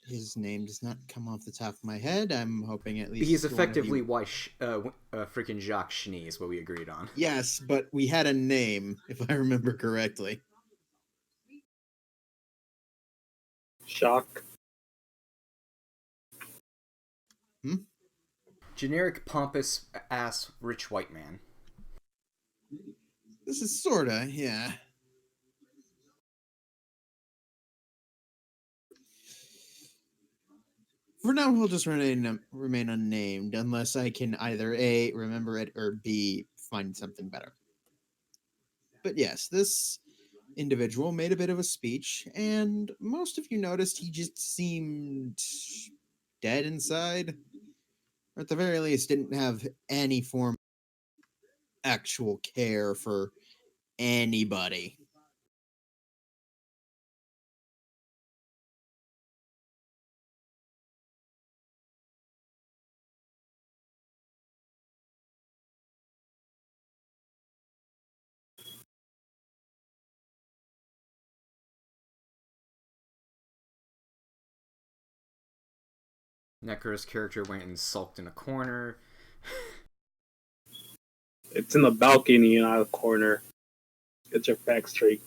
his name does not come off the top of my head. I'm hoping at He's least one of effectively you. why freaking Jacques Schnee is what we agreed on. Yes, but we had a name, if I remember correctly. Shock. Generic pompous ass rich white man. This is sorta, yeah. For now, he'll just remain unnamed unless I can either A, remember it, or B, find something better. But yes, this individual made a bit of a speech, and most of you noticed he just seemed dead inside, or at the very least, didn't have any form of actual care for anybody. Necro's character went and sulked in a corner. It's in the balcony, not a corner. Get your facts straight.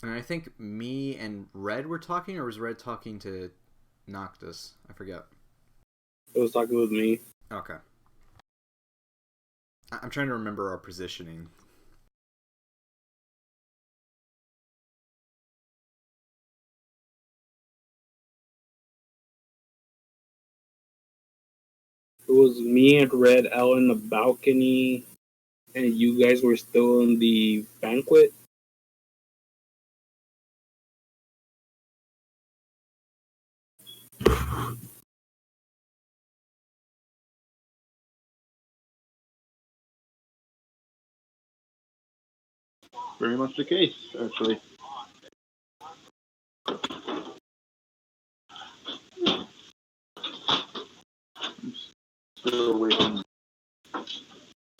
And I think me and Red were talking, or was Red talking to Noctis? I forget. It was talking with me. Okay. I'm trying to remember our positioning. It was me and Red out in the balcony, and you guys were still in the banquet. Very much the case, actually. Still waiting.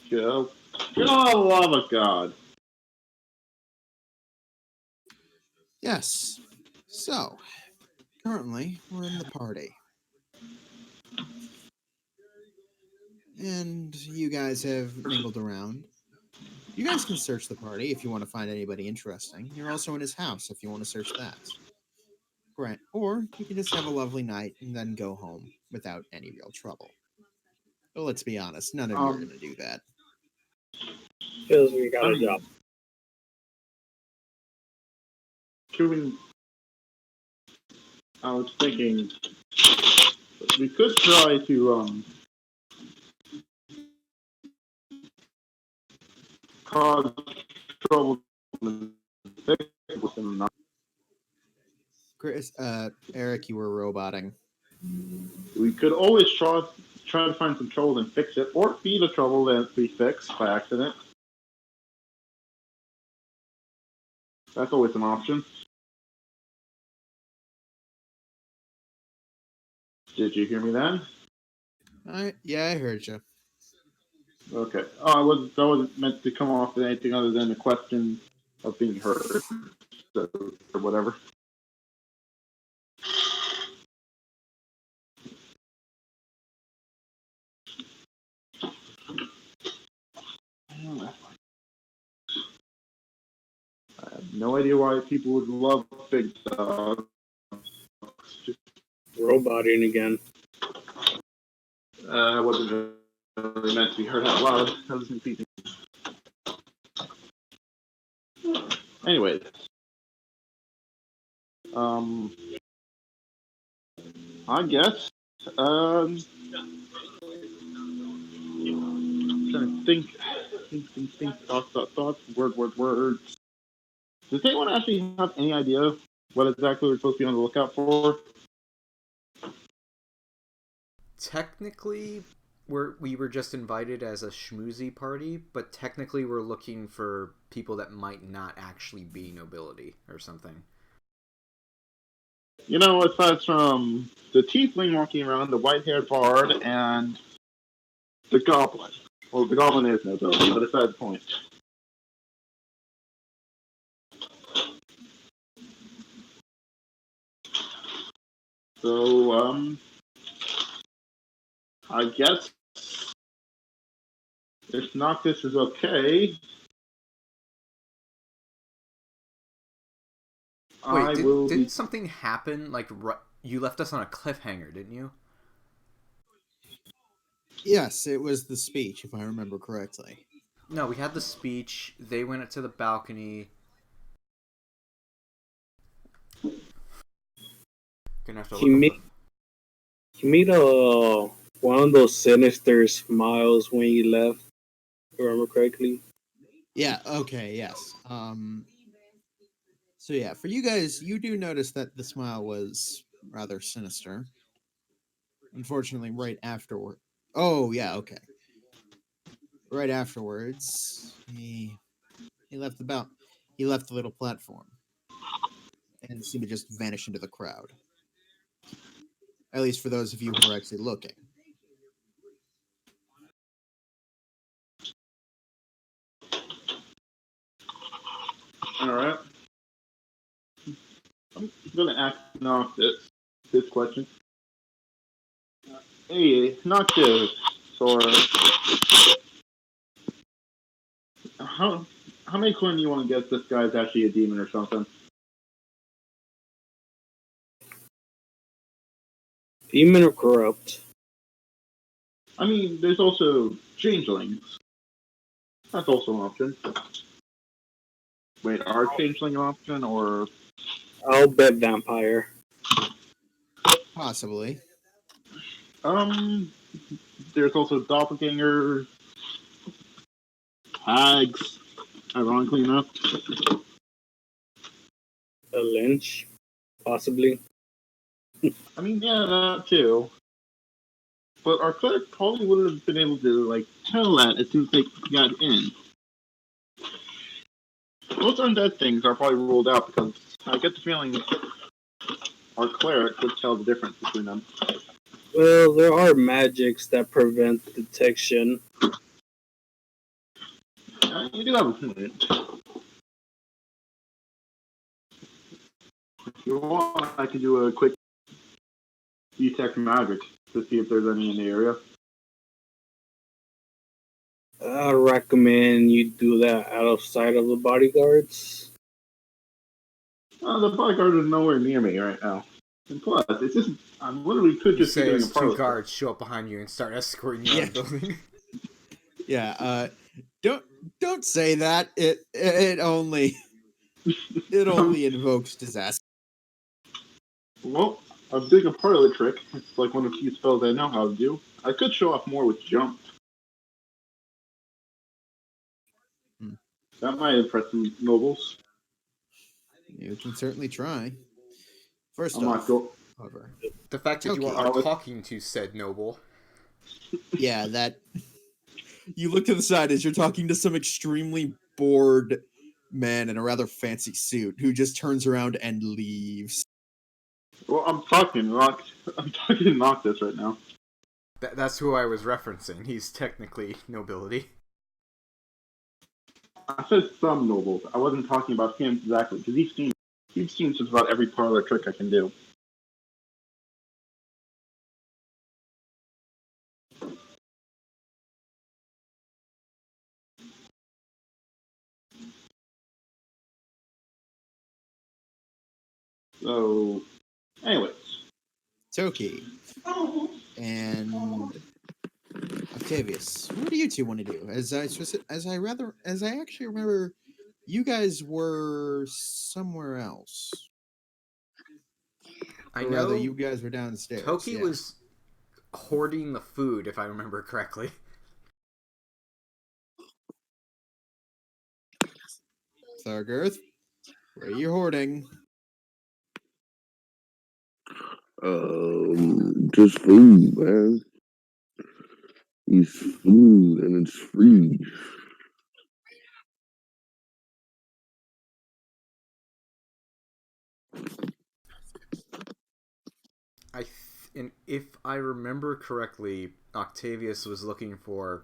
Joe. God, love of God. Yes. So, currently, we're in the party. And you guys have mingled around. You guys can search the party if you want to find anybody interesting. You're also in his house if you want to search that. Right. Or you can just have a lovely night and then go home without any real trouble. But let's be honest, none of you are going to do that. Feels we got a job. I was thinking we could try to cause trouble with him. Chris, Eric, you were roboting. We could always try to find some trouble and fix it, or be the trouble that we fix by accident. That's always an option. Did you hear me then? Yeah, I heard you. Okay. Oh, that wasn't meant to come off as anything other than a question of being heard, so, or whatever. I have no idea why people would love big dogs. Just Roboting again. wasn't really meant to be heard out loud. I was repeating. Anyway, I guess. Trying to think, thoughts, words. Does anyone actually have any idea what exactly we're supposed to be on the lookout for? Technically, we were just invited as a schmoozy party, but technically we're looking for people that might not actually be nobility or something. You know, aside from the tiefling walking around, the white-haired bard, and the goblin. Well, the goblin is nobility, but aside the point. So, I guess if Noctis is okay, Wait, I will didn't be. something happen? Like, you left us on a cliffhanger, didn't you? Yes, it was the speech, if I remember correctly. No, we had the speech. They went up to the balcony. Gonna have to He look up made the. he made a one of those sinister smiles when he left. If I remember correctly. Yeah, okay, yes. So yeah, for you guys, you do notice that the smile was rather sinister. Unfortunately, right afterward. Oh, yeah, okay. Right afterwards, he left he left the little platform and seemed to just vanish into the crowd. At least for those of you who are actually looking. Alright. I'm gonna ask Noctis this question. Hey, Noctis, or how how many coin do you want to guess this guy's actually a demon or something? Demon or corrupt? I mean, there's also changelings. That's also an option. Wait, are changeling an option, or I'll bet vampire. Possibly. um? There's also doppelgangers, hags. Ironically enough, A lynch, possibly. I mean, yeah, that too. But our cleric probably would have been able to like tell that as soon as they got in. Most undead things are probably ruled out because I get the feeling our cleric would tell the difference between them. Well, there are magics that prevent detection. You do have a point. If you want, I can do a quick detect magic to see if there's any in the area. I recommend you do that out of sight of the bodyguards. The bodyguard is nowhere near me right now. And plus, it's just I literally could You just be say doing a as two parlor trick. guards show up behind you and start escorting you out of the building. Yeah, don't say that. It only it only invokes disaster. Well, I'm doing a parlor trick. It's like one of the few spells I know how to do. I could show off more with jump. Hmm. That might impress some nobles. You can certainly try. First I'm not off, go. however, The fact that you Toki. are talking to said noble. Yeah, that you look to the side as you're talking to some extremely bored man in a rather fancy suit who just turns around and leaves. Well, I'm talking to Noctis right now. That's who I was referencing. He's technically nobility. I said some nobles. I wasn't talking about him exactly because he's seen just about every parlor trick I can do. So, anyways, Toki and Octavius, what do you two want to do? As I actually remember, you guys were somewhere else. I Or know rather, you guys were downstairs. Toki Yeah. was hoarding the food, if I remember correctly. Thargirth, where are you hoarding? Just food, man. It's food and it's free. And if I remember correctly, Octavius was looking for.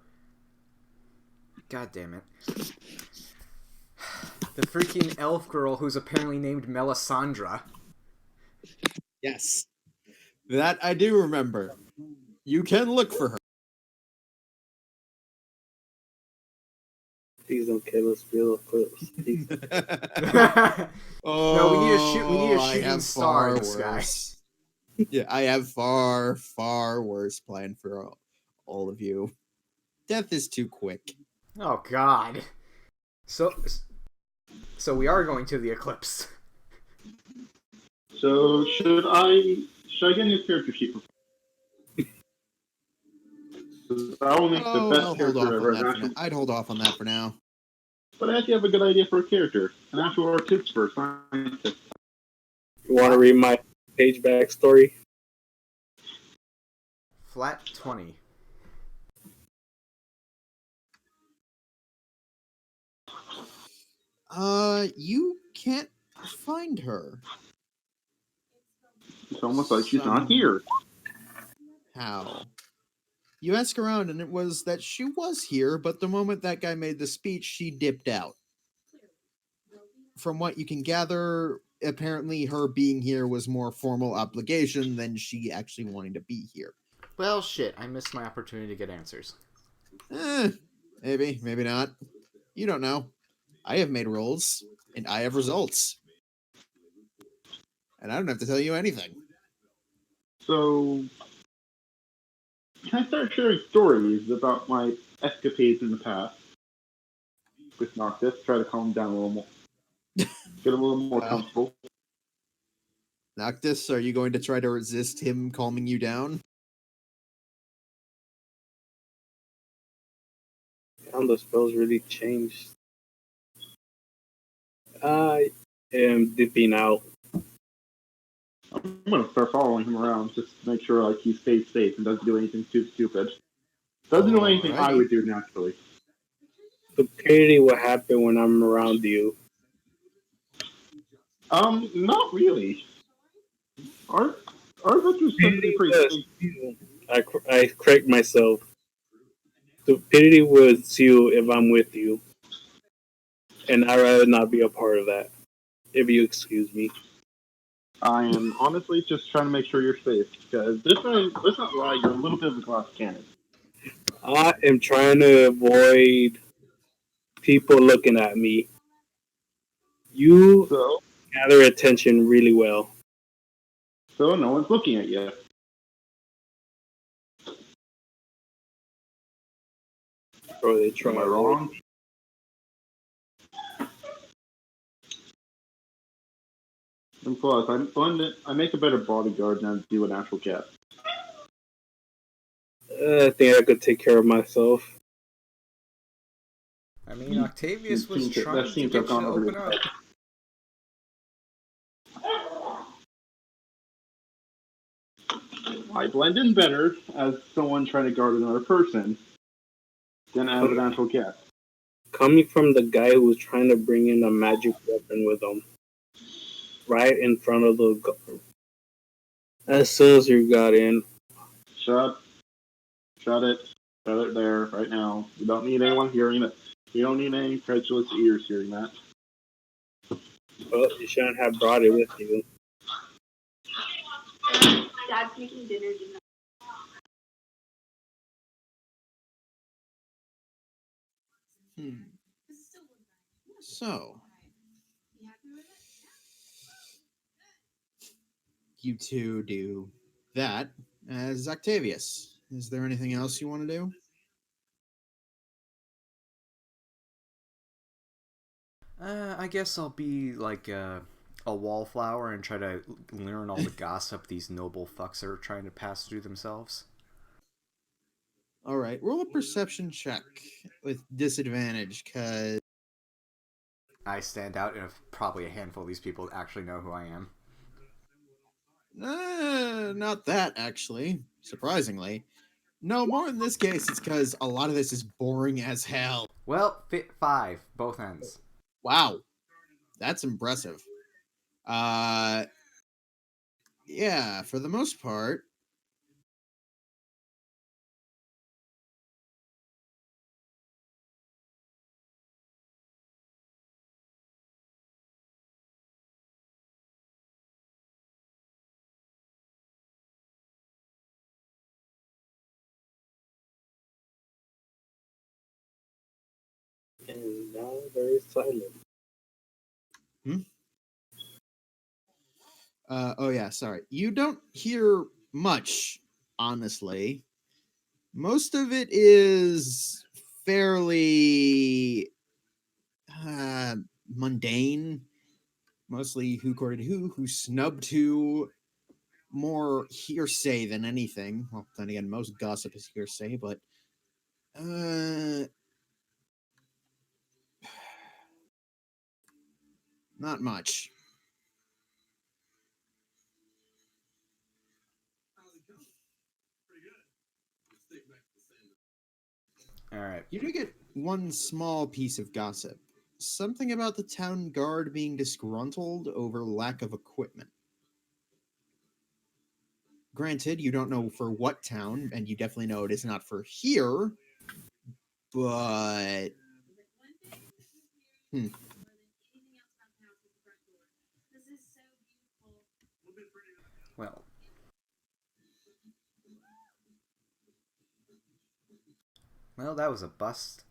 God damn it. The freaking elf girl who's apparently named Melisandre. Yes. That I do remember. You can look for her. Please don't kill us, feel clips. Please. No, we need a shoot. We need a Oh, I shooting have star in far the sky. worse. Yeah, I have far, far worse plan for all of you. Death is too quick. Oh God. So we are going to the eclipse. So should I get a new character sheet? I will make the Oh, best I'll hold character off on ever. that for now. I'd hold off on that for now. But I actually have a good idea for a character. An actual artist for a scientist. You want to read my page backstory? Flat 20. You can't find her. It's almost like she's not here. How? You ask around, and it was that she was here, but the moment that guy made the speech, she dipped out. From what you can gather, apparently her being here was more formal obligation than she actually wanting to be here. Well, shit. I missed my opportunity to get answers. Maybe, maybe not. You don't know. I have made rolls, and I have results. And I don't have to tell you anything. So, can I start sharing stories about my escapades in the past with Noctis? Try to calm him down a little more. Get a little more comfortable. Noctis, are you going to try to resist him calming you down? Damn, the spells really changed. I am dipping out. I'm gonna start following him around just to make sure like he stays safe and doesn't do anything too stupid. Doesn't do anything I Alrighty. would do naturally. Stupidity will happen when I'm around you. Not really. Our our adventures tend to be pretty safe. I correct myself. Stupidity will ensue if I'm with you. And I'd rather not be a part of that. If you excuse me. I am honestly just trying to make sure you're safe because let's not lie, you're a little bit of a glass cannon. I am trying to avoid people looking at me. You So gather attention really well. no one's looking at you. Or they try. Am I wrong? And plus, I make a better bodyguard than I do an actual cat. I think I could take care of myself. I mean, Octavius was trying to seems get to you have to gone over open his up. head. I blend in better as someone trying to guard another person than as an actual cat. Coming from the guy who was trying to bring in a magic weapon with him. Right in front of the... As soon as you got in. Shut it. Shut it there, right now. You don't need anyone hearing it. You don't need any credulous ears hearing that. Well, you shouldn't have brought it with you. Dad's making dinner tonight. So, you two do that as Octavius. Is there anything else you want to do? I guess I'll be like a wallflower and try to learn all the gossip these noble fucks are trying to pass through themselves. All right, roll a perception check with disadvantage, because I stand out, and probably a handful of these people actually know who I am. not that actually. Surprisingly, no. More in this case, it's because a lot of this is boring as hell. Well, 5, both ends. Wow, that's impressive. Uh, yeah, for the most part, And now very silent. Oh yeah, sorry. You don't hear much, honestly. Most of it is fairly mundane. Mostly who courted who snubbed who, more hearsay than anything. Well, then again, most gossip is hearsay, but not much. All right. You do get one small piece of gossip. Something about the town guard being disgruntled over lack of equipment. Granted, you don't know for what town, and you definitely know it is not for here, but Well, that was a bust.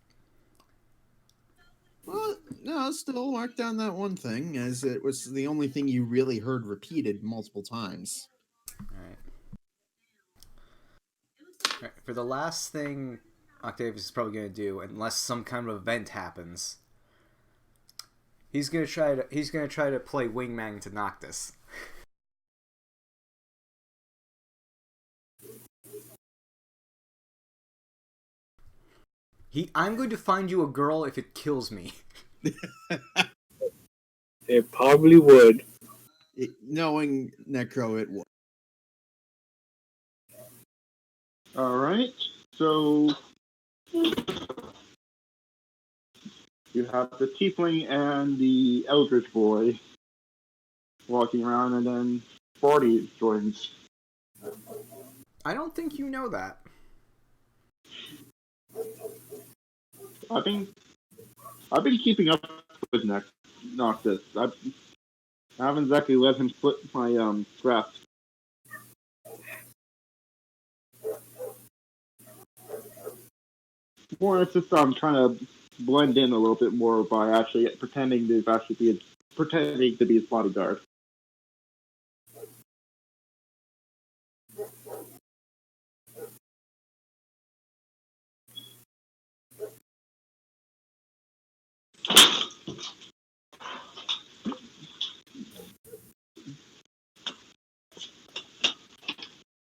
well, no, still mark down that one thing, as it was the only thing you really heard repeated multiple times. All right. All right. For the last thing Octavius is probably going to do, unless some kind of event happens, he's going to try to play wingman to Noctis. I'm going to find you a girl if it kills me. It probably would. Knowing Necro, it would. All right. So you have the tiefling and the eldritch boy walking around, and then Barty joins. I don't think you know that. I've been keeping up with Noctis. I haven't exactly let him split my grasp. More, it's just I'm trying to blend in a little bit more by actually pretending to be his bodyguard.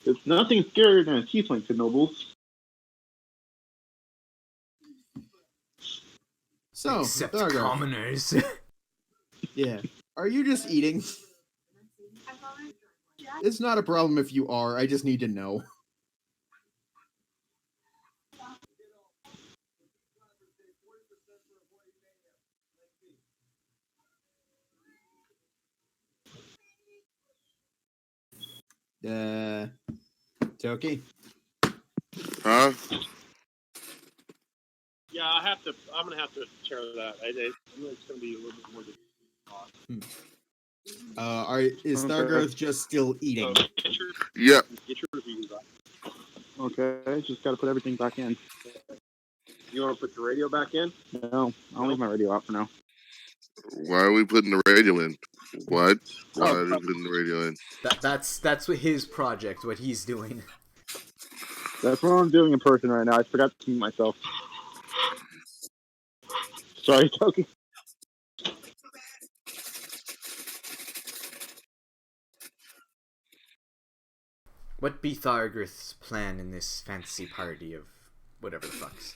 There's nothing scarier than a tiefling to nobles. So, Except Dargo, commoners. yeah. Are you just eating? It's not a problem if you are, I just need to know. Toki? Huh? Yeah, I'm gonna have to share that. It's gonna be a little bit more difficult. Is Okay. Stargrowth just still eating? So get your Yeah. reviews on. Okay, just gotta put everything back in. You want to put your radio back in? No, I'll leave my radio out for now. Why are we putting the radio in? What? Why Oh. are we putting the radio in? That's what his project, what he's doing. That's what I'm doing in person right now. I forgot to mute myself. Sorry, Toki. What be Thargrith's plan in this fantasy party of whatever the fucks?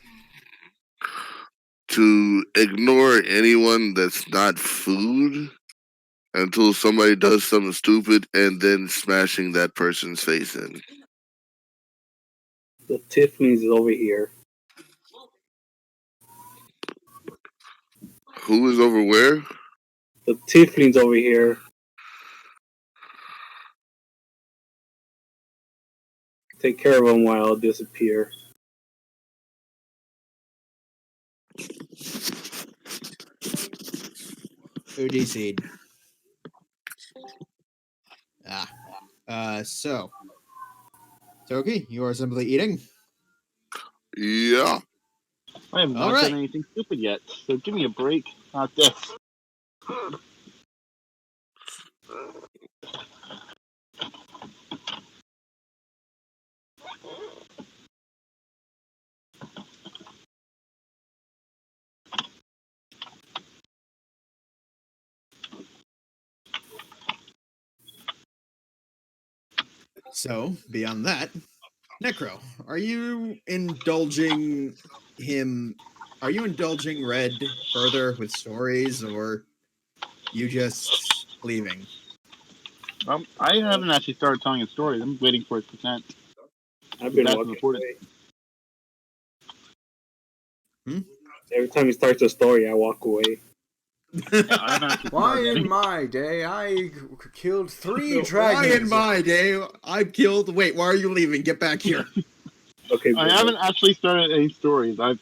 To ignore anyone that's not food until somebody does something stupid and then smashing that person's face in. The Tiffany's is over here. Who is over where? The Tiffany's over here. Take care of them while I disappear. Who DC'd? So. Toki, you are simply eating? Yeah. I have All not right. done anything stupid yet, so give me a break. Not this. So, beyond that, Necro, are you indulging him? Are you indulging Red further with stories, or you just leaving? I haven't actually started telling his stories. I'm waiting for his consent. I've That's been walking important. away. Hmm? Every time he starts a story, I walk away. I haven't actually Why started in any. my day I killed 3 Why dragons? in my day I've killed? Wait, why are you leaving? Get back here. Okay, I but haven't actually started any stories. I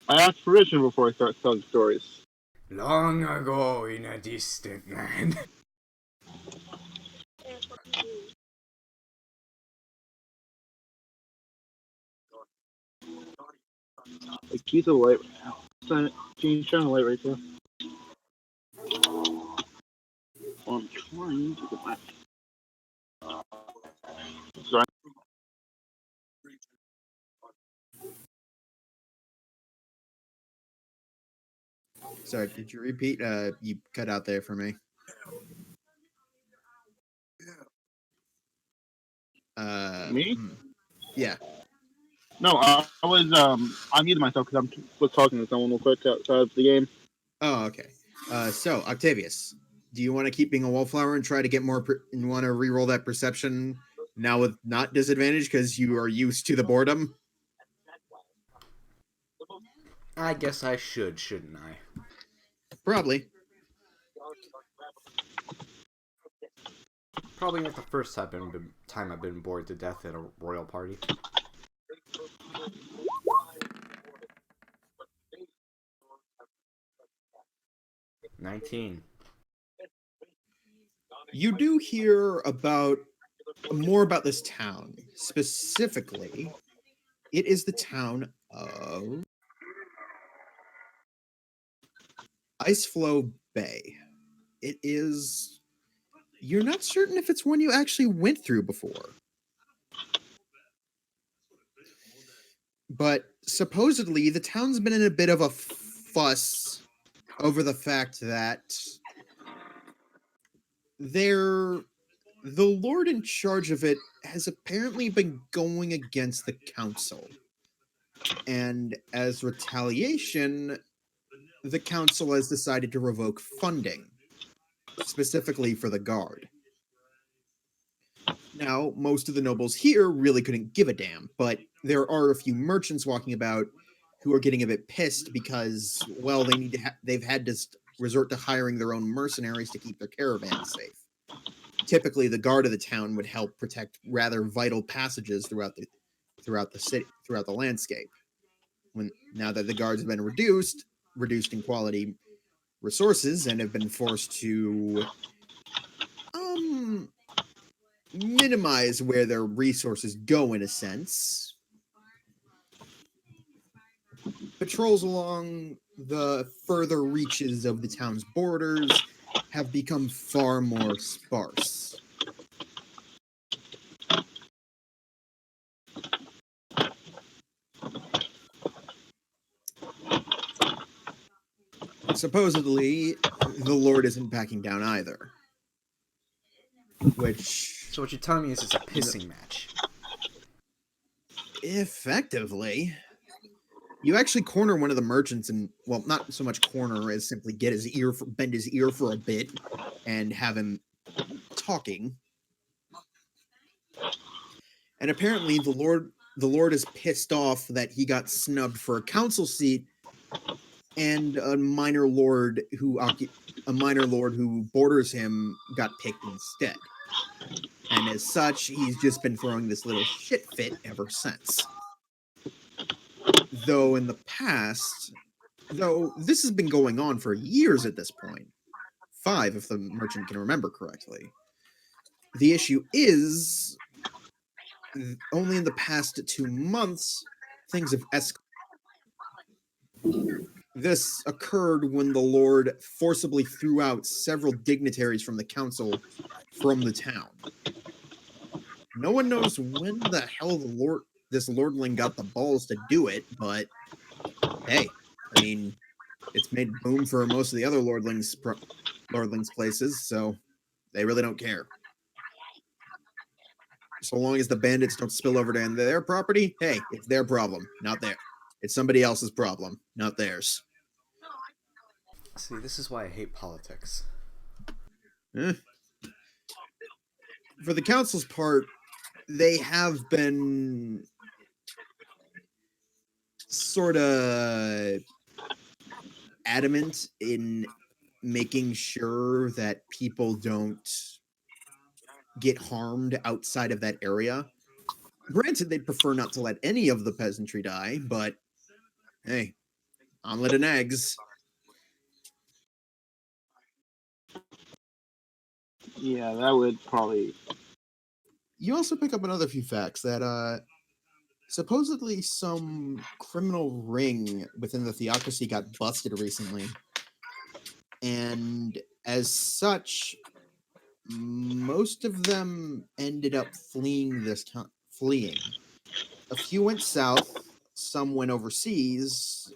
asked permission before I start telling stories. Long ago in a distant land. Like, piece of light right now. Change channel light right there. Well, I'm trying to get my. So Sorry, could you repeat? You cut out there for me. Me? Yeah. No, I muted myself because was talking to someone real quick outside of the game. Oh, okay. So Octavius, do you want to keep being a wallflower and try to get more? And want to re-roll that perception now with not disadvantage because you are used to the boredom? I guess I should, shouldn't I? Probably. Probably not the first time I've been bored to death at a royal party. $19. You do hear about more about this town. Specifically, it is the town of Iceflow Bay. It is. You're not certain if it's one you actually went through before. But supposedly, the town's been in a bit of a fuss over the fact that they're the lord in charge of it has apparently been going against the council. And as retaliation, the council has decided to revoke funding, specifically for the guard. Now, most of the nobles here really couldn't give a damn, but there are a few merchants walking about who are getting a bit pissed because, well, they've had to resort to hiring their own mercenaries to keep their caravans safe. Typically, the guard of the town would help protect rather vital passages throughout the landscape. Now that the guards have been reduced in quality resources, and have been forced to minimize where their resources go in a sense. Patrols along the further reaches of the town's borders have become far more sparse. Supposedly, the Lord isn't backing down either. Which, So what you're telling me is it's a pissing match. effectively, you actually corner one of the merchants and, well, not so much corner as simply bend his ear for a bit and have him talking. And apparently the Lord is pissed off that he got snubbed for a council seat, and a minor lord who borders him got picked instead. And as such, he's just been throwing this little shit fit ever since. Though this has been going on for years at this point. 5, if the merchant can remember correctly. The issue is, only in the past 2 months, things have escalated. This occurred when the Lord forcibly threw out several dignitaries from the council from the town. No one knows when the hell this lordling got the balls to do it, but hey, I mean, it's made boom for most of the other lordlings places, so they really don't care. So long as the bandits don't spill over to their property, hey, it's their problem, not theirs. It's somebody else's problem, not theirs. See, this is why I hate politics. Eh. For the council's part, they have been sort of adamant in making sure that people don't get harmed outside of that area. Granted, they'd prefer not to let any of the peasantry die, but hey, omelet and eggs. Yeah, that would probably. You also pick up another few facts that supposedly some criminal ring within the theocracy got busted recently. And as such, most of them ended up fleeing this town. Fleeing. A few went south, some went overseas,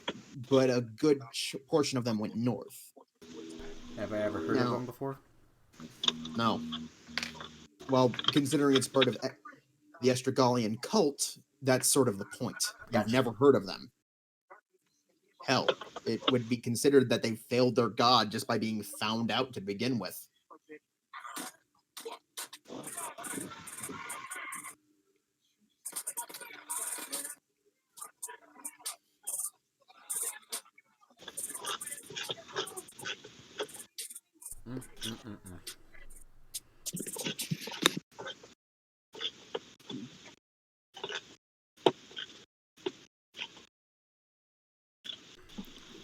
but a good portion of them went north. Have I ever heard of them before? No. Well, considering it's part of the Estragalian cult, that's sort of the point. Gotcha. You've never heard of them. Hell, it would be considered that they failed their god just by being found out to begin with.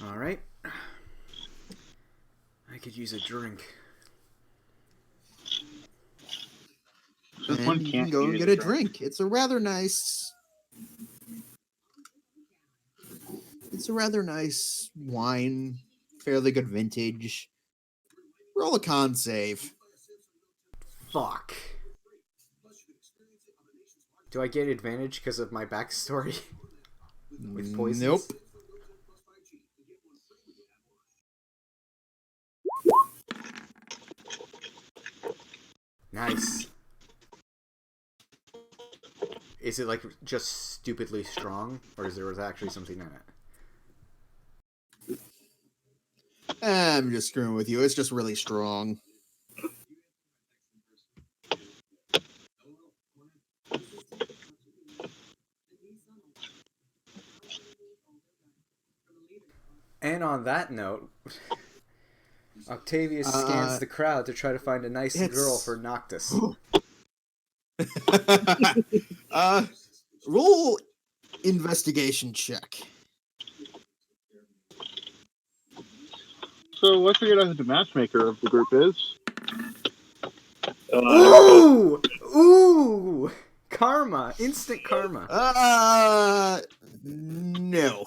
All right. I could use a drink. This one And you can't can go and use get a a drink. drink. It's a rather nice wine, fairly good vintage. Roll a con save. Fuck. Do I get advantage because of my backstory with poisons? Nope. Nice. Is it like just stupidly strong, or is there actually something in it? I'm just screwing with you. It's just really strong. And on that note, Octavius scans the crowd to try to find a nice girl for Noctis. Roll investigation check. So let's figure out who the matchmaker of the group is. Ooh! Ooh! Karma! Instant karma. No.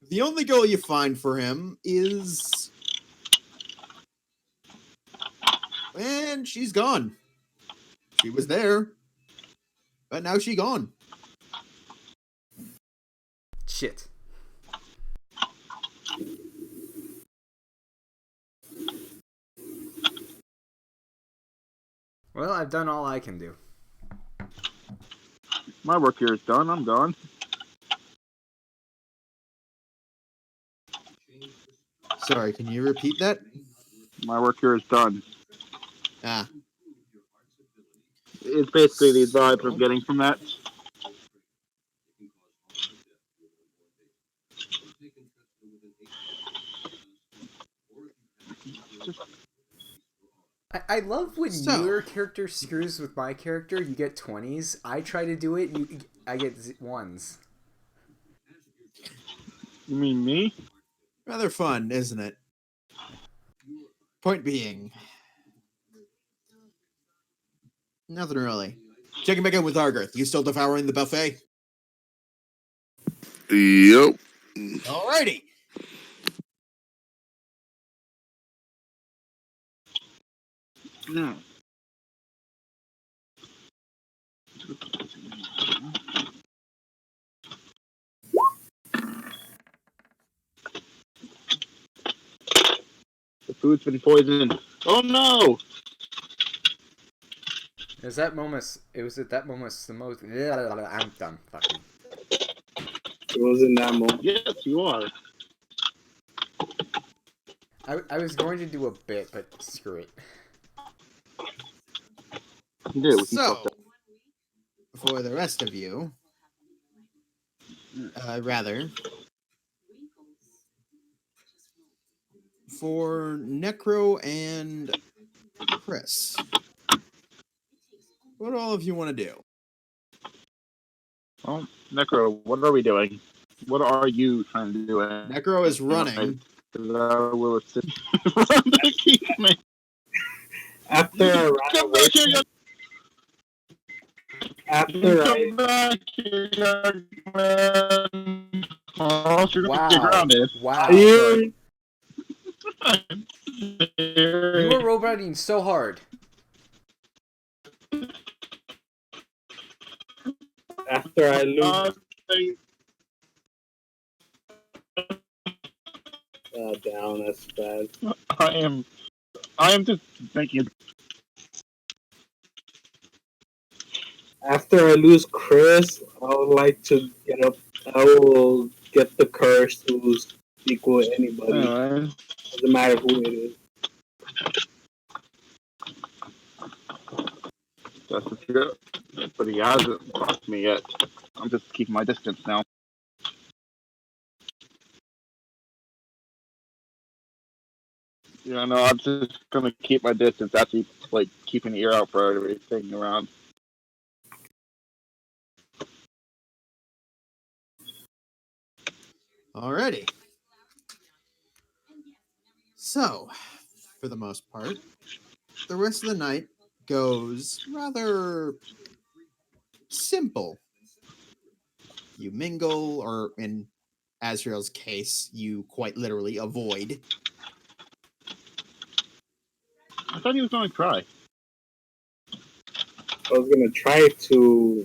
The only girl you find for him is... And she's gone. She was there. But now she's gone. Shit. Well, I've done all I can do. My work here is done. I'm done. Sorry, can you repeat that? My work here is done. Ah. It's basically the vibes I'm getting from that. I love when your character screws with my character. You get 20s. I try to do it. I get 1s. You mean me? Rather fun, isn't it? Point being, nothing really. Checking back in with Argarth. You still devouring the buffet? Yep. Alrighty. No. The food's been poisoned. Oh no! It was at that moment the most. I'm done. Fuck you. It was in that moment. Yes, you are. I was going to do a bit, but screw it. You did. We can So, fuck that. for the rest of you, rather, for Necro and Chris, what do all of you want to do? Well, Necro, what are we doing? What are you trying to do? Necro is running. I will assist. Run to keep me. After I ran Come away back here, from- young after I Come back here, young man. Or else you're gonna get Wow. grounded. Wow. you You were roboting so hard. after I lose down, that's bad. I am just thinking. After I lose Chris, I would like to get up. I will get the curse to equal anybody. Anyway, Doesn't matter who it is. that's the truth. But he hasn't blocked me yet. I'm just keeping my distance now. Yeah, no, I'm just gonna keep my distance. Actually, like keeping an ear out for everything around. Alrighty. So, for the most part, the rest of the night goes rather simple. You mingle, or in Azrael's case, you quite literally avoid. I thought he was gonna cry. I was gonna try to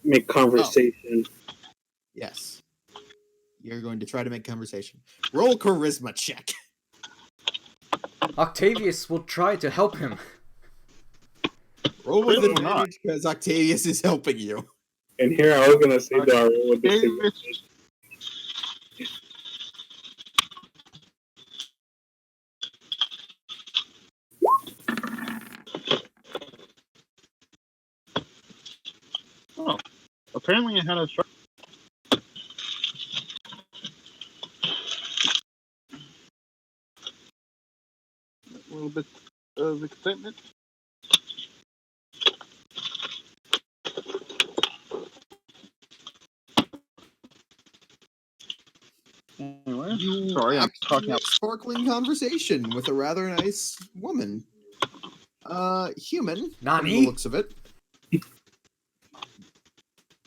make conversation. Yes. You're going to try to make conversation. Roll charisma check. Octavius will try to help him. Roll with Clearly not. advantage because Octavius is helping you. And here I was gonna say that I roll with disadvantage. Oh, apparently I had a little bit of excitement. Anyway, You sorry, I'm actually talking have out. sparkling conversation with a rather nice woman. Human, from the Nani? looks of it.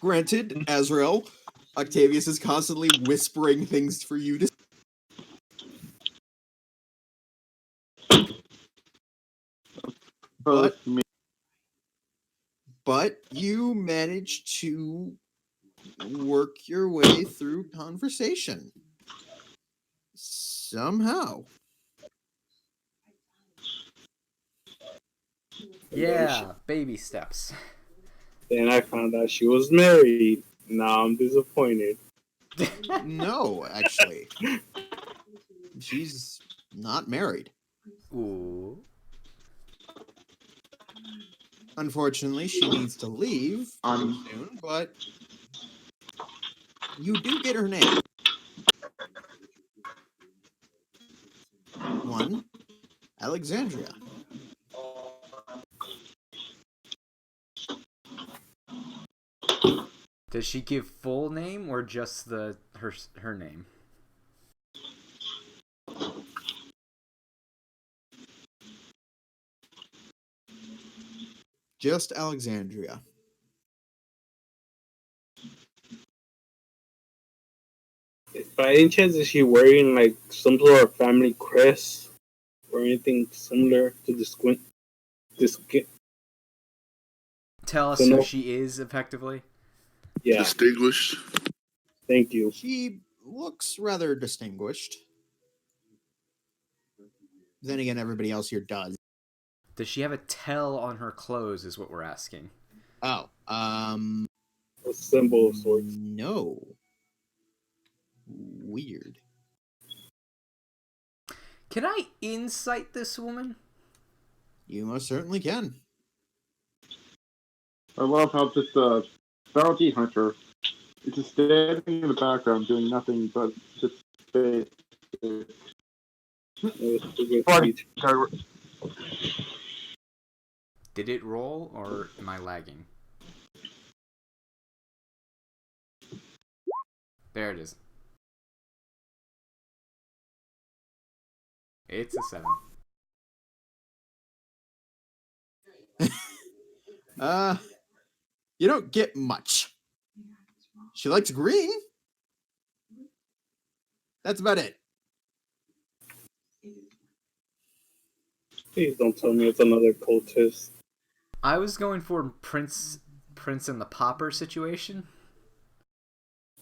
Granted, Azrael, Octavius is constantly whispering things for you to. But you manage to work your way through conversation. Somehow. Yeah, baby steps. Then I found out she was married. Now I'm disappointed. No, actually. She's not married. Ooh. Unfortunately, she needs to leave soon, but you do get her name. One, Alexandria. Does she give full name or just her name? Just Alexandria. By any chance, is she wearing like some sort of family crest or anything similar to the squint? This, Tell so us who no, she is, effectively. yeah. Distinguished. Thank you. She looks rather distinguished. Then again, everybody else here does. Does she have a tell on her clothes, is what we're asking. Oh, A symbol of sorts. no. Weird. Can I insight this woman? You most certainly can. I love how just a bounty hunter is just standing in the background doing nothing but just space. That was a good Party speech. Did it roll, or am I lagging? There it is. It's a 7. You don't get much. She likes green. That's about it. Please don't tell me it's another cultist. I was going for Prince and the Pauper situation.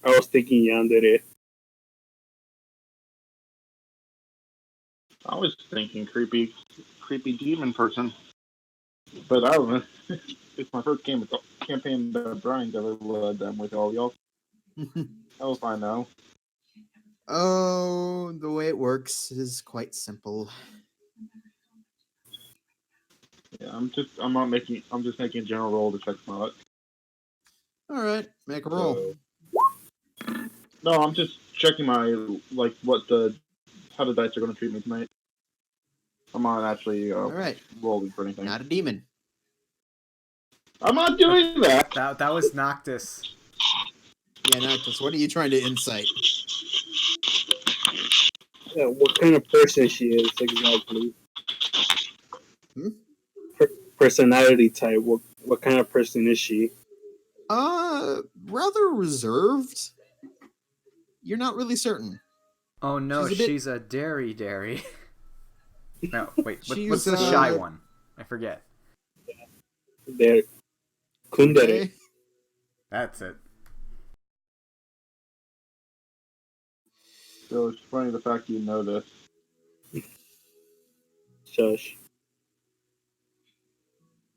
I was thinking Yandere. I was thinking creepy demon person, but I don't know. It's my first campaign that Brian's ever led them with all y'all. I'll find out. Oh, the way it works is quite simple. Yeah, I'm just making a general roll to check my luck. All right, make a roll. No, I'm just checking my how the dice are going to treat me tonight. I'm not actually All right, rolling for anything. not a demon. I'm not doing that. That was Noctis. Yeah, Noctis, what are you trying to insight? Yeah, what kind of person she is exactly? Hmm? Personality type. What kind of person is she? Rather reserved. You're not really certain. Oh no, She's a bit- she's a dairy. No, wait, She's, what's the shy one? I forget. There, Kundere. Okay. That's it. So it's funny the fact you know this. Shush.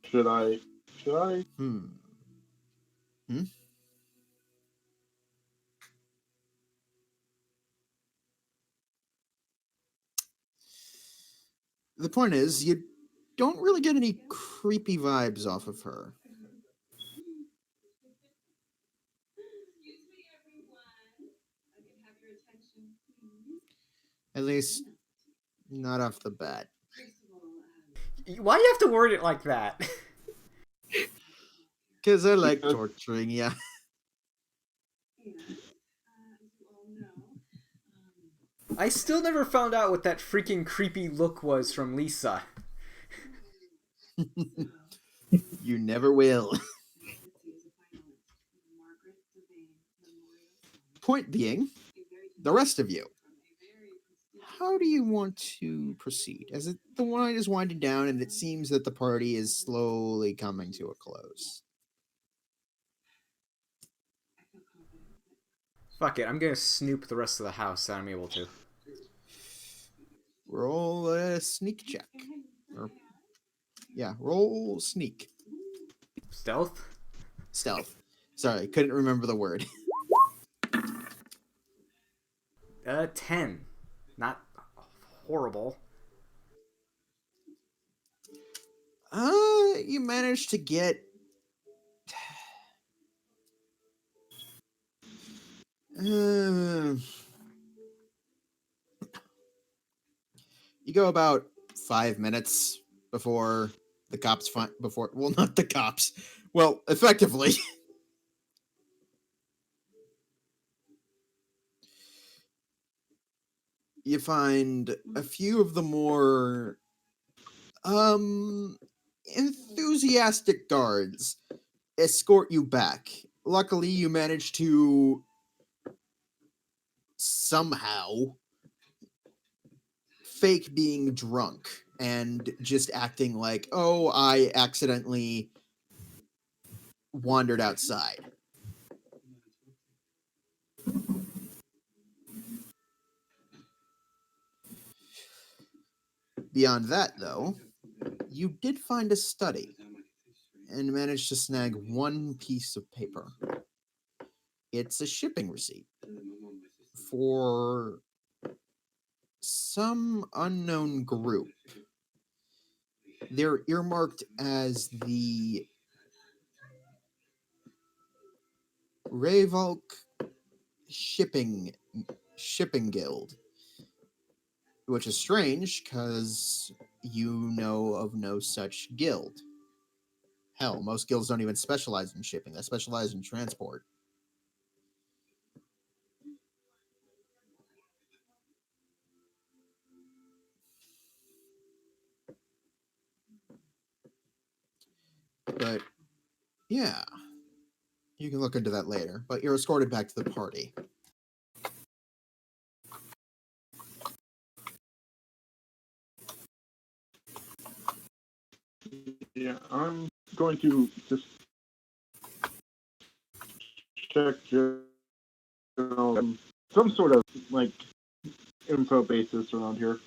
Should I? Hmm. The point is, you don't really get any creepy vibes off of her. At least, not off the bat. Why do you have to word it like that? Because I like Because- torturing you. I still never found out what that freaking creepy look was from Lisa. You never will. Point being, the rest of you. How do you want to proceed? The wine is winding down, and it seems that the party is slowly coming to a close. Fuck it, I'm gonna snoop the rest of the house that I'm able to. Roll a sneak check. Roll sneak. Stealth? Stealth. Sorry, couldn't remember the word. 10. Not horrible. You managed to get you go about 5 minutes before the cops not the cops. Well, effectively. You find a few of the more enthusiastic guards escort you back. Luckily, you managed to somehow fake being drunk and just acting like, oh, I accidentally wandered outside. Beyond that, though, you did find a study and managed to snag one piece of paper. It's a shipping receipt for some unknown group. They're earmarked as the Revolk Shipping Guild, which is strange because you know of no such guild. Hell, most guilds don't even specialize in shipping; they specialize in transport. But yeah, you can look into that later. But you're escorted back to the party. Yeah, I'm going to just check some sort of like info basis around here.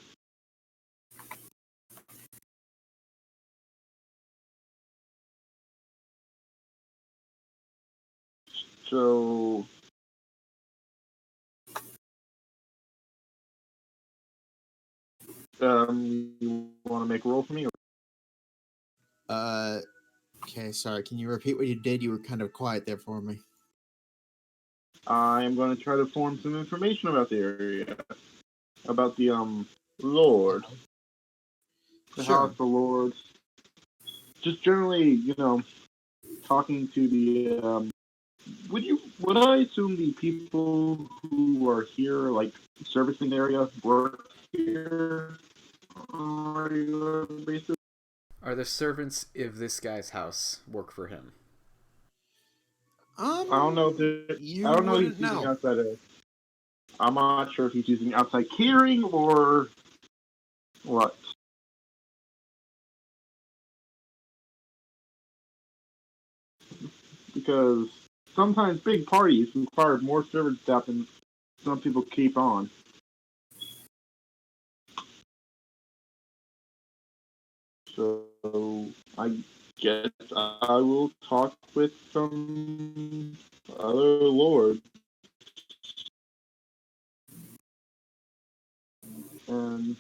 So you want to make a roll for me? Okay, sorry. Can you repeat what you did? You were kind of quiet there for me. I am going to try to form some information about the area, about the Lord, the Sure. House of the Lord. Just generally, talking to the. Would I assume the people who are here, like servicing the area, work here on a regular basis? Are the servants of this guy's house work for him? I don't know if You I don't know if wouldn't he's using know. outside of. I'm not sure if he's using outside catering or what. Because sometimes big parties require more servant staff than some people keep on. So I guess I will talk with some other lords. And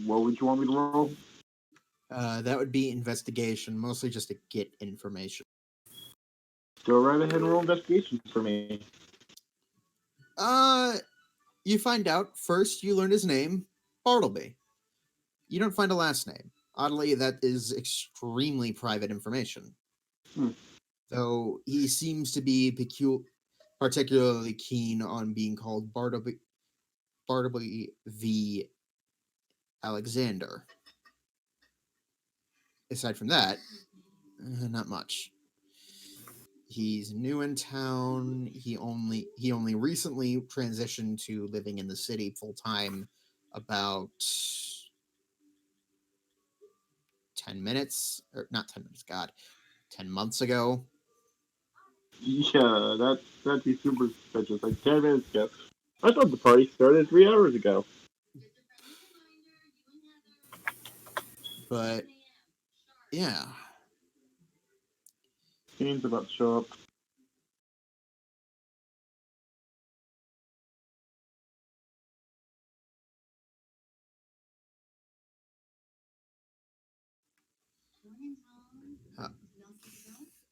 what would you want me to roll? That would be investigation, mostly just to get information. Go right ahead and roll investigation for me. You find out first. You learn his name, Bartleby. You don't find a last name. Oddly, that is extremely private information. Hmm. Though he seems to be particularly keen on being called Bartleby v. Alexander. Aside from that, not much. He's new in town. He only recently transitioned to living in the city full time about 10 minutes, or not 10 minutes, God, 10 months ago. Yeah, that'd be super suspicious. Like 10 minutes ago. I thought the party started 3 hours ago. But yeah. Kane's about to show up.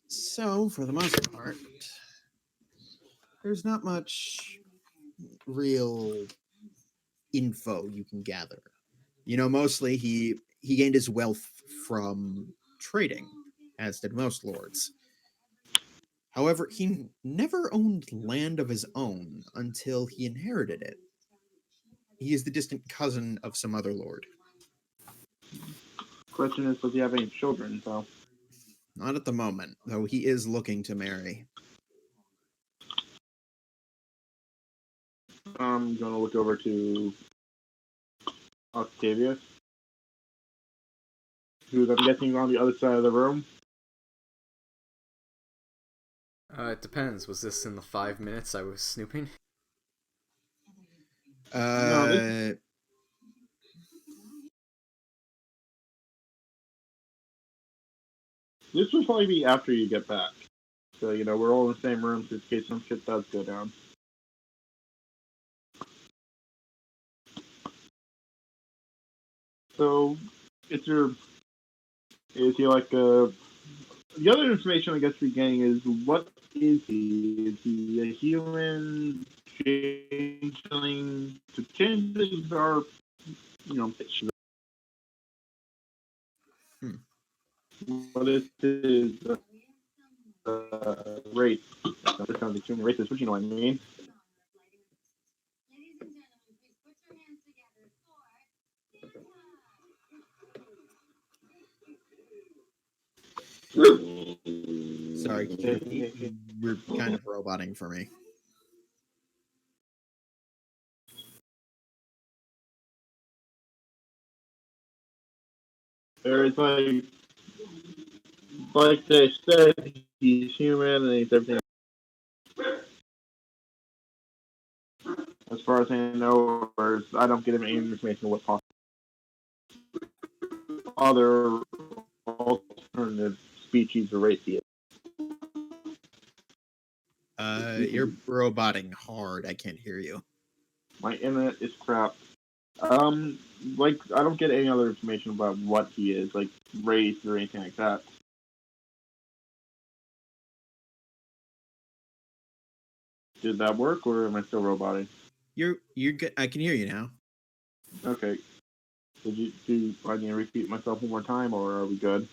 So, for the most part, there's not much real info you can gather. Mostly he gained his wealth from trading, as did most lords. However, he never owned land of his own until he inherited it. He is the distant cousin of some other lord. Question is, does he have any children? So Not at the moment, though he is looking to marry. I'm gonna look over to Octavius, who's I'm guessing on the other side of the room. It depends. Was this in the 5 minutes I was snooping? No, this will probably be after you get back. So, we're all in the same room so in case some shit does go down. So, is he like the other information I guess we're getting is what is he? Is he a human changeling? The changelings are, what is his race? This sounds extremely racist, but you know what I mean. Sorry, can you repeat? You were kind of roboting for me. There's like they said, he's human and he's everything. As far as I know, or I don't get any information on what possible other alternative species or race he is. You're roboting hard. I can't hear you. My internet is crap. Like I don't get any other information about what he is, like race or anything like that. Did that work, or am I still roboting? You're good. I can hear you now. Okay. Do I need to repeat myself one more time, or are we good?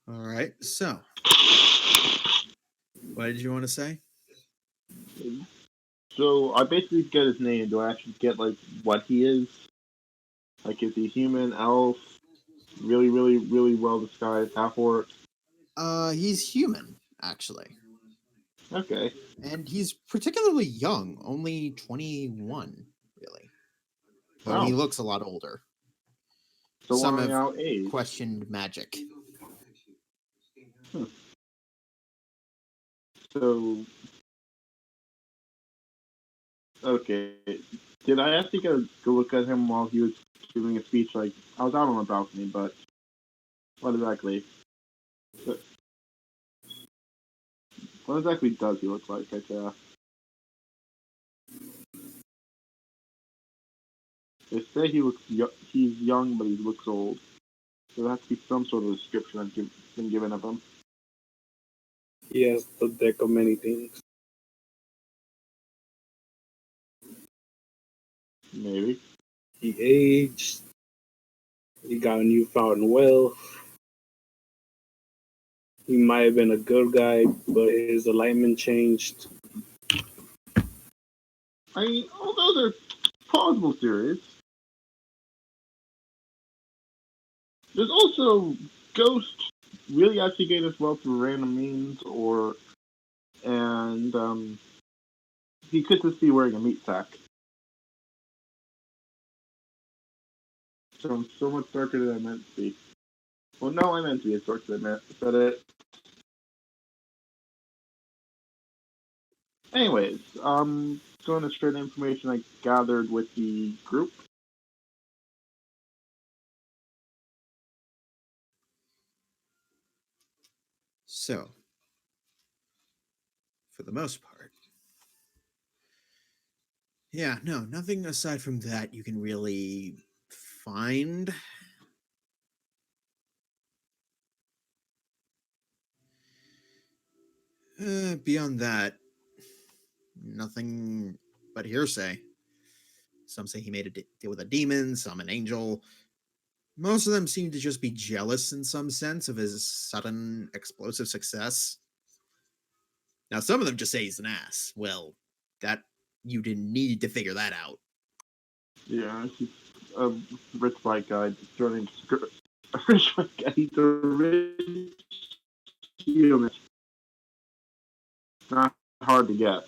All right. So, what did you want to say? So I basically get his name. Do I actually get like what he is? Like, is he human, elf, really, really, really well disguised, half orc? He's human, actually. Okay. And he's particularly young, only 21, really. Though he Wow. looks a lot older. So Some on have our age. questioned magic. So, okay. Did I actually go look at him while he was giving a speech? Like, I was out on the balcony, but what exactly? What exactly does he look like? They say he's young, but he looks old. So there has to be some sort of description I've been given of him. He has the deck of many things. Maybe. He aged. He got a newfound wealth. He might have been a good guy, but his alignment changed. I mean, all those are plausible theories. There's also ghosts really actually gain his wealth through random means, and he could just be wearing a meat sack. So I'm so much darker than I meant to be. Well, no, I meant to be as dark as I meant. Is that it? Anyways, going to share the information I gathered with the group. So, for the most part, yeah, no, nothing aside from that you can really find. Beyond that, nothing but hearsay. Some say he made a deal with a demon, some an angel. Most of them seem to just be jealous in some sense of his sudden explosive success. Now, some of them just say he's an ass. Well, that you didn't need to figure that out. Yeah, he's a rich white guy just joining A rich white guy. He's a rich human. It's not hard to get.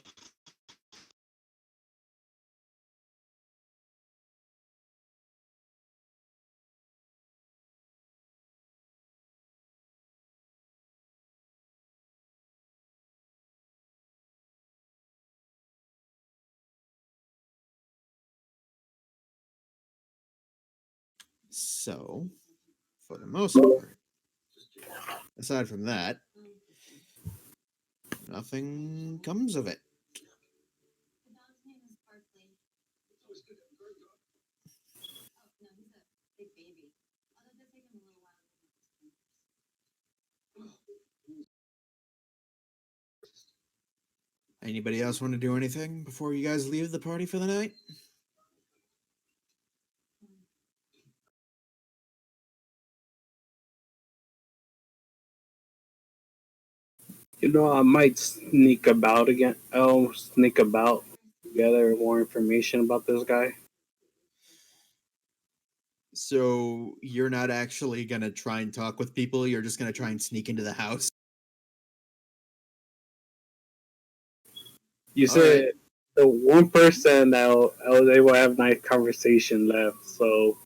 So, for the most part, aside from that, nothing comes of it. Anybody else want to do anything before you guys leave the party for the night? I might sneak about again. Oh, sneak about, gather more information about this guy. So you're not actually gonna try and talk with people. You're just gonna try and sneak into the house. You All right. said the one person that I was able to have a nice conversation left, so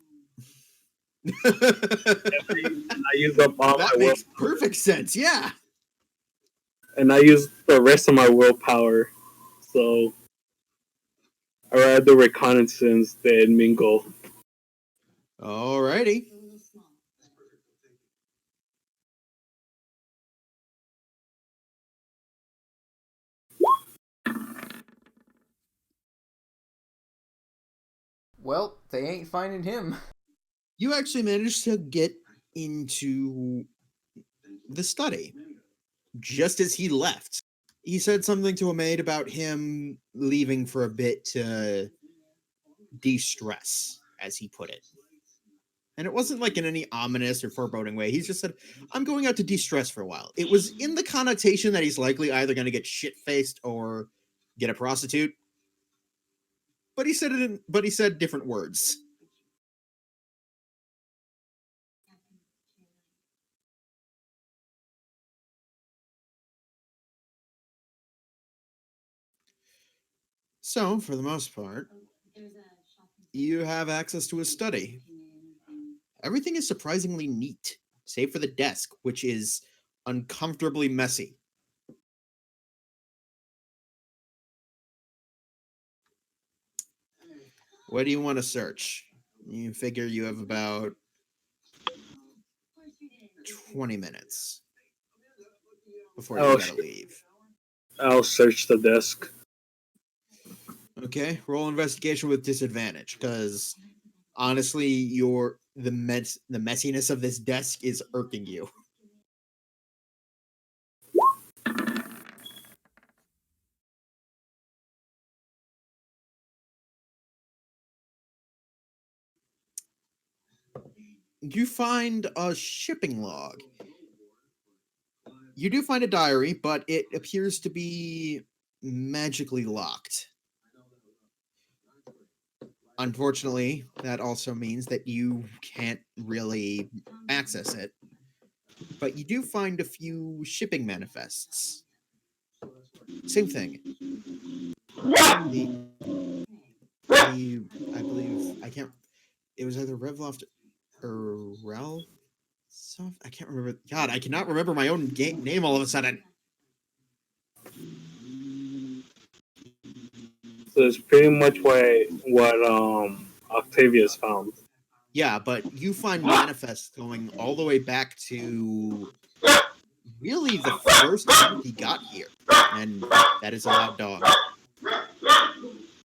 and I used up all That my will, makes perfect sense. Yeah. and I used the rest of my willpower. So I rather do reconnaissance than mingle. Alrighty. Well, they ain't finding him. You actually managed to get into the study just as he left. He said something to a maid about him leaving for a bit to de-stress, as he put it. And it wasn't like in any ominous or foreboding way. He just said, I'm going out to de-stress for a while. It was in the connotation that he's likely either going to get shit-faced or get a prostitute. But he said different words. So, for the most part, you have access to a study. Everything is surprisingly neat, save for the desk, which is uncomfortably messy. What do you want to search? You figure you have about 20 minutes before you I'll gotta leave. I'll search the desk. Okay, roll investigation with disadvantage, because honestly, the messiness of this desk is irking you. You find a shipping log. You do find a diary, but it appears to be magically locked. Unfortunately, that also means that you can't really access it. But you do find a few shipping manifests. Same thing. The I believe I can't. It was either Revloft or Ralph. I can't remember. God, I cannot remember my own name all of a sudden. So it's pretty much what Octavius found. Yeah, but you find manifests going all the way back to really the first time he got here, and that is a loud dog.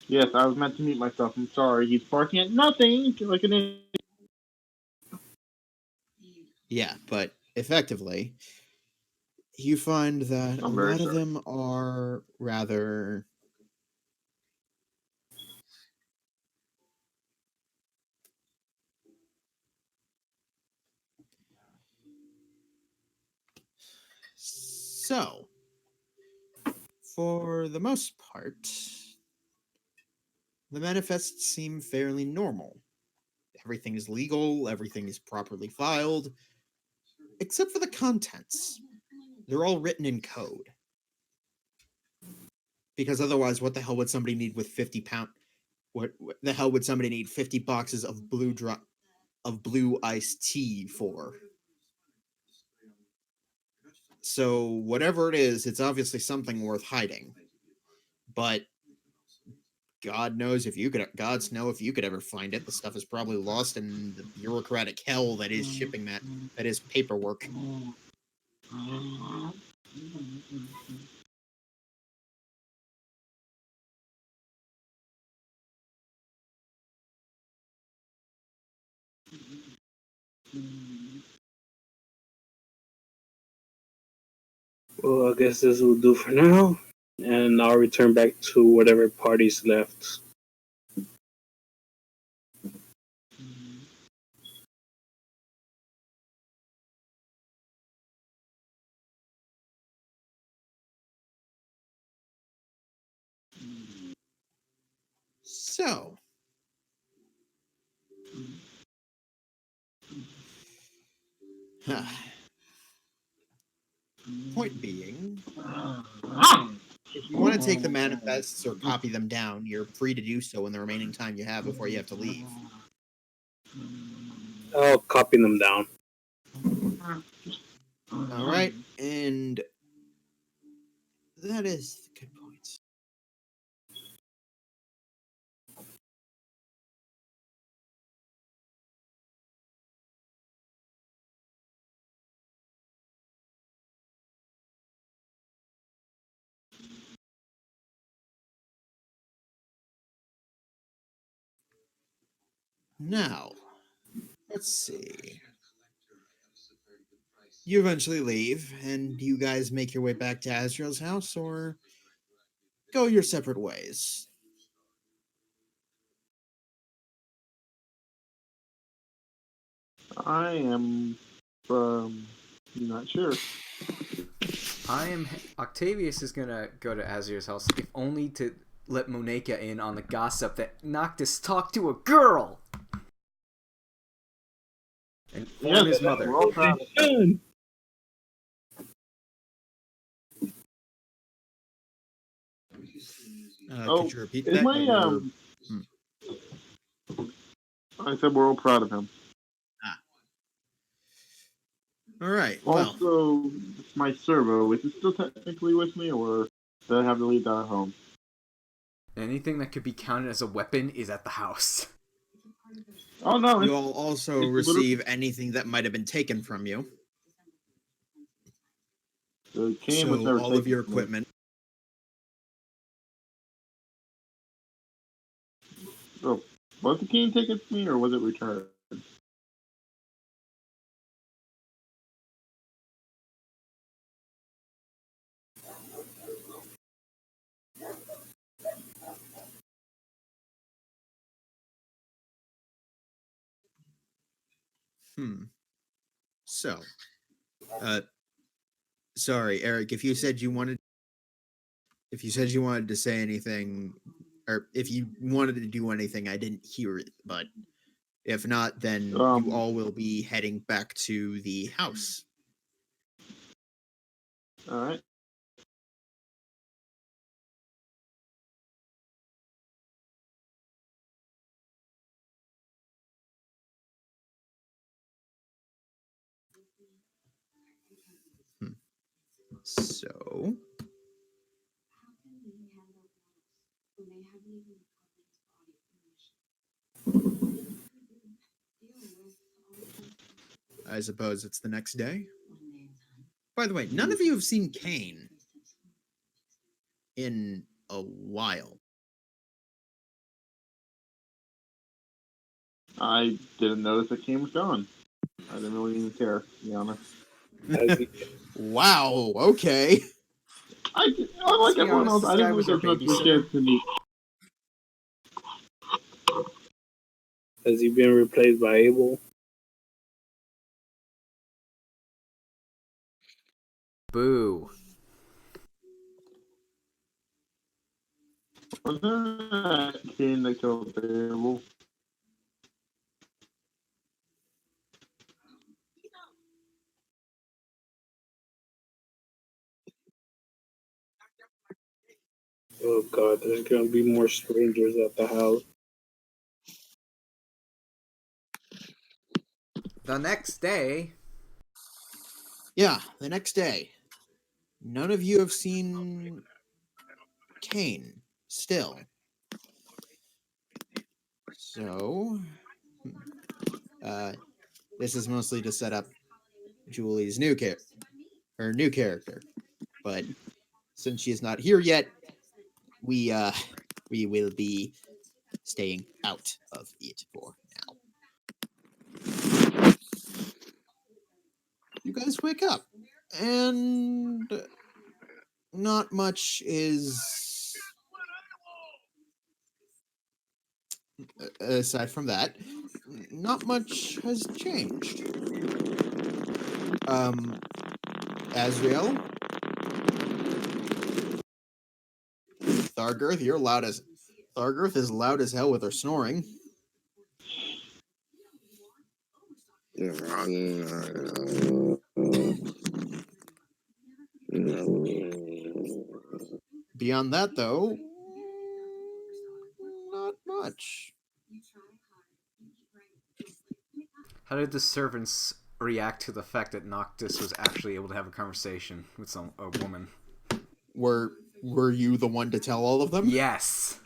Yes, I was meant to mute myself. I'm sorry. He's barking at nothing like an idiot. Yeah, but effectively, you find that a I'm very lot of sorry. them are rather so. For the most part, the manifests seem fairly normal. Everything is legal, everything is properly filed, except for the contents. They're all written in code. Because otherwise, what the hell would somebody need with 50 pound? What the hell would somebody need 50 boxes of blue iced tea for? So whatever it is, it's obviously something worth hiding. But God knows if you could, gods know if you could ever find it. The stuff is probably lost in the bureaucratic hell that is shipping that is paperwork. Well, I guess this will do for now, and I'll return back to whatever party's left. So, point being, if you want to take the manifests or copy them down, you're free to do so in the remaining time you have before you have to leave. I'll copy them down. All right, and that is good points. Now, let's see. You eventually leave, and you guys make your way back to Azrael's house, or go your separate ways. I am not sure. Octavius is gonna go to Azir's house, if only to let Monica in on the gossip that Noctis talked to a girl! And inform his mother. We're all proud of him. Could you repeat is that? my I said we're all proud of him. All right. Well, Also, my servo, is it still technically with me, or did I have to leave that at home? Anything that could be counted as a weapon is at the house. Oh no! you'll also receive anything that might have been taken from you. The cane was never all of taken your from me. equipment. Oh, was the cane taken from me, or was it returned? So, sorry, Eric. If you said you wanted to say anything, or if you wanted to do anything, I didn't hear it. But if not, then you all will be heading back to the house. All right. So, I suppose it's the next day. By the way, none of you have seen Kane in a while. I didn't notice the cane was gone. I didn't really even care, to be honest. Wow. Okay. I like everyone else. I didn't really get much of a chance to meet. Has he been replaced by Abel? Boo. Was there a cane that killed Abel? Oh god, there's gonna be more strangers at the house. The next day, Yeah, the next day, none of you have seen Kane still. So, this is mostly to set up Julie's her new character. But since she is not here yet, we will be staying out of it for now. You guys wake up, and not much is aside from that. Not much has changed. Azrael, Thargirth, you're loud as Thargirth is loud as hell with her snoring. Beyond that, though, not much. how did the servants react to the fact that Noctis was actually able to have a conversation with a woman? Were you the one to tell all of them? Yes.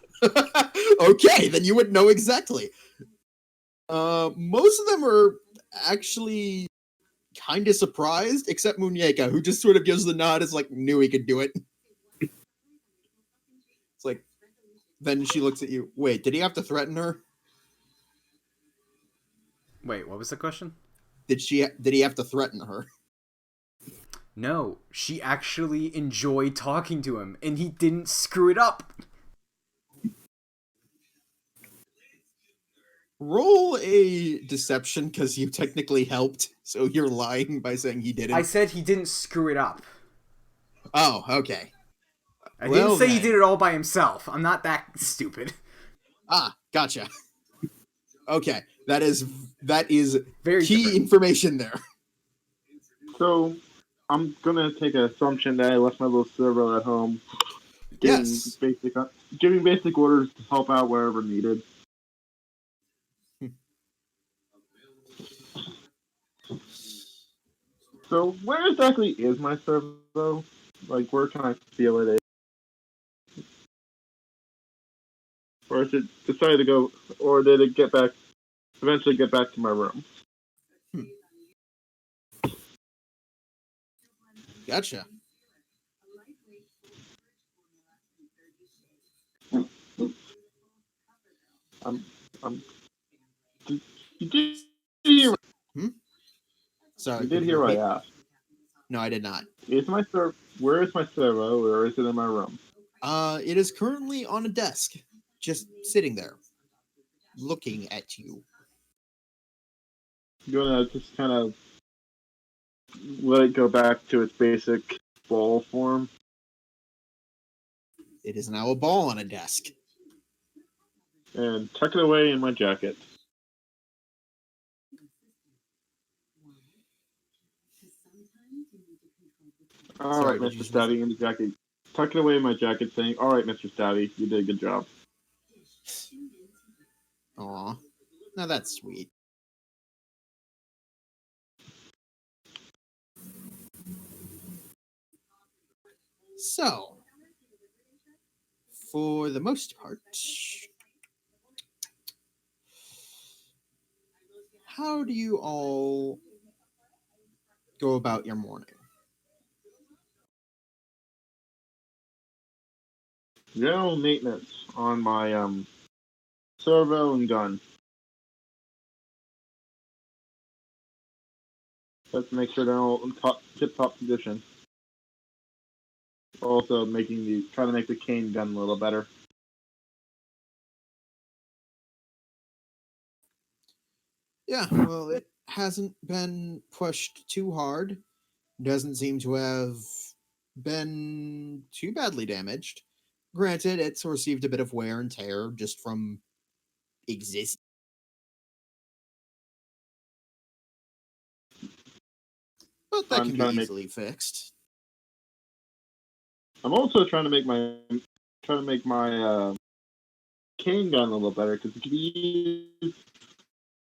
Okay, then you would know exactly. Most of them are actually kind of surprised, except Muñeca, who just sort of gives the nod as like knew he could do it. It's like, then she looks at you. Wait, did he have to threaten her? Wait, what was the question? Did he have to threaten her? No, she actually enjoyed talking to him, and he didn't screw it up. Roll a deception because you technically helped, so you're lying by saying he didn't. I said he didn't screw it up. Oh, okay. I Well, didn't say he then. did it all by himself. I'm not that stupid. Ah, gotcha. Okay, that is Very key different. information there. So I'm gonna take an assumption that I left my little servo at home, giving Yes. basic orders to help out wherever needed. So where exactly is my servo? Like, where can I feel it? Or is it decided to go, or did it eventually get back to my room? Gotcha. I'm you did hear, Sorry. you could did hear what repeat? I asked. No, I did not. Where is my servo, or is it in my room? It is currently on a desk, just sitting there, looking at you. I'm gonna just kind of let it go back to its basic ball form. It is now a ball on a desk. And tuck it away in my jacket. All Sorry, right, did you Mr. say Stabby, in the jacket. Tuck it away in my jacket, saying, "All right, Mr. Stabby, you did a good job." Aw. Now that's sweet. So, for the most part, how do you all go about your morning? General maintenance on my servo and gun. Let's make sure they're all in tip-top condition. Also, trying to make the cane gun a little better. Yeah, well, it hasn't been pushed too hard. Doesn't seem to have been too badly damaged. Granted, it's received a bit of wear and tear just from existing, but that I'm can be trying to make. easily fixed. I'm also trying to make my try to make my cane gun a little better because it can be used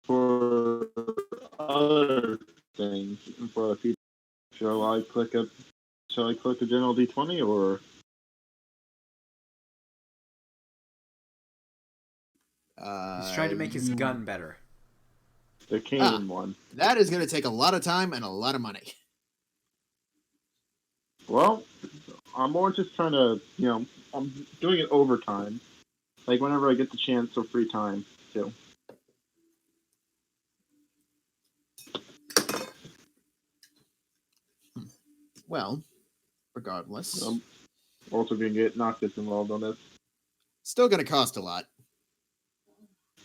for other things and for the future. Shall I click a general D20 or He's trying to make his You- gun better. the cane one? That is going to take a lot of time and a lot of money. Well, I'm more just trying to, I'm doing it overtime. Like whenever I get the chance or free time too. Well, regardless, I'm also gonna get Noctis involved on this. still going to cost a lot.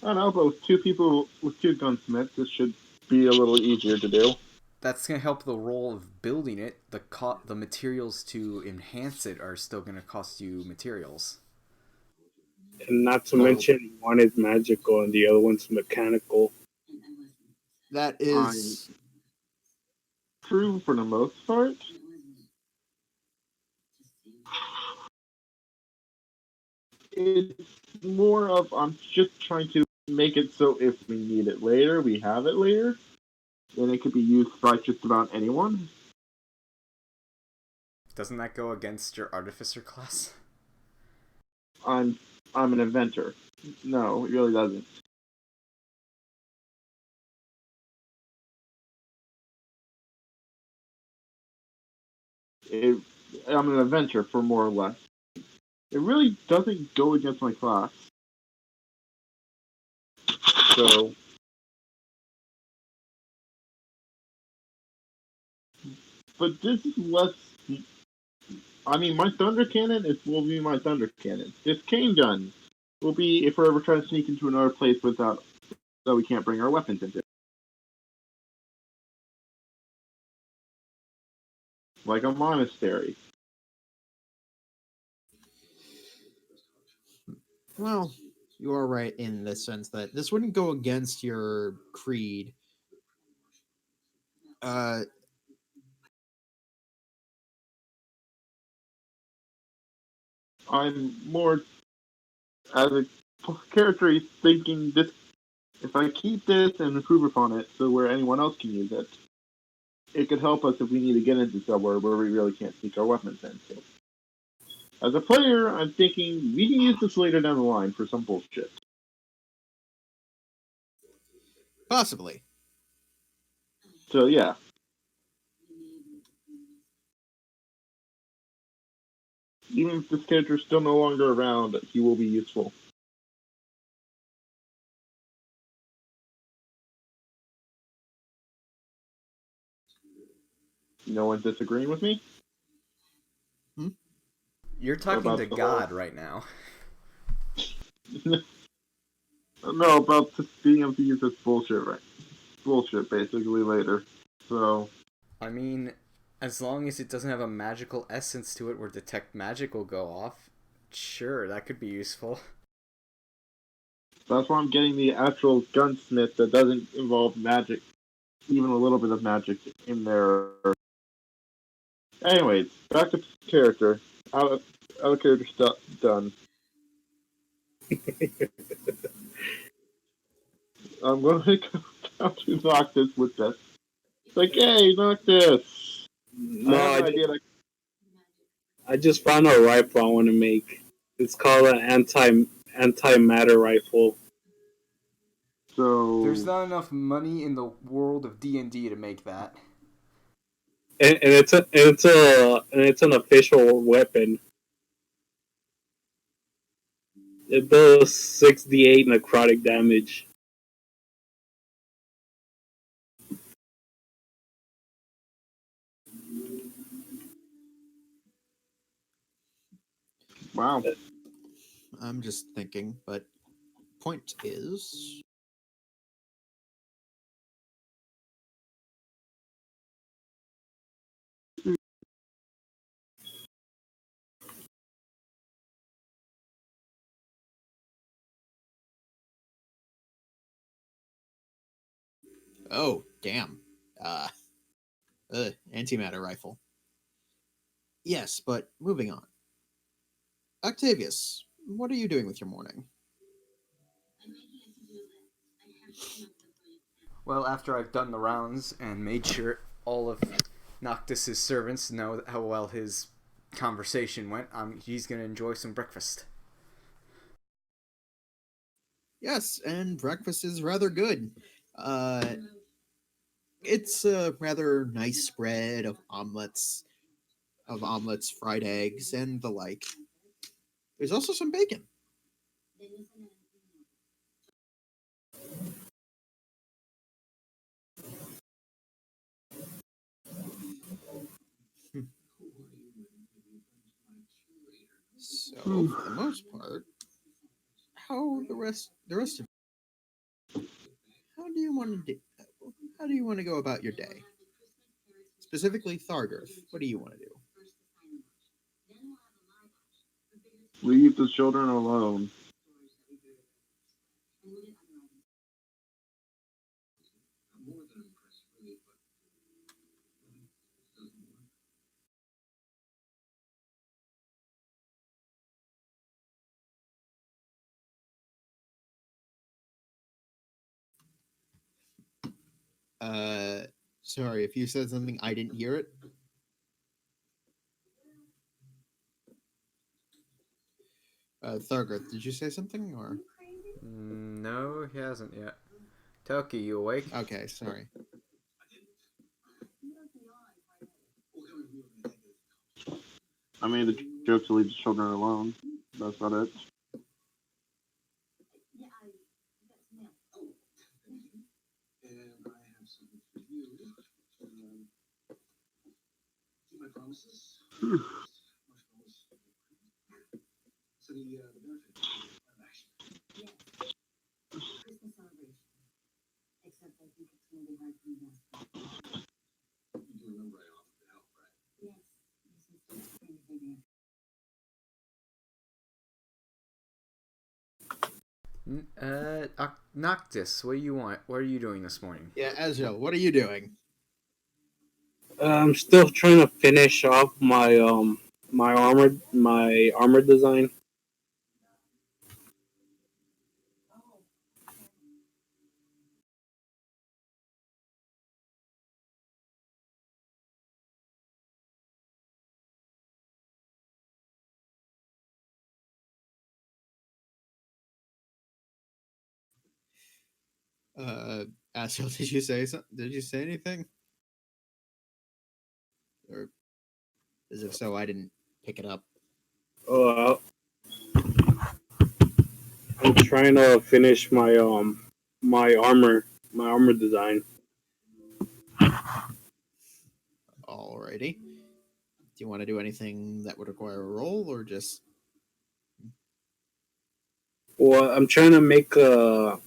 I don't know, but with two people with two gunsmiths, this should be a little easier to do. That's gonna help the role of building it. The materials to enhance it are still gonna cost you materials. And not to Well- mention, one is magical and the other one's mechanical. That is True for the most part. It's more of I'm just trying to make it so if we need it later, we have it later. Then it could be used by just about anyone. Doesn't that go against your artificer class? I'm an inventor. No, it really doesn't. It, I'm an inventor for more or less. It really doesn't go against my class. So, but this is less. I mean, my thunder cannon will be my thunder cannon. This cane gun will be if we're ever trying to sneak into another place without that we can't bring our weapons into, like a monastery. well, you are right in the sense that this wouldn't go against your creed. I'm more as a character he's thinking this. If I keep this and improve upon it, so where anyone else can use it, it could help us if we need to get into somewhere where we really can't sneak our weapons into. As a player, I'm thinking we can use this later down the line for some bullshit. Possibly. So yeah. Even if this character's still no longer around, he will be useful. No one disagreeing with me? You're talking About to the God whole- right now. No, about just being able to use this bullshit, right? Bullshit, basically, later. So, I mean, as long as it doesn't have a magical essence to it where detect magic will go off, sure, that could be useful. that's why I'm getting the actual gunsmith that doesn't involve magic, even a little bit of magic in there. Anyways, back to character. Out of character stuff done. I'm going to go down to Noctis with this. It's like, hey, Noctis! No, I have an idea that I just found a rifle I want to make. It's called an anti-matter rifle. so There's not enough money in the world of D&D to make that. And it's an official weapon. It does 6d8 necrotic damage. wow. I'm just thinking, but point is, oh damn, antimatter rifle. Yes, but moving on. Octavius, what are you doing with your morning? Well, after I've done the rounds and made sure all of Noctis's servants know how well his conversation went, he's going to enjoy some breakfast. Yes, and breakfast is rather good. Uh, it's a rather nice spread of omelets, fried eggs, and the like. There's also some bacon. So, for the most part, how the rest of how do you want to do? How do you want to go about your day? Specifically, Thargarth, what do you want to do? Leave the children alone. Uh, sorry if you said something I didn't hear it. Thargarth, did you say something or? No, he hasn't yet. Toki, you awake? Okay, sorry. I made the joke to leave the children alone. That's about it. Noctis, what do you want? What are you doing this morning? Yeah, Azrael, what are you doing? I'm still trying to finish off my armor design. Uh, Azrael, did you say something? Did you say anything? Or as if so, I didn't pick it up. Uh, I'm trying to finish my armor design. Alrighty. Do you want to do anything that would require a roll, or just Well, I'm trying to make a.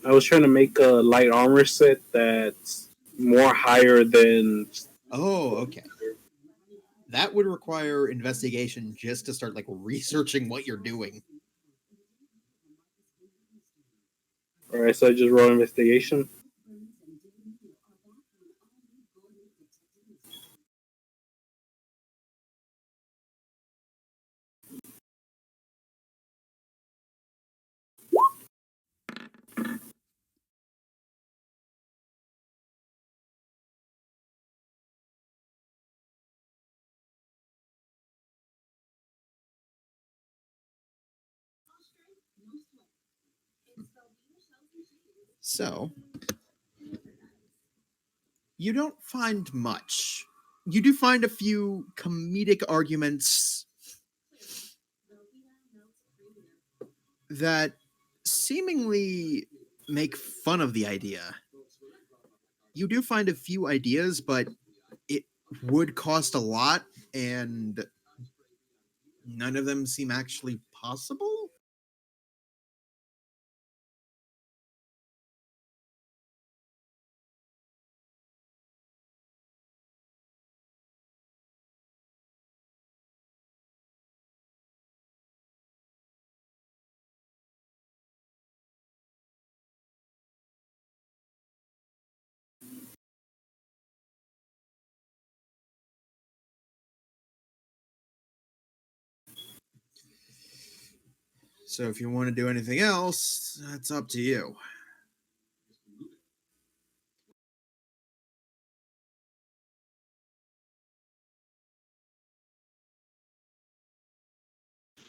I was trying to make a light armor set that's more higher than. oh, okay. That would require investigation just to start like researching what you're doing. Alright, so I just roll investigation. So you don't find much. You do find a few comedic arguments that seemingly make fun of the idea. You do find a few ideas, but it would cost a lot, and none of them seem actually possible. So if you want to do anything else, that's up to you.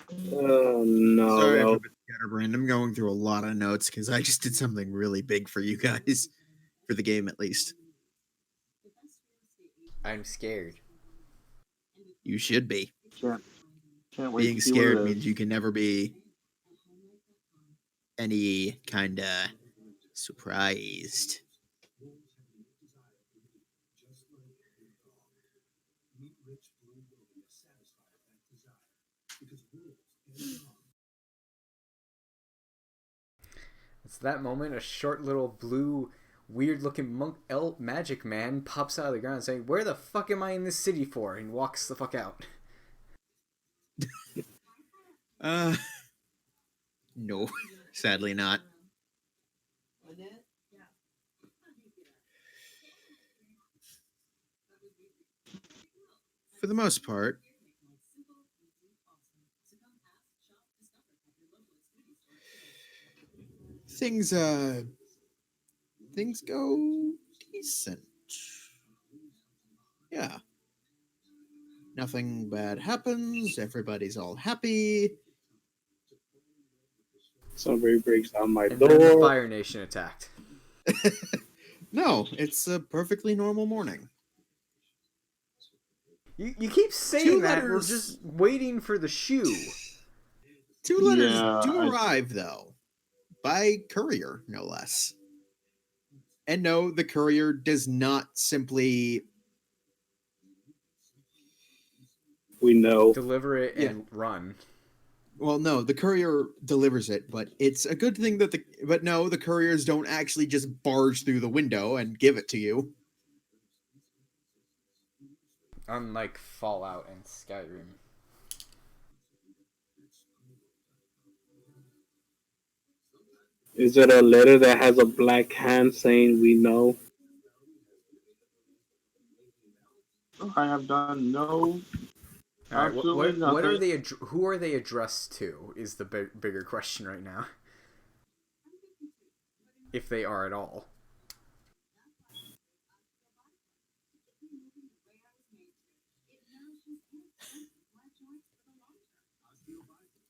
No. Sorry if Well, I'm scatterbrained. I'm going through a lot of notes because I just did something really big for you guys. For the game, at least. I'm scared. You should be. Can't wait Being to see what it scared is. means you can never be any kind of surprised. It's that moment a short little blue, weird-looking monk magic man pops out of the ground saying, "Where the fuck am I in this city for?" and walks the fuck out. No, sadly not. For the most part, things go decent. Yeah. Nothing bad happens, everybody's all happy. somebody breaks down my And then the door. Fire Nation attacked. No, it's a perfectly normal morning. You keep saying that, we're letters. just waiting for the shoe. 2 letters Yeah, do arrive, though. By courier, no less. And no, the courier does not simply... We know. Deliver it Yeah. and run. Well, no, the courier delivers it, but it's a good thing that the... But no, the couriers don't actually just barge through the window and give it to you. Unlike Fallout and Skyrim. Is it a letter that has a black hand saying we know? I have done no. All right, Absolutely what are nothing. they? Who are they addressed to? Is the bigger question right now. If they are at all.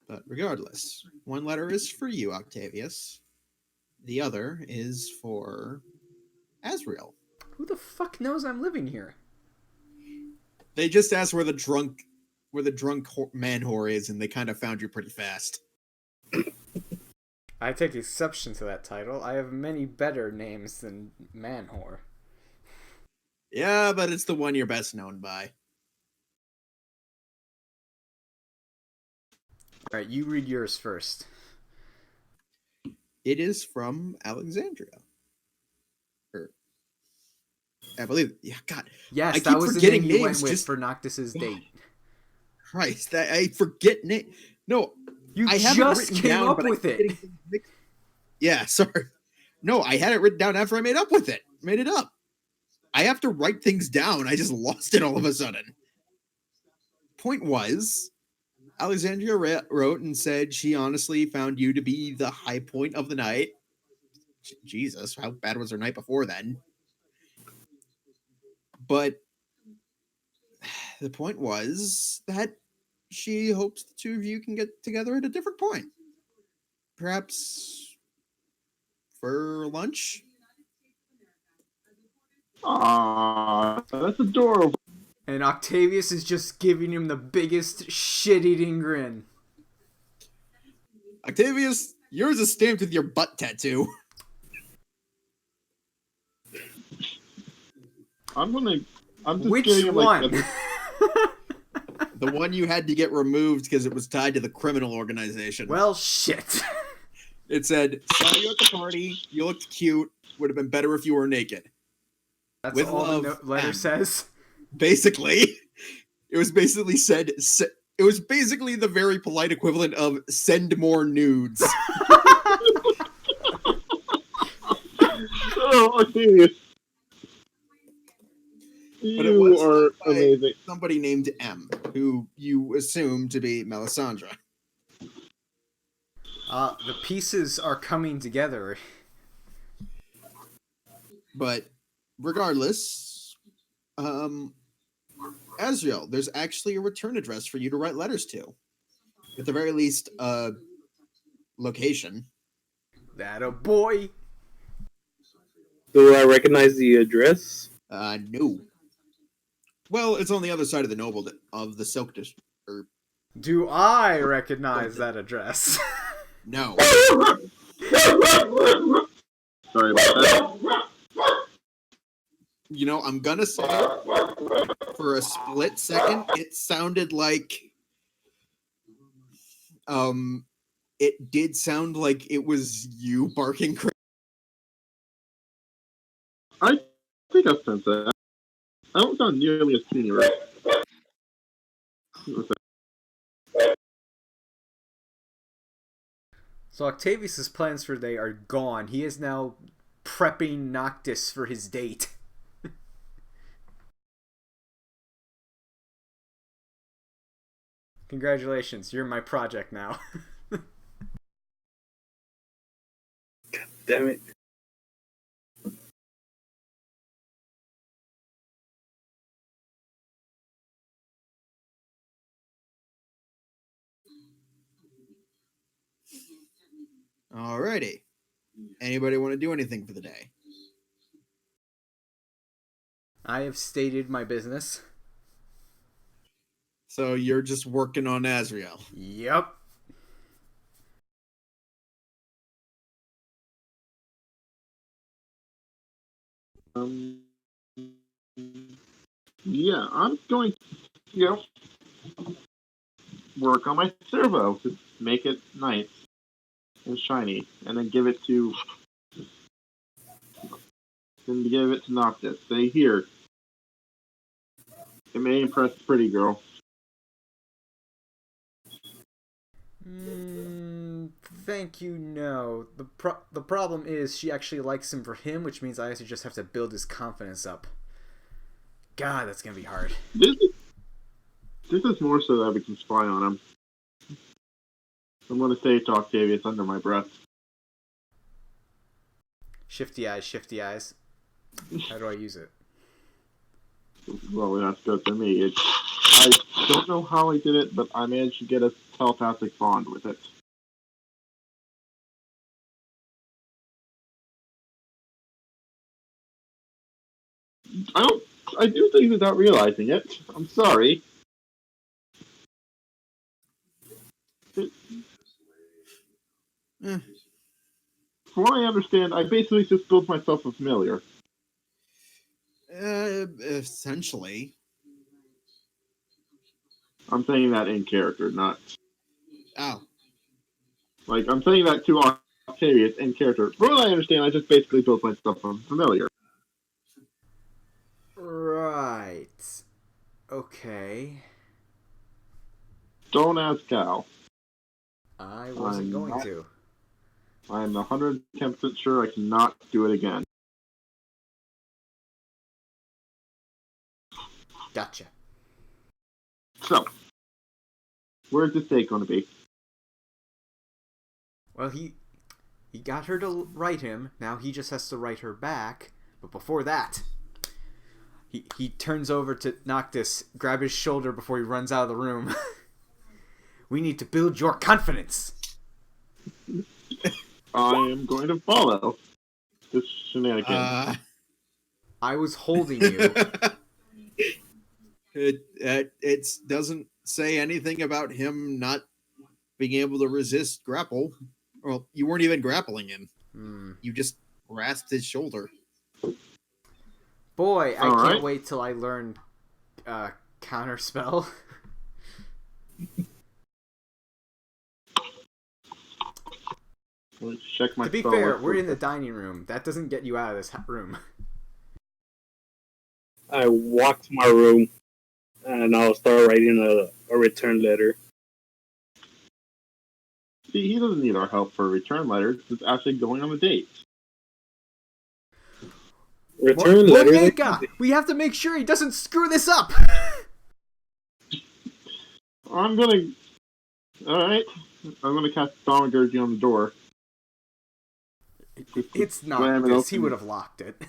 But regardless, one letter is for you, Octavius. The other is for Asriel. Who the fuck knows I'm living here? They just asked where the drunk man whore is, and they kind of found you pretty fast. I take exception to that title. I have many better names than man whore. Yeah, but it's the one you're best known by. All right, you read yours first. It is from Alexandria. I believe. Yeah, God. Yes, I that keep was the forgetting name you went names with just- for Noctis's date. Christ, I forget name. No, You I have it just written came down, up but I with keep it. getting things mixed. Yeah, sorry. No, I had it written down after I made it up. I have to write things down. I just lost it all of a sudden. Point was, Alexandria wrote and said she honestly found you to be the high point of the night. Jesus, how bad was her night before then? But the point was that she hopes the two of you can get together at a different point. Perhaps for lunch? Aww, that's adorable. And Octavius is just giving him the biggest shit-eating grin. Octavius, yours is stamped with your butt tattoo. I'm just Which giving him like one? The one you had to get removed because it was tied to the criminal organization. Well, shit. It said, saw you at the party, you looked cute, would have been better if you were naked. That's With all love, the letter M. says. Basically. It was basically it was basically the very polite equivalent of send more nudes. Oh, Octavius. But it You was are by amazing. somebody named M, who you assume to be Melisandre. The pieces are coming together. But regardless, Azrael, there's actually a return address for you to write letters to. At the very least, location. That a boy. Do I recognize the address? No. Well, it's on the other side of the Silk District. Do I recognize that address? No. Sorry about that. You know, I'm gonna say for a split second, it sounded like it did sound like it was you barking crazy. I think I've sensed that. I don't sound nearly as skinny, right? So Octavius's plans for the day are gone. He is now prepping Noctis for his date. Congratulations, you're my project now. Damn it. Alrighty. Anybody want to do anything for the day? I have stated my business. So you're just working on Azrael. Yep. Yeah, I'm going to, work on my servo to make it nice and shiny, and then give it to Noctis. Say, here, it may impress the pretty girl. Thank you, no. The problem is she actually likes him for him, which means I actually just have to build his confidence up. God, that's gonna be hard. This is more so that we can spy on him. I'm going to say it to Octavius under my breath. Shifty eyes, shifty eyes. How do I use it? Well, that's good to me. I don't know how I did it, but I managed to get a telepathic bond with it. I do things without realizing it. I'm sorry. Eh. From what I understand, I basically just built myself a familiar. Essentially. I'm saying that in character, not... Oh. Like, I'm saying that to Octavius in character. From what I understand, I just basically built myself a familiar. Right. Okay. Don't ask Cal. I wasn't going to. I'm 110% sure I cannot do it again. Gotcha. So, where's this date going to be? Well, he got her to write him. Now he just has to write her back. But before that, he turns over to Noctis, grab his shoulder before he runs out of the room. We need to build your confidence. I am going to follow this shenanigan. I was holding you. It doesn't say anything about him not being able to resist grapple. Well, you weren't even grappling him. You just grasped his shoulder. Boy, I All can't right. wait till I learn counterspell. Let's check my To be spell fair, list. we're in the dining room. That doesn't get you out of this room. I walk to my room and I'll start writing a return letter. See, he doesn't need our help for a return letter. It's actually going on a date. Return letter? Mega! We have to make sure he doesn't screw this up! I'm gonna... Alright. I'm gonna cast Thaumaturgy on the door. It's not Slam it this. He open. would have locked it.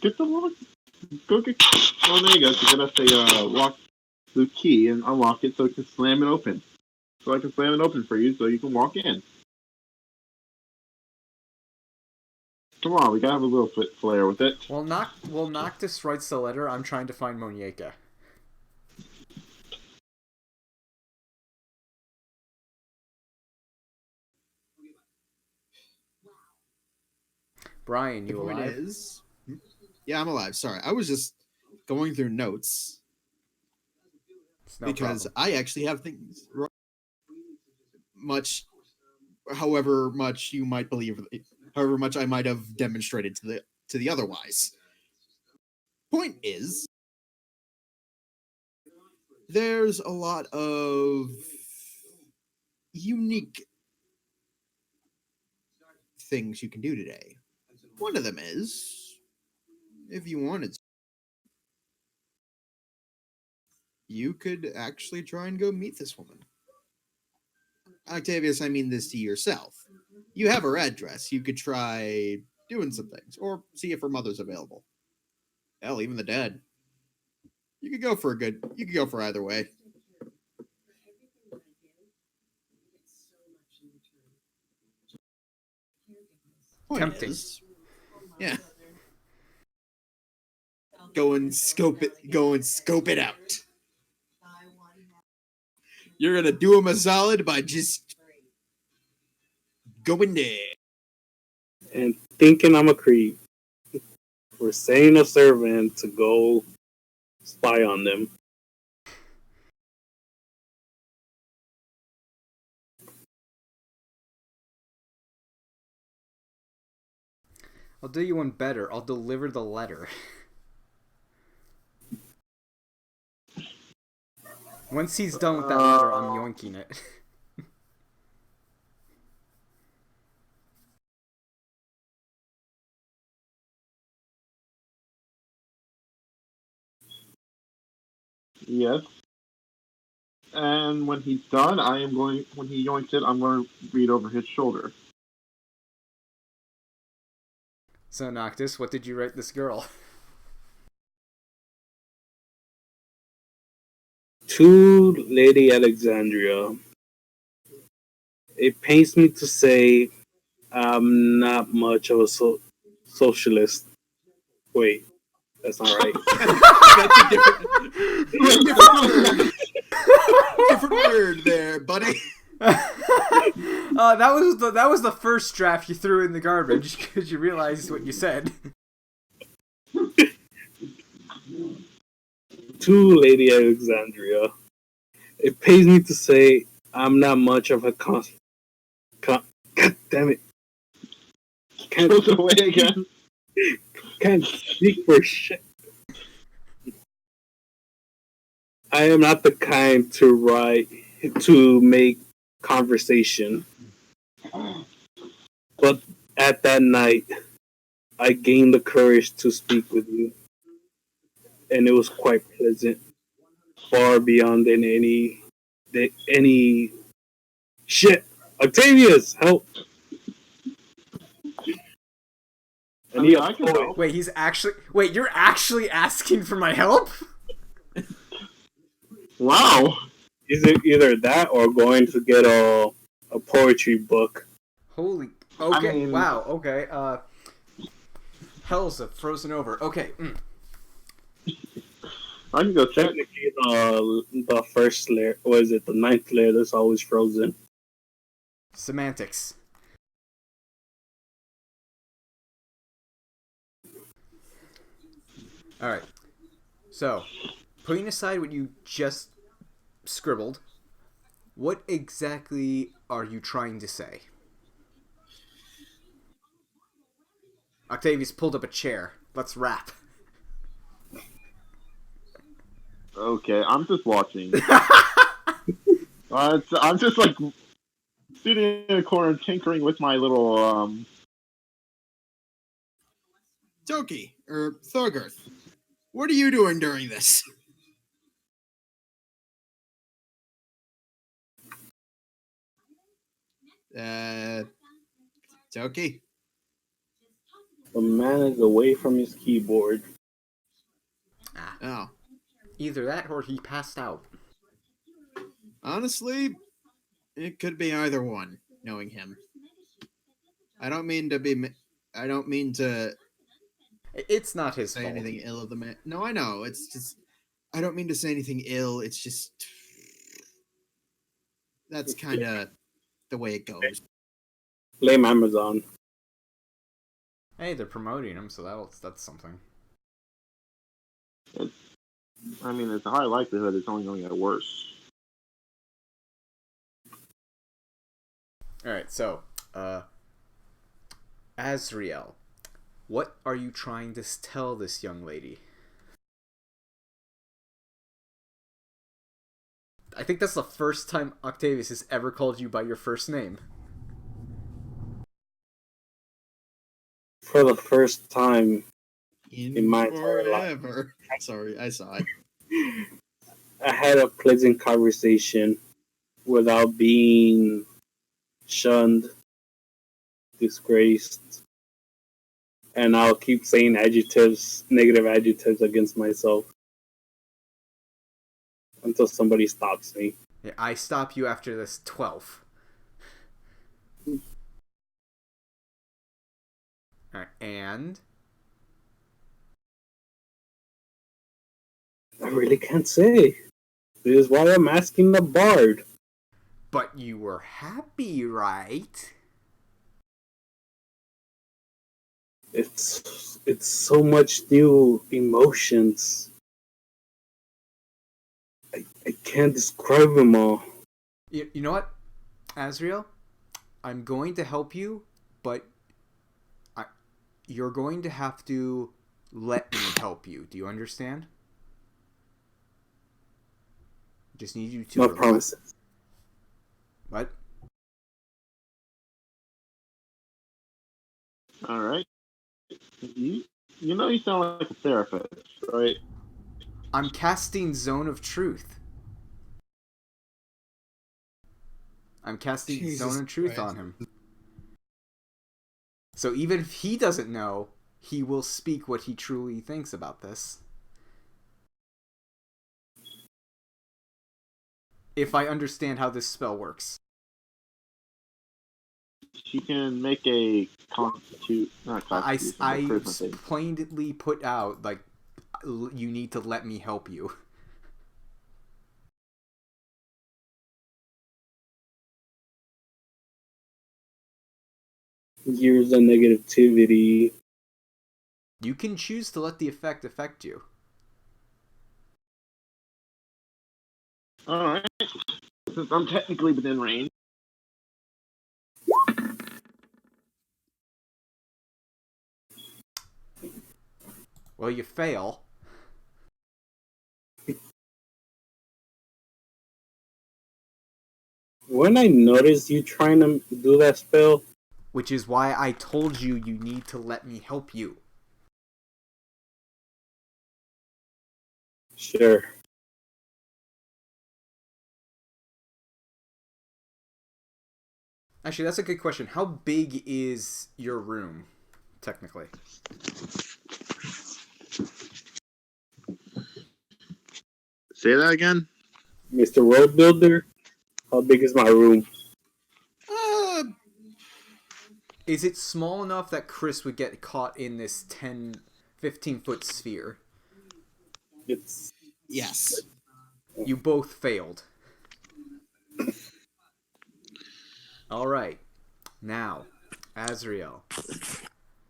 Get the lock. Go get. Oh, there you go. So you gotta say lock the key and unlock it so it can slam it open. So I can slam it open for you so you can walk in. Come on, we gotta have a little flair with it. While Noctis writes the letter, I'm trying to find Monieka. Brian, The you point alive? is, yeah, I'm alive. Sorry, I was just going through notes It's no because problem. I actually have things much, however much you might believe, however much I might have demonstrated to the otherwise. Point is, there's a lot of unique things you can do today. One of them is, if you wanted to, you could actually try and go meet this woman. Octavius, I mean this to yourself. You have her address. You could try doing some things, or see if her mother's available. Hell, even the dead. You could go for a good. You could go for either way. Point Tempting. is, yeah. Go and scope it. Go and scope it out. You're gonna do him a solid by just going there. And thinking I'm a creep for saying a servant to go spy on them. I'll do you one better. I'll deliver the letter. Once he's done with that letter, I'm yoinking it. Yes. And when he's done, when he yoinks it, I'm going to read over his shoulder. So, Noctis, what did you write this girl? To Lady Alexandria, it pains me to say I'm not much of a socialist. Wait, that's not right. That's a different word. Different word there, buddy. That was the first draft you threw in the garbage because you realized what you said. To Lady Alexandria, it pains me to say I'm not much of a God damn it. Goes away again. Can't speak for shit. I am not the kind to make conversation. But at that night, I gained the courage to speak with you, and it was quite pleasant, far beyond any shit. Octavius, help! I mean, I can help. Wait, you're actually asking for my help? Wow. Is it either that or going to get a poetry book? Holy. Okay. I mean- Wow. Okay. Hell's frozen over. Okay. I can go check. Technically, the first layer, or is it the ninth layer that's always frozen? Semantics. Alright. So, putting aside what you just scribbled, what exactly are you trying to say? Octavius pulled up a chair. Let's rap. Okay, I'm just watching. I'm just like sitting in a corner tinkering with my little Toki or Thorgarth. What are you doing during this? Toki? The man is away from his keyboard. Oh. Either that or he passed out. Honestly, it could be either one, knowing him. I don't mean to It's not his say fault. anything ill of the man. No, I know. It's just I don't mean to say anything ill. It's just that's kind of the way it goes. Blame Amazon. Hey, they're promoting him, so that's something. I mean, it's a high likelihood it's only going to get worse. Alright, so, Azriel, what are you trying to tell this young lady? I think that's the first time Octavius has ever called you by your first name. For the first time in my entire life. forever. Sorry, I saw it. I had a pleasant conversation without being shunned, disgraced, and I'll keep saying negative adjectives against myself until somebody stops me. Yeah, I stop you after this 12. Alright, and? I really can't say. This is why I'm asking the bard. But you were happy, right? It's so much new emotions. I can't describe them all. You know what, Azriel? I'm going to help you, but you're going to have to let me help you. Do you understand? Just need you to. No promises. What? All right. You know you sound like a therapist, right? I'm casting Zone of Truth. I'm casting Jesus Zone of Truth Christ. on him. So even if he doesn't know, he will speak what he truly thinks about this. If I understand how this spell works. She can make a not constitution, but I charisma save. plainly put out, like, you need to let me help you. Years of negativity. You can choose to let the effect affect you. All right. Since I'm technically within range. Well, you fail. When I noticed you trying to do that spell, Which is why I told you you need to let me help you. sure. Actually, that's a good question. How big is your room, technically? Say that again. Mr. Road Builder, how big is my room? Is it small enough that Chris would get caught in this 15-foot sphere? It's Yes. You both failed. Alright. Now, Azriel,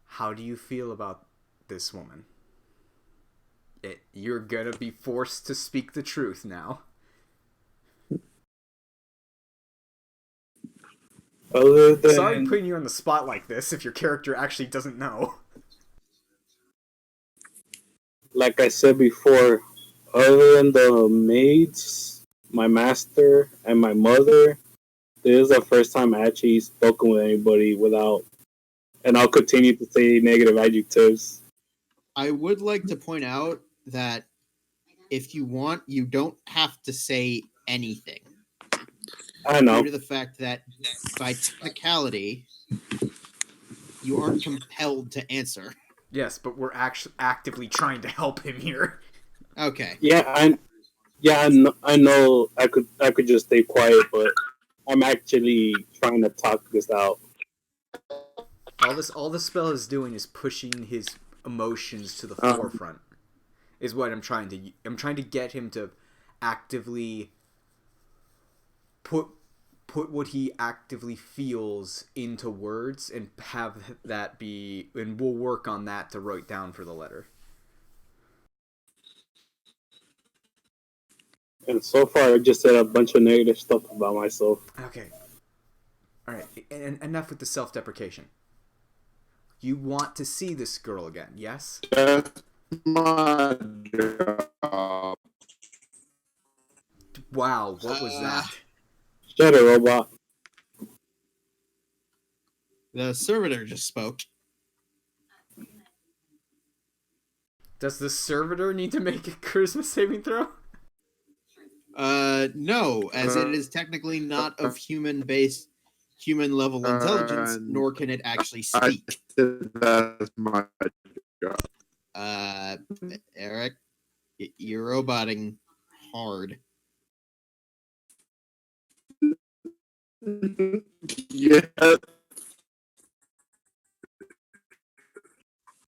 how do you feel about this woman? You're gonna be forced to speak the truth now. other than Sorry putting you on the spot like this if your character actually doesn't know. like I said before, other than the maids, my master, and my mother, this is the first time I actually spoken with anybody without, and I'll continue to say negative adjectives. I would like to point out that if you want, you don't have to say anything. I know. Due to the fact that by technicality, you aren't compelled to answer. Yes, but we're actually actively trying to help him here. Okay. I know. I could just stay quiet, but I'm actually trying to talk this out. All the spell is doing is pushing his emotions to the forefront. Is what I'm trying to get him to actively put what he actively feels into words and have that be, and we'll work on that to write down for the letter. And so far, I just said a bunch of negative stuff about myself. Okay. All right. And enough with the self-deprecation. You want to see this girl again, yes? That's my job. Wow, what was that? Shut up, robot. The servitor just spoke. Does the servitor need to make a charisma saving throw? No, as it is technically not of human level intelligence, nor can it actually speak. That's my job. Eric, you're roboting hard. Yeah.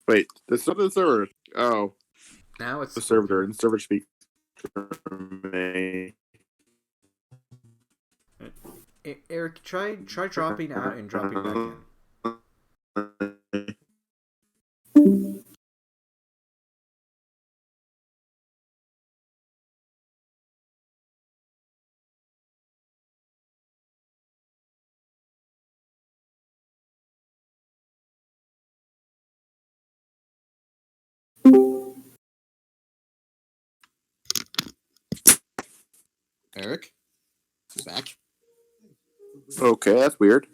Wait, this is the server. Oh, Now it's the servitor, and the server speaks for me. Eric, try dropping out and dropping back in. Eric, you back? Okay, that's weird.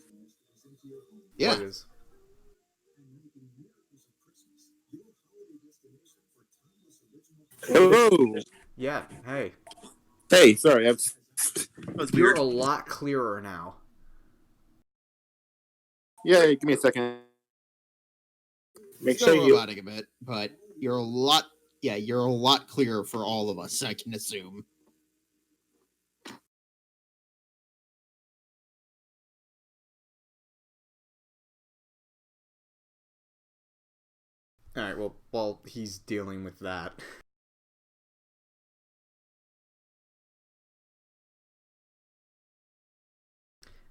Yeah. What is? Hello. Yeah, hey. Hey, sorry, that's You're weird. a lot clearer now. Yeah, give me a second. Make Still sure you. roboting a bit, but you're a lot clearer for all of us, I can assume. Alright, well, while he's dealing with that.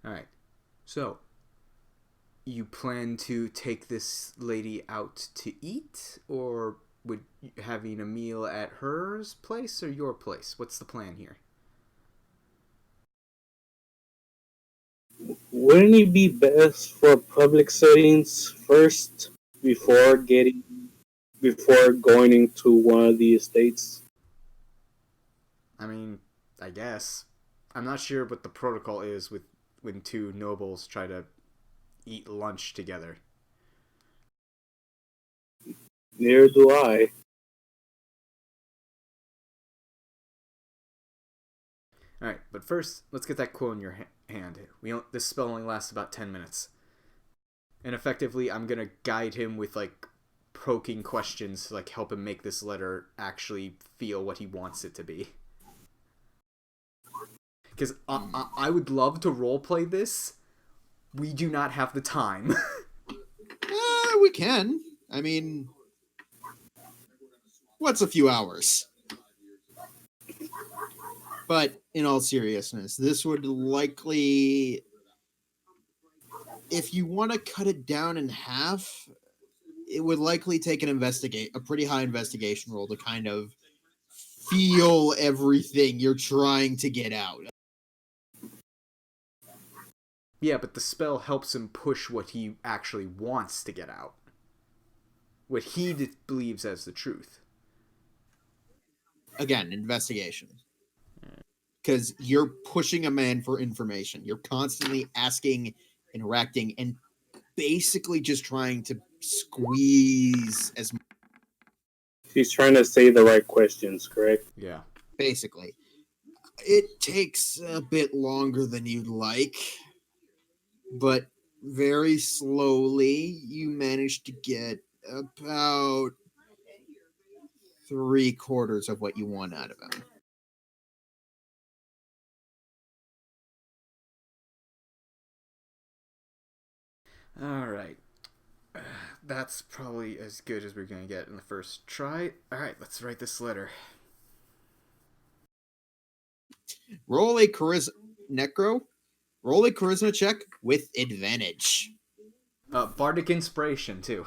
Alright, so, you plan to take this lady out to eat, or would having a meal at hers place or your place? What's the plan here? Wouldn't it be best for public settings first before going into one of the estates? I mean, I guess. I'm not sure what the protocol is with when two nobles try to eat lunch together. Neither do I. All right, but first, let's get that quote in your hand. This spell only lasts about 10 minutes. And effectively, I'm going to guide him with, like, poking questions to, like, help him make this letter actually feel what he wants it to be. Because I would love to roleplay this. We do not have the time. We can. I mean, what's a few hours? But in all seriousness, this would likely, if you want to cut it down in half, it would likely take a pretty high investigation roll to kind of feel everything you're trying to get out. Yeah, but the spell helps him push what he actually wants to get out. What he believes as the truth. Again, investigation. Because you're pushing a man for information. You're constantly asking, interacting, and basically just trying to squeeze as much. He's trying to say the right questions, correct? Yeah. Basically. It takes a bit longer than you'd like, but very slowly you manage to get about 3/4 of what you want out of him. All right. That's probably as good as we're going to get in the first try. All right, let's write this letter. Roll a charisma check with advantage. Bardic inspiration too.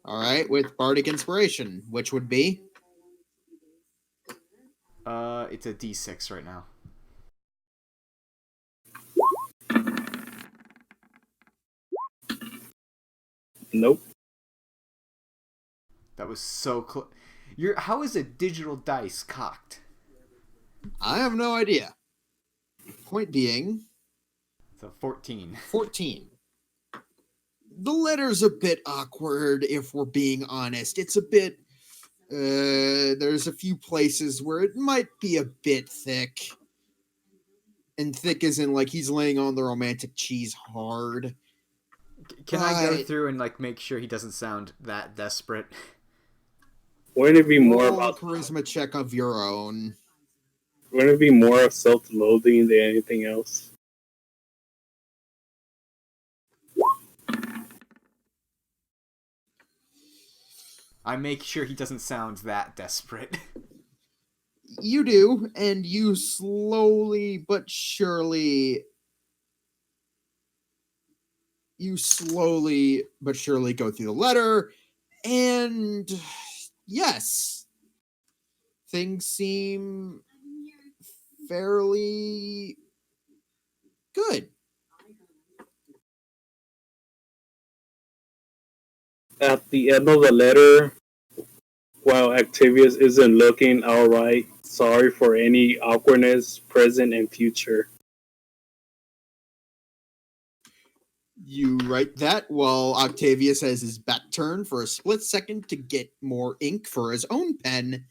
All right, with bardic inspiration, which would be It's a D6 right now. Nope. That was so close. How is a digital dice cocked? I have no idea. Point being, So 14. 14. The letter's a bit awkward, if we're being honest. It's a bit. There's a few places where it might be a bit thick. And thick as in, like, he's laying on the romantic cheese hard. Can I go through and like make sure he doesn't sound that desperate? Wouldn't it be more Roll about a charisma check of your own. Wouldn't it be more of self-loathing than anything else? I make sure he doesn't sound that desperate. You do, and you slowly but surely go through the letter, and yes, things seem fairly good. At the end of the letter, while Octavius isn't looking outright sorry for any awkwardness, present and future. You write that while Octavius has his back turned for a split second to get more ink for his own pen.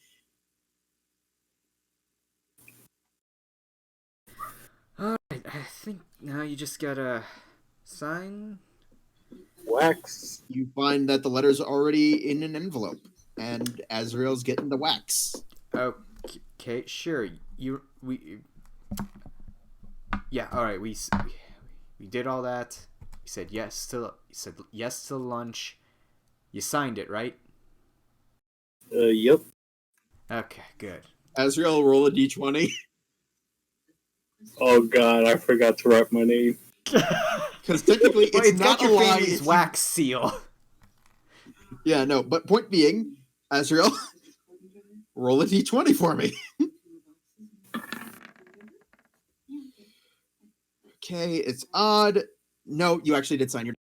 Alright, I think now you just gotta sign. Wax. You find that the letter's already in an envelope, and Azrael's getting the wax. Okay, sure. Yeah, alright, we did all that. You said yes to lunch. You signed it, right? Yep. Okay, good. Azrael, roll a d20. Oh god, I forgot to write my name. Because technically Well, it's not got your a lie. family's wax seal. Yeah, no, but point being, Azrael, roll a d20 for me. Okay, it's odd. No, you actually did sign your.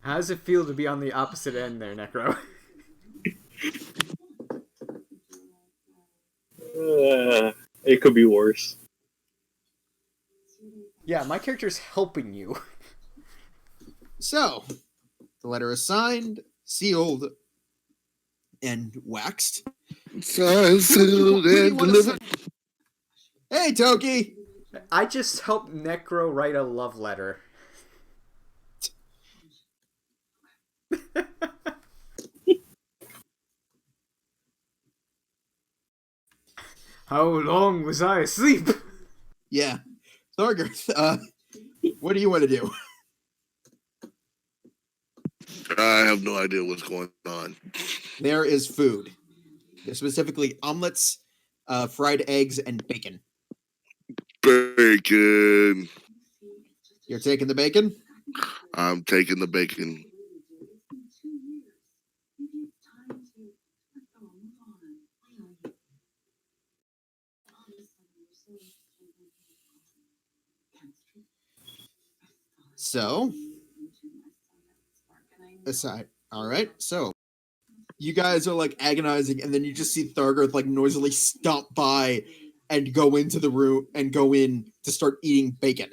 How does it feel to be on the opposite end there, Necro? It could be worse. Yeah, my character's helping you. So, the letter is signed, sealed, and waxed. Signed, sealed, and delivered. Hey, Toki! I just helped Necro write a love letter. How long was I asleep? Yeah. Thorgarth, what do you want to do? I have no idea what's going on. There is food. There's specifically omelets, fried eggs, and bacon. Bacon. You're taking the bacon? I'm taking the bacon. So, aside. All right. So, you guys are like agonizing, and then you just see Thargarth like noisily stomp by and go into the room and go in to start eating bacon.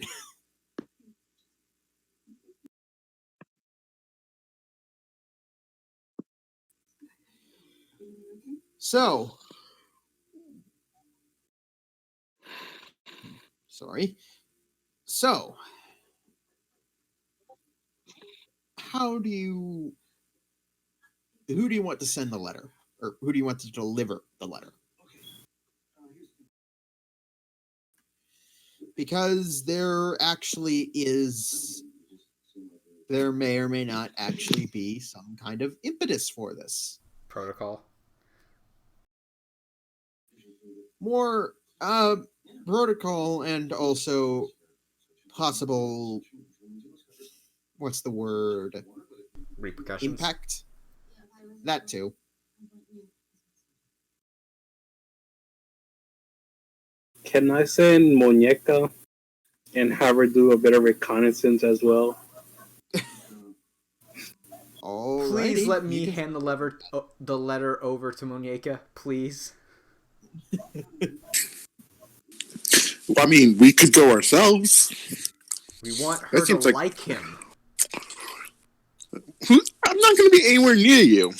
So, sorry. So, who do you want to send the letter? Or who do you want to deliver the letter? Because there may or may not actually be some kind of impetus for this. Protocol. More protocol and also possible, what's the word? Repercussions. Impact. That too. Can I send Muñeca and have her do a bit of reconnaissance as well? Alrighty. Please let me You can- hand the letter over to Muñeca, please. I mean, we could go ourselves. We want her That to seems like- like him. I'm not going to be anywhere near you.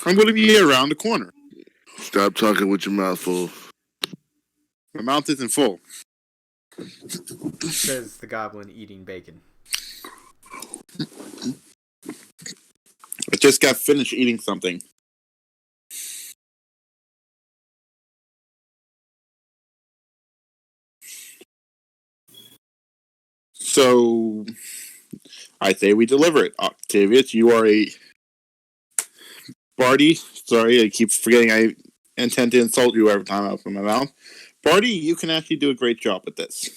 I'm going to be around the corner. Stop talking with your mouth full. My mouth isn't full. Says the goblin eating bacon. I just got finished eating something. So, I say we deliver it. Octavius, you are a... Barty, sorry, I keep forgetting I intend to insult you every time I open my mouth. Barty, you can actually do a great job at this.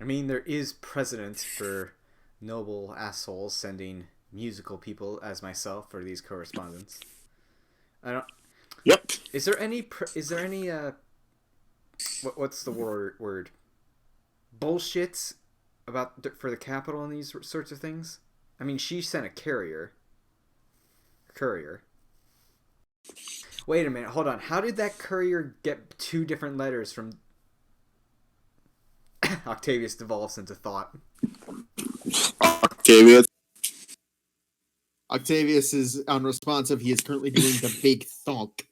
I mean, there is precedent for noble assholes sending musical people as myself for these correspondence. I don't. Yep. Is there any? What's the word? Bullshit about for the capital and these sorts of things. I mean, she sent a courier. Wait a minute, hold on. How did that courier get 2 different letters from? Octavius devolves into thought. Octavius is unresponsive. He is currently doing the big thunk.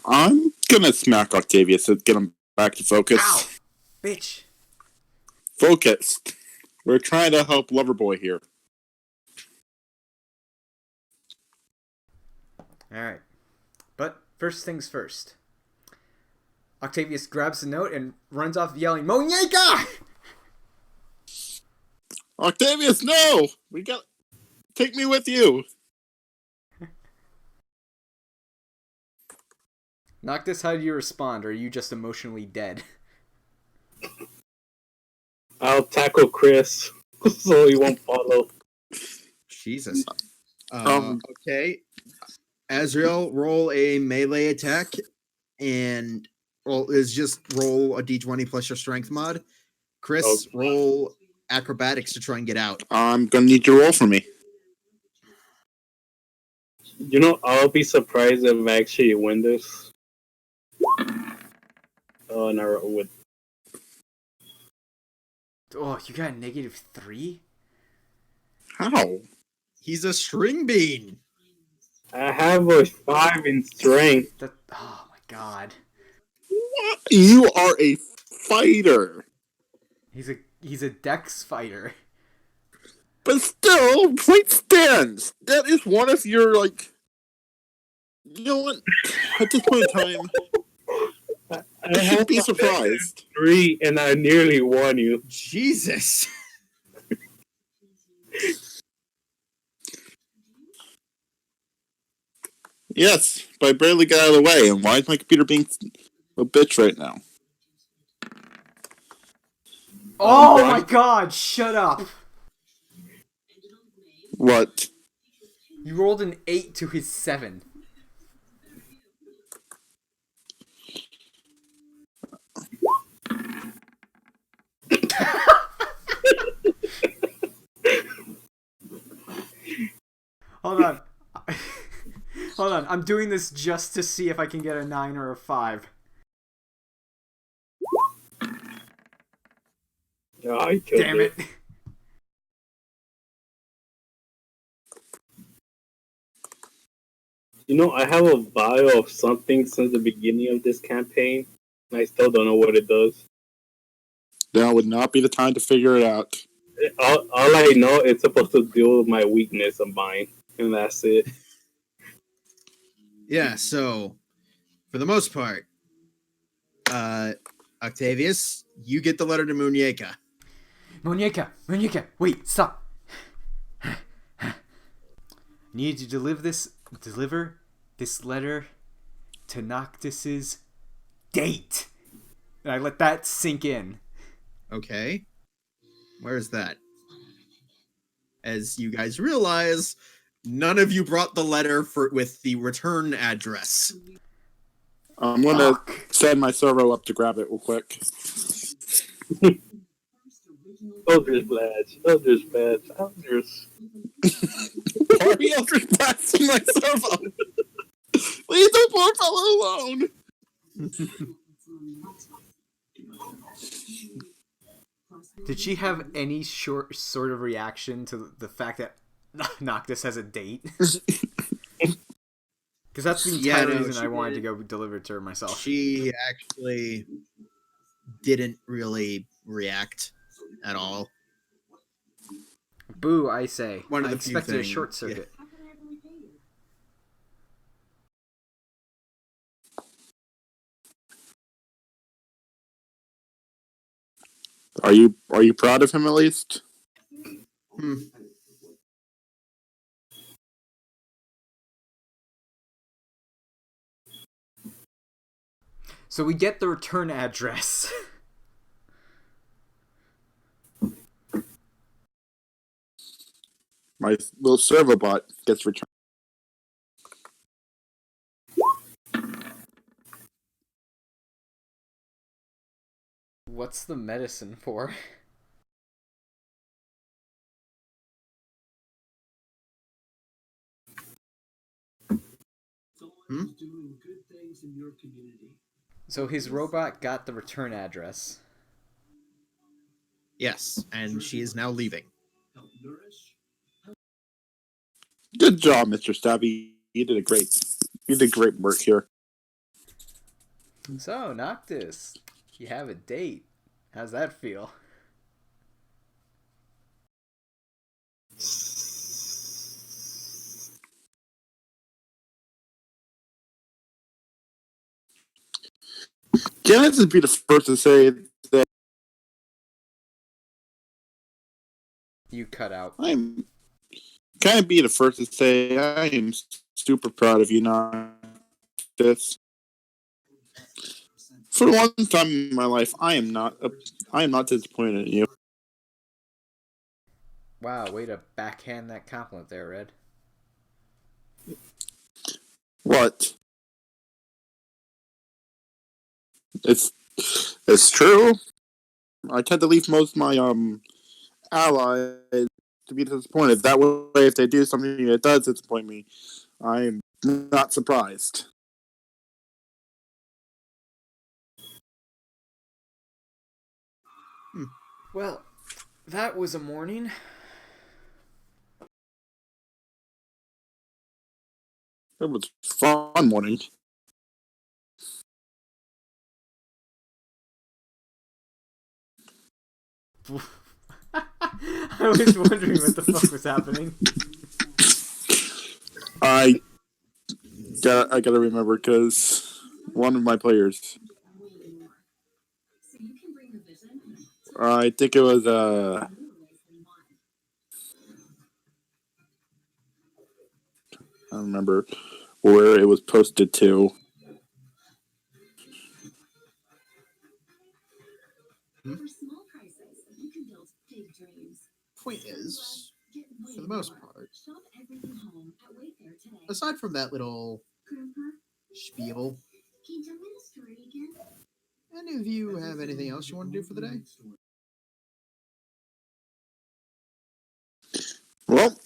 I'm gonna smack Octavius to get him back to focus. Ow! Bitch! Focused. We're trying to help Loverboy here. Alright. But first things first. Octavius grabs the note and runs off yelling, Muñeca! Octavius, no! Take me with you! Noctis, how do you respond, or are you just emotionally dead? I'll tackle Chris so he won't follow. Jesus. Um, Okay. Azrael, roll a melee attack, and roll a d20 plus your strength mod. Chris, Okay. roll acrobatics to try and get out. I'm gonna need you to roll for me. You know, I'll be surprised if I actually win this. Oh, and I roll with. Oh, you got a -3? How? He's a string bean. I have a 5 in strength. Oh my god. What? You are a fighter. He's a dex fighter. But still, point stands. That is one of your, You know what? At this point in time, I you should have be a surprised. 3 and I nearly won you. Jesus. Yes, but I barely got out of the way. And why is my computer being a bitch right now? Oh my god, shut up! What? You rolled an 8 to his 7. Hold on. Hold on, I'm doing this just to see if I can get a 9 or a 5. Oh, I killed Damn it. I have a vial of something since the beginning of this campaign. And I still don't know what it does. Now would not be the time to figure it out. All I know it's supposed to deal with my weakness of mine, and that's it. Yeah, so for the most part, Octavius, you get the letter to Muñeca. Muñeca, wait, stop. Need to deliver this letter to Noctis's date. And I let that sink in. Okay. Where's that? As you guys realize, none of you brought the letter with the return address. I'm gonna send my servo up to grab it real quick. Eldritch Blast. Eldritch. Why are you Eldritch blasting my servo? Leave the poor fellow alone. Did she have any sort of reaction to the fact that Noctis has a date? Because that's the entire reason I wanted to go deliver it to her myself. She actually didn't really react at all. Boo, I say. One of I the few expected a things, short circuit. Are you proud of him at least? So we get the return address. My little servo bot gets returned. What's the medicine for? So his robot got the return address. Yes, and she is now leaving. Good job, Mr. Stabby. You did great work here. So, Noctis, you have a date. How's that feel? Can I just be the first to say that You cut out. can I be the first to say I am super proud of you, Noctis. For the one time in my life, I am not disappointed in you. Wow, way to backhand that compliment there, Red. What? It's true. I tend to leave most of my allies to be disappointed. That way, if they do something that does disappoint me, I'm not surprised. Well, that was a morning. It was a fun morning. I was wondering what the fuck was happening. I gotta remember because one of my players, I think it was I don't remember where it was posted to. Point is, for the most part, aside from that little spiel, any of you have anything else you want to do for the day? Well,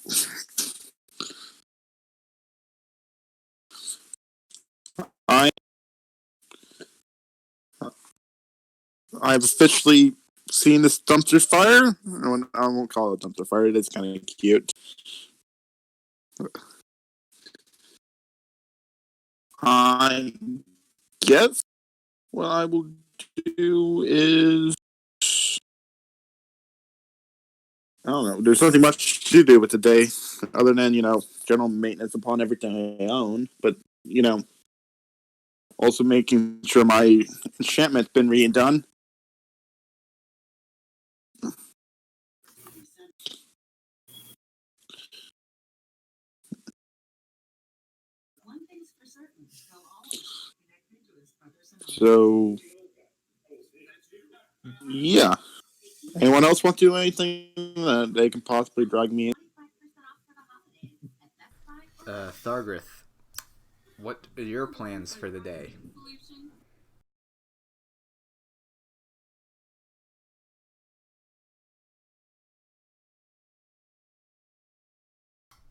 I've officially seen this dumpster fire. I won't call it a dumpster fire. It is kind of cute. I guess what I will do is, I don't know. There's nothing much to do with the day other than, general maintenance upon everything I own. But, also making sure my enchantment's been redone. So, yeah. Anyone else want to do anything that they can possibly drag me in? Thargrith, what are your plans for the day?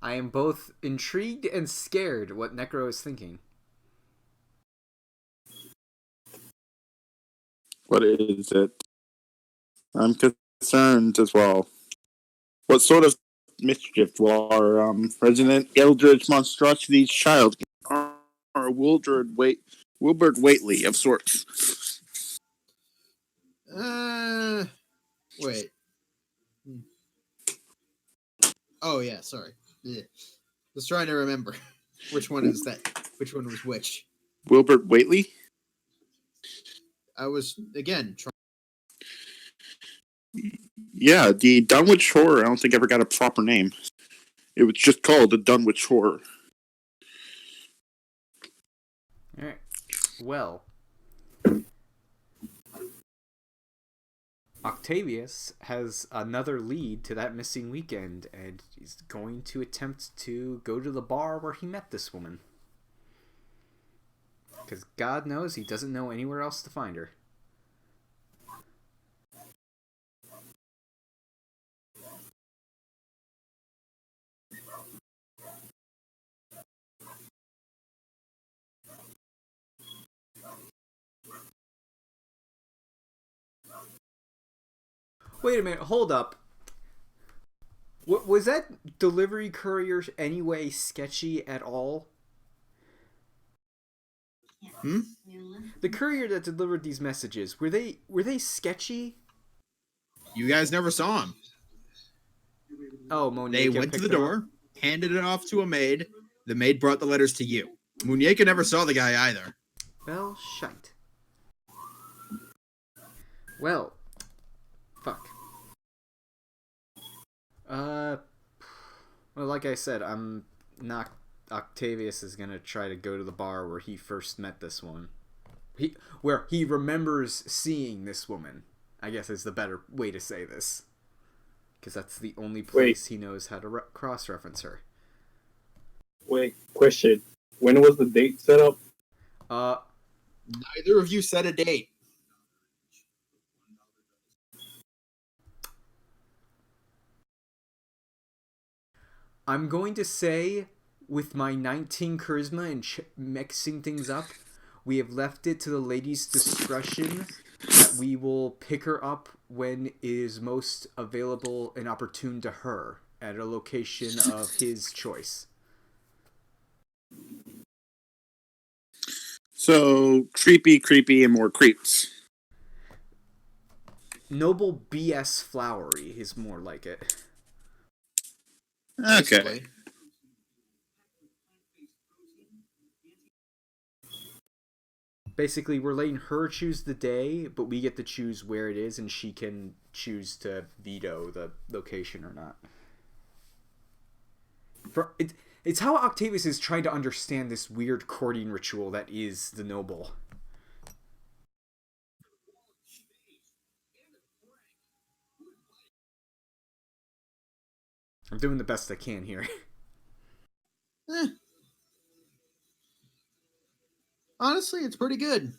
I am both intrigued and scared what Necro is thinking. What is it? I'm concerned as well. What sort of mischief will our resident eldritch monstrosity child or Wilbert Waitley of sorts? Wait. Oh yeah, sorry. Yeah. Was trying to remember which one is that. Which one was which? Wilbert Waitley? I was again trying. Yeah, the Dunwich Horror I don't think ever got a proper name. It was just called the Dunwich Horror. Alright. Well, Octavius has another lead to that missing weekend, and he's going to attempt to go to the bar where he met this woman. Because God knows he doesn't know anywhere else to find her. Wait a minute, hold up. Was that delivery courier anyway sketchy at all? Hmm? The courier that delivered these messages, were they sketchy? You guys never saw him. Oh, Monique They went to the picked them up? door, handed it off to a maid. The maid brought the letters to you. Muñeca never saw the guy either. Well, shite. Well, fuck. Well, like I said, I'm not. Octavius is gonna try to go to the bar where he first met this woman. Where he remembers seeing this woman, I guess is the better way to say this. Because that's the only place he knows how to cross-reference her. Wait, question. When was the date set up? Neither of you set a date. I'm going to say, with my 19 charisma and mixing things up, we have left it to the lady's discretion that we will pick her up when it is most available and opportune to her at a location of his choice. So, creepy, and more creeps. Noble BS flowery is more like it. Okay. Basically. Basically, we're letting her choose the day, but we get to choose where it is, and she can choose to veto the location or not. It's how Octavius is trying to understand this weird courting ritual that is the noble. I'm doing the best I can here. Honestly, it's pretty good.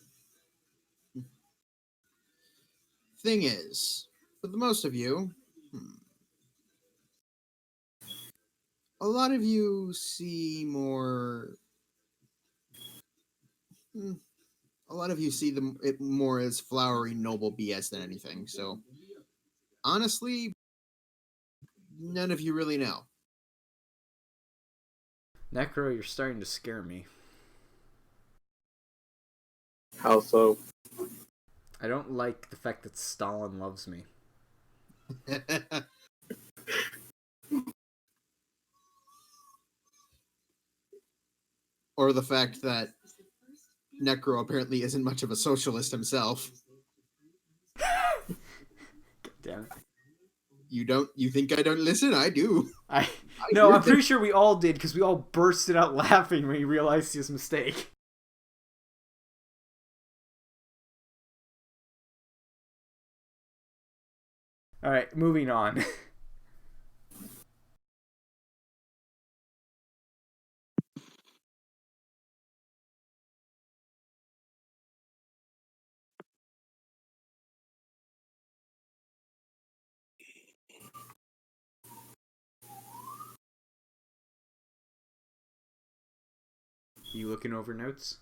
Thing is, for the most of you, a lot of you see more. A lot of you see it more as flowery, noble BS than anything. So, honestly, none of you really know. Necro, you're starting to scare me. How so? I don't like the fact that Stalin loves me. Or the fact that Necro apparently isn't much of a socialist himself. Damn it. You think I don't listen? I do. No, hear I'm pretty sure we all did, because we all bursted out laughing when he realized his mistake. Alright, moving on. You looking over notes?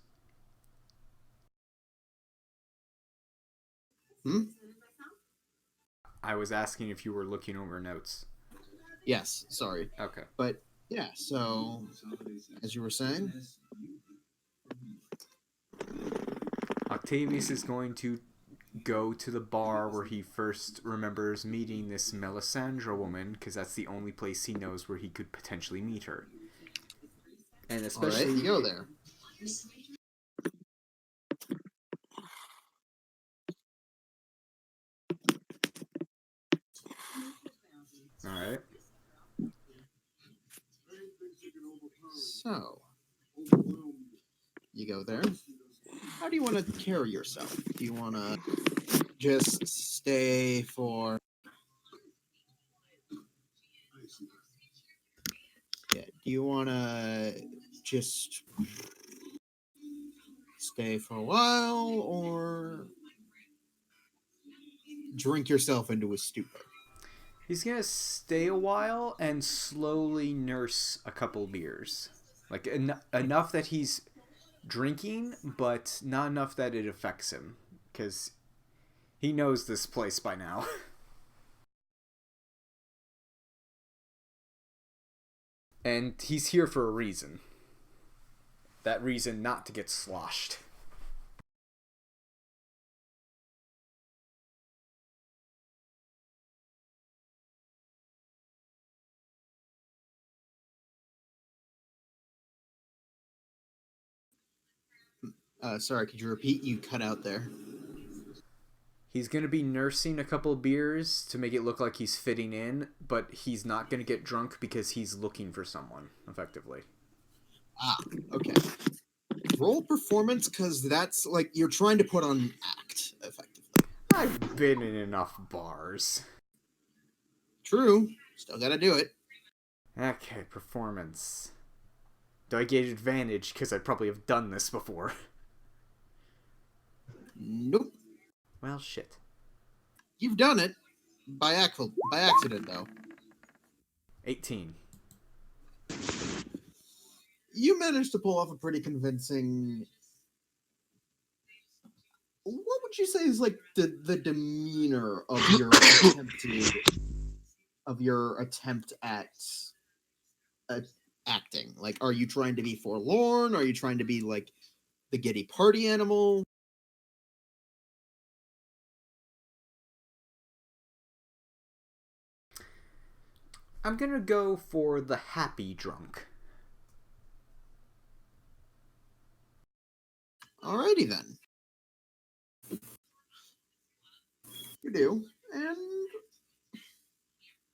Hmm? I was asking if you were looking over notes. Yes, sorry. Okay. But yeah, so as you were saying, Octavius is going to go to the bar where he first remembers meeting this Melisandre woman, because that's the only place he knows where he could potentially meet her. And especially... all right, you go there. Alright. So, you go there. How do you want to carry yourself? Do you want to just stay for... Yeah, do you want to just stay for a while or drink yourself into a stupor? He's gonna stay a while and slowly nurse a couple beers. Like, enough that he's drinking, but not enough that it affects him. Because he knows this place by now. And he's here for a reason. That reason not to get sloshed. Sorry, could you repeat? You cut out there. He's going to be nursing a couple beers to make it look like he's fitting in, but he's not going to get drunk because he's looking for someone, effectively. Ah, okay. Roll performance, because that's like you're trying to put on act, effectively. I've been in enough bars. True. Still gotta do it. Okay, performance. Do I get advantage because I probably have done this before? Nope. Well, shit. You've done it. By accident, though. 18. You managed to pull off a pretty convincing... What would you say is like the demeanor of your attempt at acting? Like, are you trying to be forlorn? Are you trying to be like the giddy party animal? I'm gonna go for the happy drunk. Alrighty then. You do, and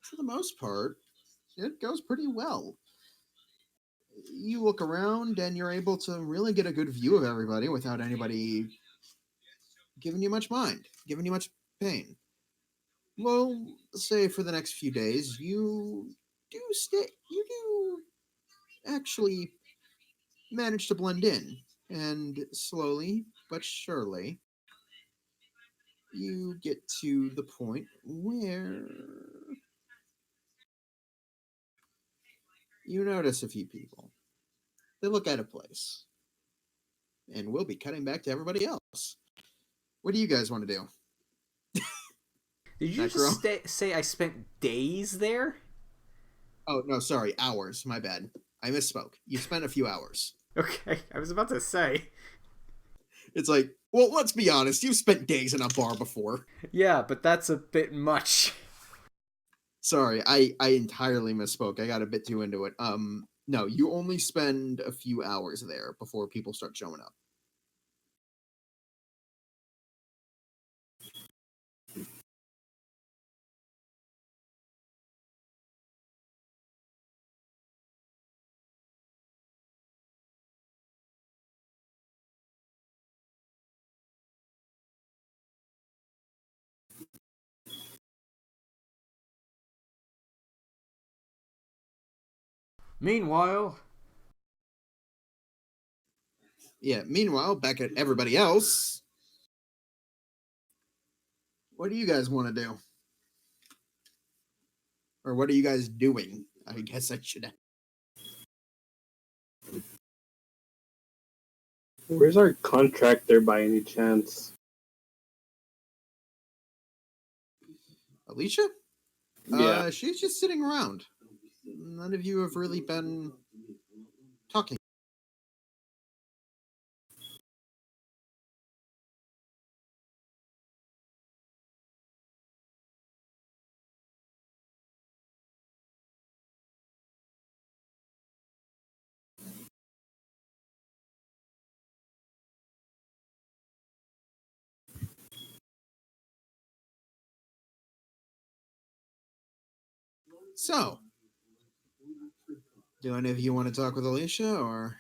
for the most part, it goes pretty well. You look around and you're able to really get a good view of everybody without anybody giving you much mind, giving you much pain. Well, say for the next few days, you do actually manage to blend in, and slowly but surely, you get to the point where you notice a few people. They look out of place. And we'll be cutting back to everybody else. What do you guys want to do? Did you Necro? just say I spent days there? Oh, no, sorry, hours. My bad. I misspoke. You spent a few hours. Okay, I was about to say. It's like, well, let's be honest. You've spent days in a bar before. Yeah, but that's a bit much. Sorry, I entirely misspoke. I got a bit too into it. No, you only spend a few hours there before people start showing up. Meanwhile, Yeah, meanwhile, back at everybody else, what do you guys want to do? Or what are you guys doing? I guess I should. Where's our contractor by any chance? Alicia? Yeah. She's just sitting around. None of you have really been talking. So, do any of you want to talk with Alicia, or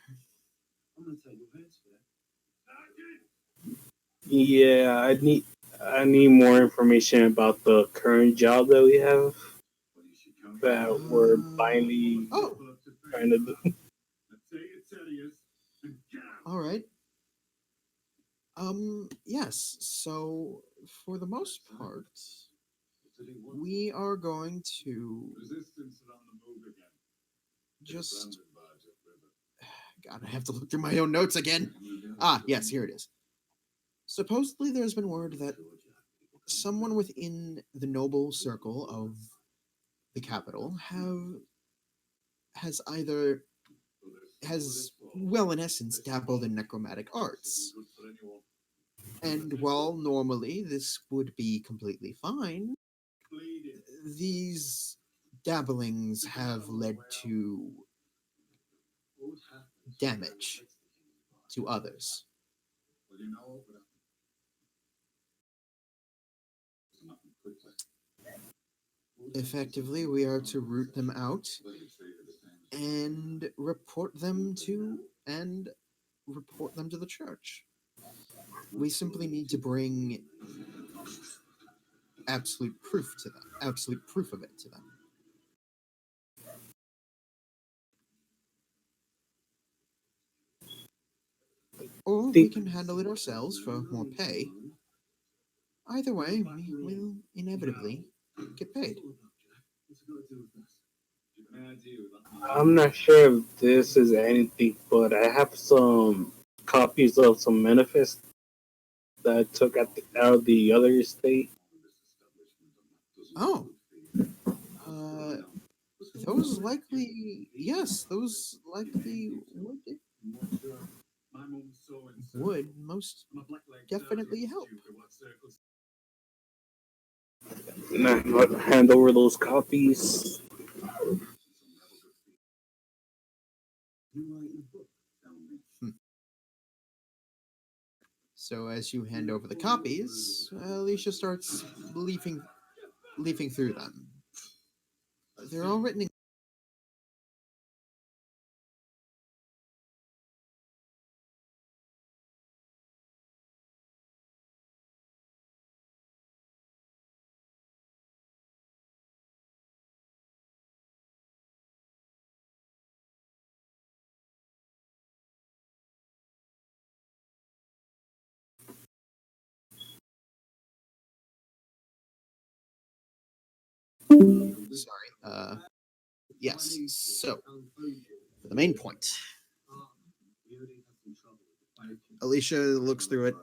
Yeah, I need more information about the current job that we have that we're finally oh, trying to do. all right. Yes. So, for the most part, we are going to just. God, I have to look through my own notes again. Ah, yes, here it is. Supposedly, there's been word that someone within the noble circle of the capital has either has well, in essence, dabbled in necromantic arts. And while normally this would be completely fine, these dabblings have led to damage to others. Effectively, we are to root them out and report them to the church. We simply need to bring absolute proof of it to them. Or we can handle it ourselves for more pay. Either way, we will inevitably get paid. I'm not sure if this is anything, but I have some copies of some manifest that I took out of the other estate. Oh, uh, those likely, yes, those likely would most definitely help. And I hand over those copies. Hmm. So as you hand over the copies, Alicia starts leafing through them. They're all written in. Sorry. Yes. So, for the main point, Alicia looks through it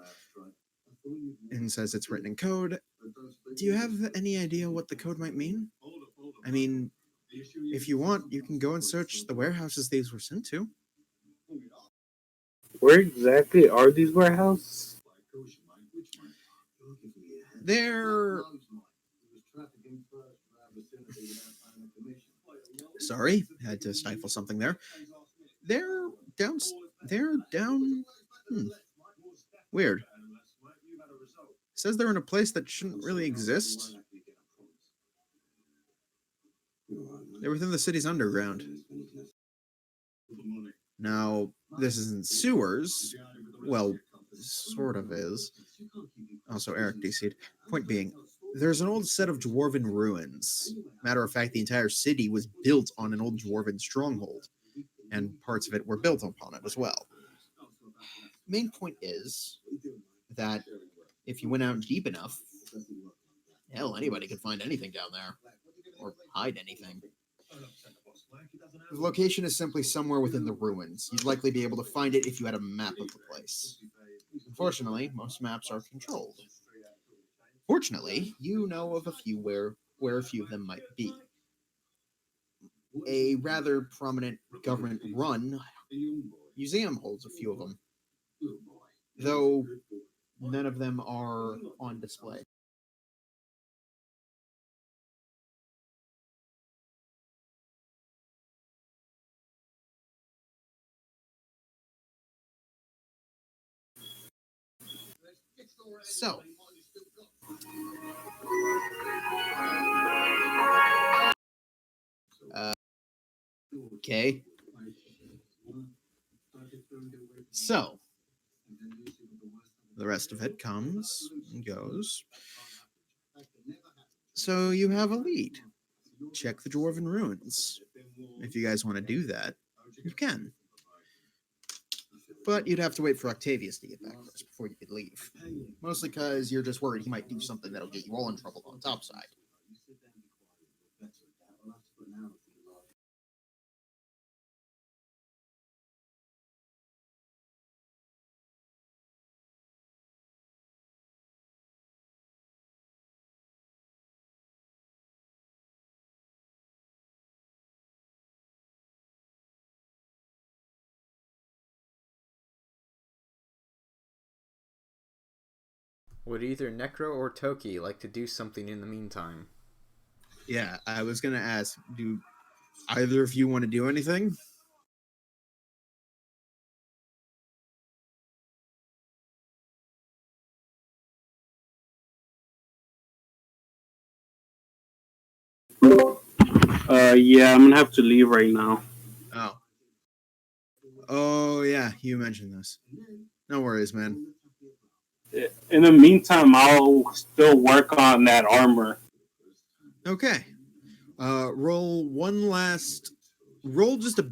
and says it's written in code. Do you have any idea what the code might mean? I mean, if you want, you can go and search the warehouses these were sent to. Where exactly are these warehouses? They're sorry, had to stifle something there. They're down. They're down. Hmm, weird. Says they're in a place that shouldn't really exist. They're within the city's underground. Now, this isn't sewers. Well, sort of is. Also, Eric DC'd. Point being, there's an old set of dwarven ruins. Matter of fact, the entire city was built on an old dwarven stronghold, and parts of it were built upon it as well. Main point is that if you went out deep enough, hell, anybody could find anything down there, or hide anything. The location is simply somewhere within the ruins. You'd likely be able to find it if you had a map of the place. Unfortunately, most maps are controlled. Fortunately, you know of a few where a few of them might be. A rather prominent government-run museum holds a few of them, though none of them are on display. So, okay. So, the rest of it comes and goes. So you have a lead. Check the Dwarven Ruins. If you guys want to do that, you can. But you'd have to wait for Octavius to get back first before you could leave. Mostly because you're just worried he might do something that'll get you all in trouble on the top side. Would either Necro or Toki like to do something in the meantime? Yeah, I was gonna ask, do either of you want to do anything? Yeah, I'm gonna have to leave right now. Oh. Oh, yeah, you mentioned this. No worries, man. In the meantime, I'll still work on that armor. Okay. Roll just a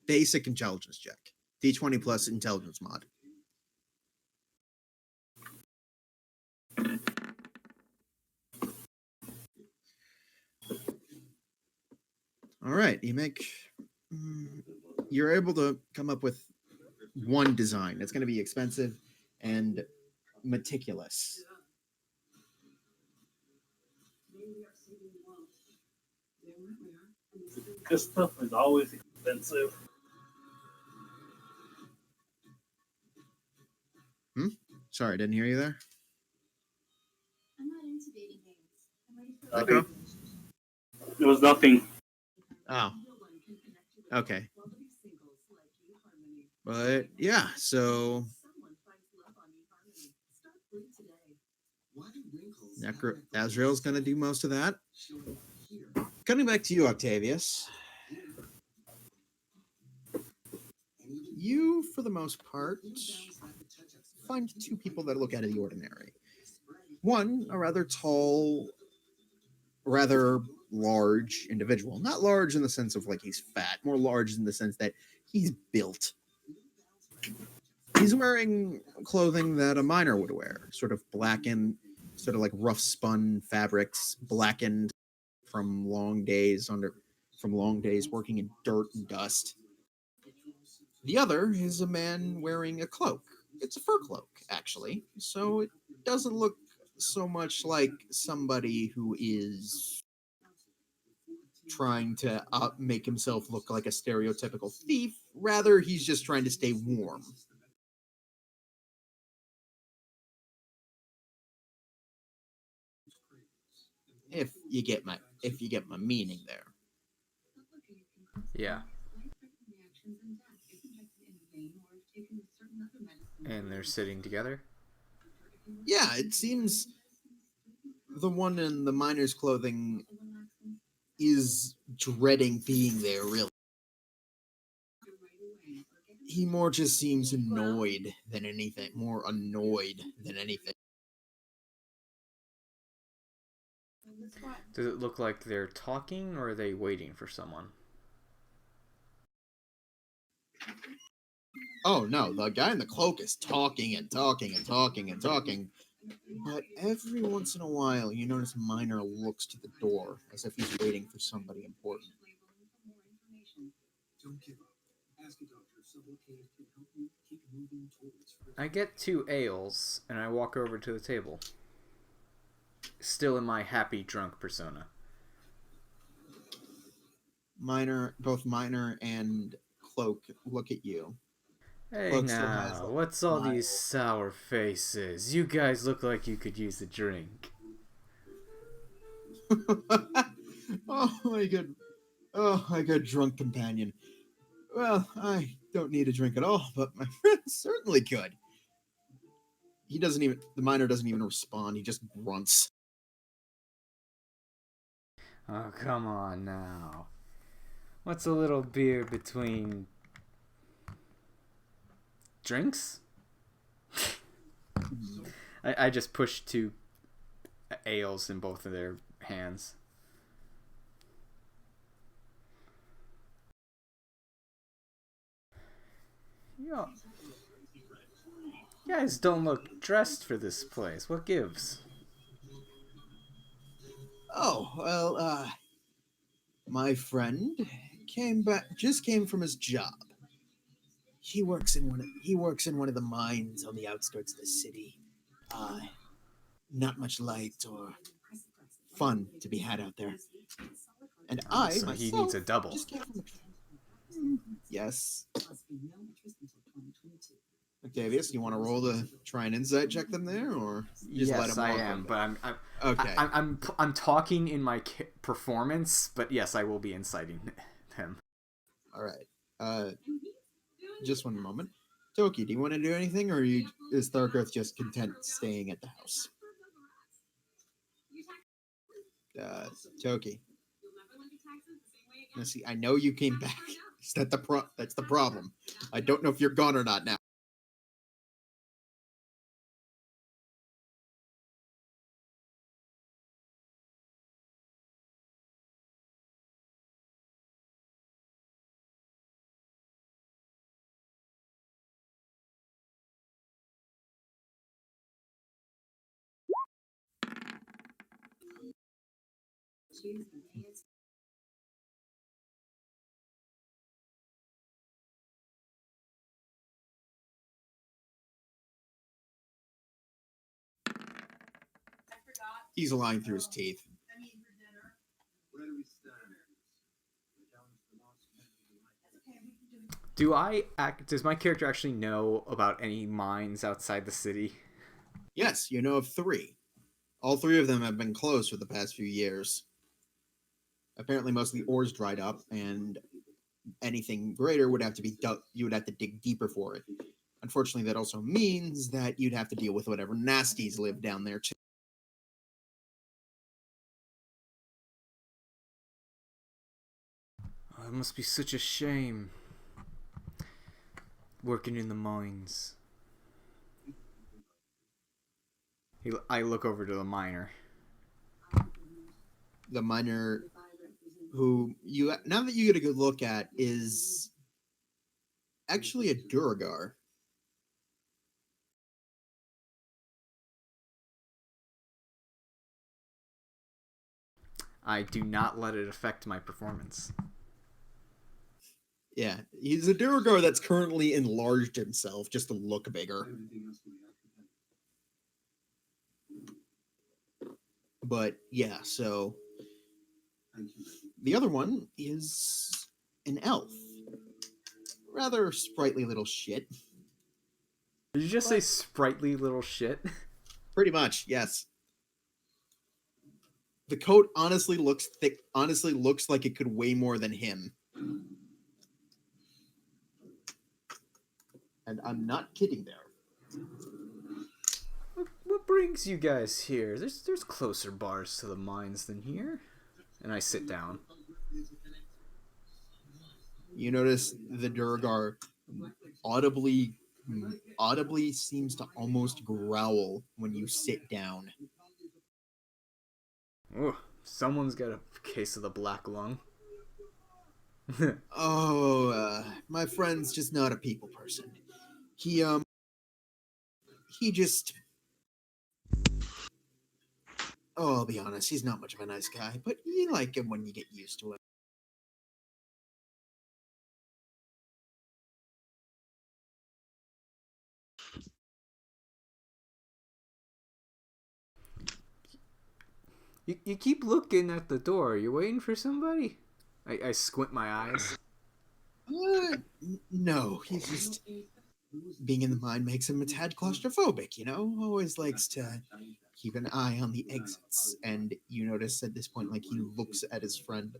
basic intelligence check. D20 plus intelligence mod. All right, you're able to come up with one design. It's going to be expensive and meticulous. This stuff is always expensive. Sorry, I didn't hear you there. Nothing. It was nothing. Oh. Okay. But yeah, so Azrael's gonna do most of that. Coming back to you, Octavius. You, for the most part, find two people that look out of the ordinary. One, a rather tall, rather large individual. Not large in the sense of like he's fat, more large in the sense that he's built. He's wearing clothing that a miner would wear, sort of blackened, sort of like rough spun fabrics, blackened from long days working in dirt and dust. The other is a man wearing a cloak. It's a fur cloak, actually, so it doesn't look so much like somebody who is trying to make himself look like a stereotypical thief. Rather, he's just trying to stay warm. If you get my meaning there. Yeah. And they're sitting together? Yeah, it seems the one in the miner's clothing is dreading being there, really. He more just seems annoyed than anything. More annoyed than anything. Does it look like they're talking or are they waiting for someone? Oh no, the guy in the cloak is talking and talking and talking and talking. But every once in a while, you notice Miner looks to the door as if he's waiting for somebody important. I get 2 ales and I walk over to the table. Still in my happy drunk persona. Both Miner and Cloak look at you. Hey Cloak still has now, that what's all smile. these sour faces? You guys look like you could use a drink. Oh my good drunk companion. Well, I don't need a drink at all, but my friend certainly could. The miner doesn't even respond, he just grunts. Oh, come on now. What's a little beer between drinks? I just pushed 2 ales in both of their hands. You guys don't look dressed for this place. What gives? Oh, well, my friend just came from his job. He works in one of the mines on the outskirts of the city. Not much light or fun to be had out there. And I So he needs myself a double. just came from yes. Octavius, you want to roll to try and insight check them there, or just let Yes, him I walk am, over? but Okay. I'm talking in my performance, but yes, I will be inciting him. All right. Just one moment. Toki, do you want to do anything, or is Thargoth just content staying at the house? Toki. Now, see, I know you came back. Is that that's the problem. I don't know if you're gone or not now. He's lying through his teeth. Does my character actually know about any mines outside the city? Yes, you know of 3. All 3 of them have been closed for the past few years. Apparently, most of the ores dried up, and anything greater would have to be dug. You would have to dig deeper for it. Unfortunately, that also means that you'd have to deal with whatever nasties live down there too. Oh, it must be such a shame. Working in the mines. I look over to the miner. The miner, who now that you get a good look at, is actually a Duragar. I do not let it affect my performance. Yeah, he's a Duragar that's currently enlarged himself just to look bigger. But yeah, so the other one is an elf. Rather sprightly little shit. Did you just say sprightly little shit? Pretty much, yes. The coat honestly looks thick. Honestly, looks like it could weigh more than him. And I'm not kidding there. What brings you guys here? There's closer bars to the mines than here. And I sit down. You notice the Durgar audibly seems to almost growl when you sit down. Ooh, someone's got a case of the black lung. My friend's just not a people person. He just. Oh, I'll be honest, he's not much of a nice guy, but you like him when you get used to it. You keep looking at the door. You waiting for somebody? I squint my eyes. No, he's just being in the mine makes him a tad claustrophobic, you know? Always likes to keep an eye on the exits. And you notice at this point, like, he looks at his friend.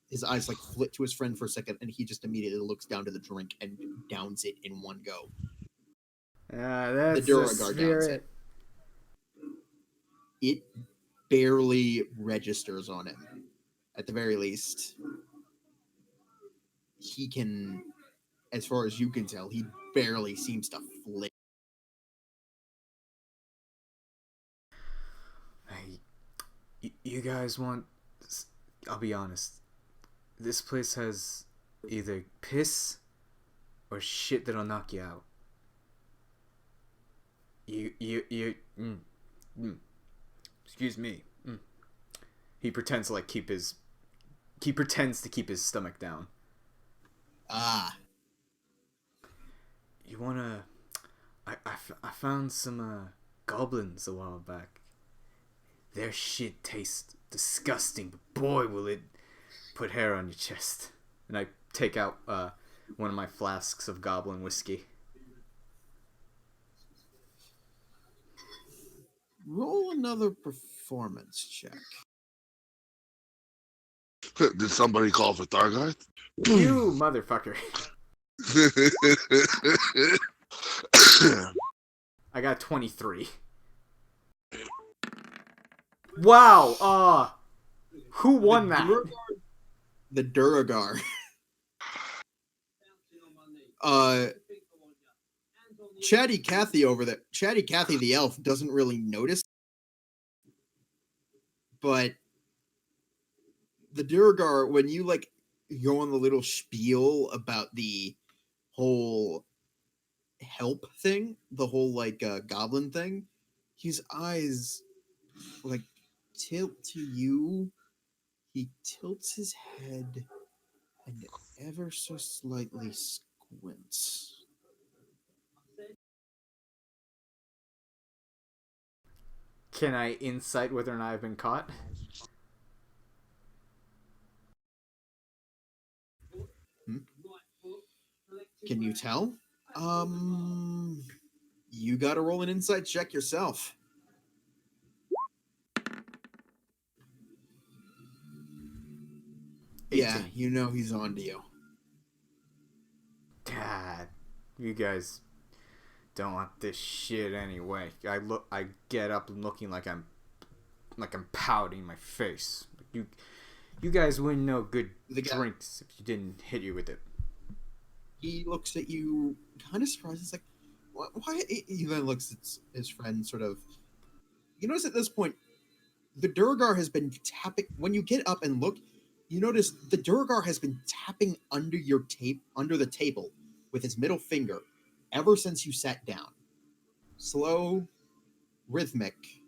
His eyes, like, flit to his friend for a second, and he just immediately looks down to the drink and downs it in one go. That's the the Duragar downs spirit. It barely registers on him. At the very least, he can, as far as you can tell, he barely seems to flick. Hey, you guys want... I'll be honest. This place has either piss or shit that'll knock you out. Excuse me. He pretends to keep his stomach down. You wanna... I found some goblins a while back. Their shit tastes disgusting, but boy will it put hair on your chest. And I take out one of my flasks of goblin whiskey. Roll another performance check. Did somebody call for Thargoth? You motherfucker. I got 23. Wow, who won that? The Duragar. Chatty Cathy over there. Chatty Cathy the elf doesn't really notice. But the Duragar, when you go on the little spiel about the whole help thing, the whole goblin thing, his eyes tilt to you. He tilts his head and ever so slightly squints. Can I insight whether or not I've been caught? Can you tell? You gotta roll an insight check yourself. 18. Yeah, you know he's on to you. Dad, you guys don't want this shit anyway. I get up and looking like I'm pouting my face. You guys wouldn't know good drinks if you didn't hit you with it. He looks at you, kind of surprised. He's like, why? He then looks at his friend, sort of. You notice at this point, the Duragar has been tapping. When you get up and look, you notice the Duragar has been tapping under the table with his middle finger ever since you sat down. Slow, rhythmic,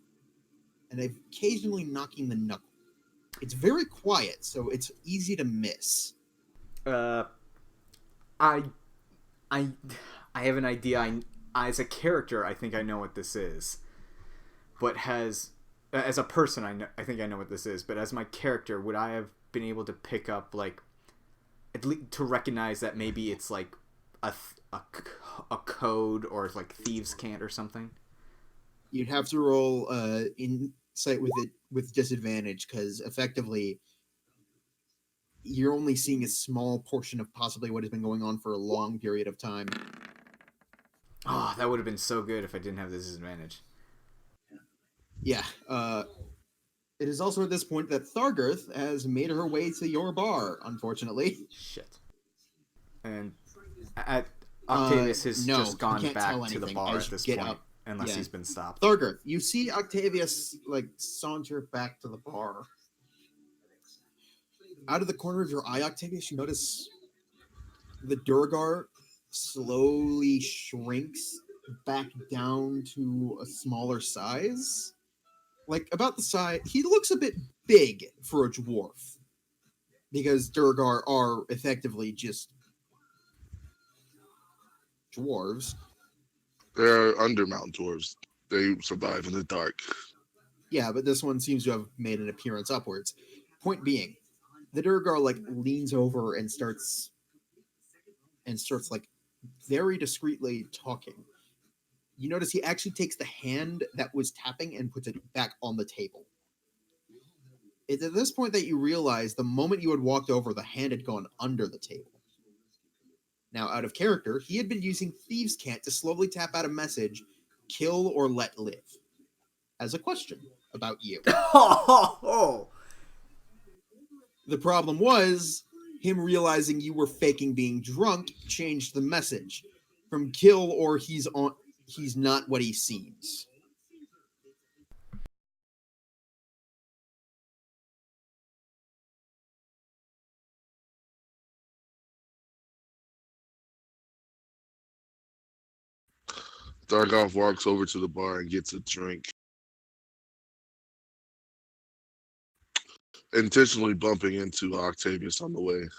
and occasionally knocking the knuckle. It's very quiet, so it's easy to miss. I have an idea. As a character, I think I know what this is. But as a person, I think I know what this is. But as my character, would I have been able to pick up at least to recognize that maybe it's a code or thieves' cant or something? You'd have to roll sight with disadvantage because effectively you're only seeing a small portion of possibly what has been going on for a long period of time. Oh, that would have been so good if I didn't have this disadvantage. Yeah. It is also at this point that Thargirth has made her way to your bar, unfortunately. Shit. And Octavius has no, just gone you can't tell back to the anything bar as at you this get point, up. unless Yeah. he's been stopped. Thargirth, you see Octavius like saunter back to the bar. Out of the corner of your eye, Octavius, you notice the Durgar slowly shrinks back down to a smaller size. Like about the size, he looks a bit big for a dwarf because Durgar are effectively just dwarves. They're undermount dwarves. They survive in the dark. Yeah, but this one seems to have made an appearance upwards. Point being, the Durgar like leans over and starts like very discreetly talking. You notice he actually takes the hand that was tapping and puts it back on the table. It's at this point that you realize the moment you had walked over, the hand had gone under the table. Now, out of character, he had been using Thieves' Cant to slowly tap out a message, kill or let live, as a question about you. The problem was, him realizing you were faking being drunk changed the message from kill or he's not what he seems. Dargoff walks over to the bar and gets a drink, intentionally bumping into Octavius on the way.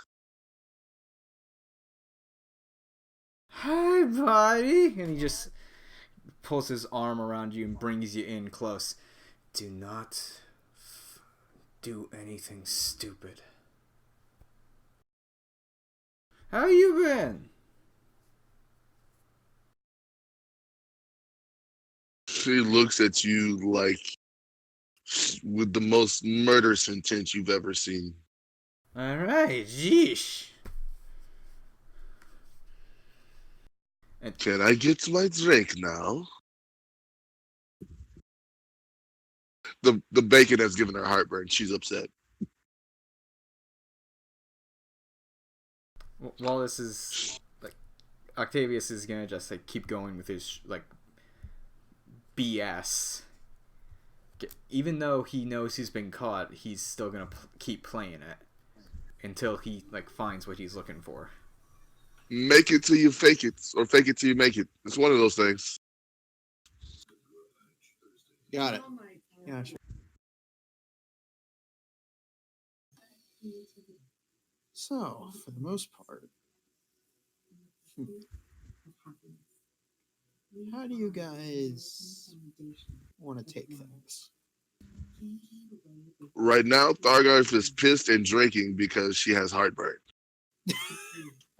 Hi, buddy! And he just pulls his arm around you and brings you in close. Do not do anything stupid. How you been? She looks at you like with the most murderous intent you've ever seen. Alright, jeesh. Can I get my drink now? The bacon has given her heartburn. She's upset. While this is like, Octavius is gonna just like keep going with his like BS. Even though he knows he's been caught, he's still gonna keep playing it until he like finds what he's looking for. Make it till you fake it, or fake it till you make it. It's one of those things. Got it. Yeah, sure. So, for the most part, how do you guys want to take things? Right now, Thargarth is pissed and drinking because she has heartburn.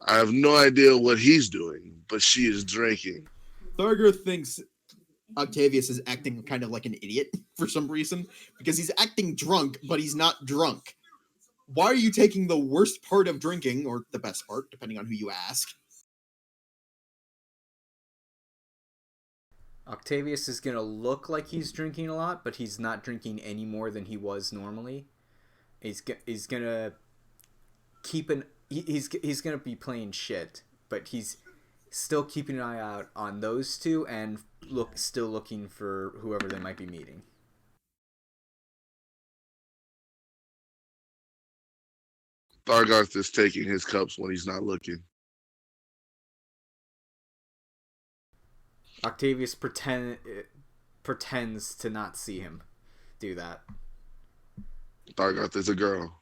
I have no idea what he's doing, but she is drinking. Thargarth thinks Octavius is acting kind of like an idiot for some reason because he's acting drunk, but he's not drunk. Why are you taking the worst part of drinking, or the best part, depending on who you ask? Octavius is gonna look like he's drinking a lot, but he's not drinking any more than he was normally. He's gonna keep he's gonna be playing shit, but he's still keeping an eye out on those two and still looking for whoever they might be meeting. Thargarth is taking his cups when he's not looking. Octavius pretends to not see him do that. Thargarth is a girl.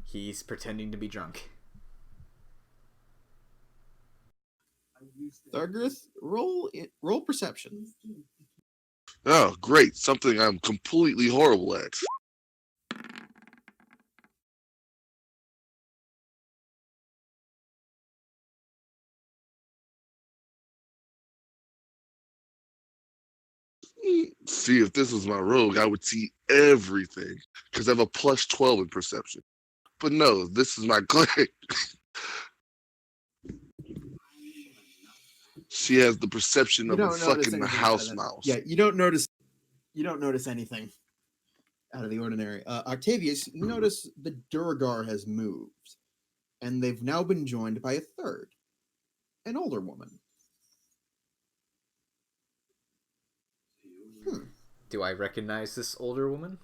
He's pretending to be drunk. Thargarth, roll perception. Oh, great. Something I'm completely horrible at. See, if this was my rogue, I would see everything because I have a plus 12 in perception. But no, this is my cleric. She has the perception You of a don't notice fucking anything out of house that. mouse. Yeah, you don't notice anything out of the ordinary. Octavius, you notice the Durgar has moved, and they've now been joined by a third, an older woman. Do I recognize this older woman?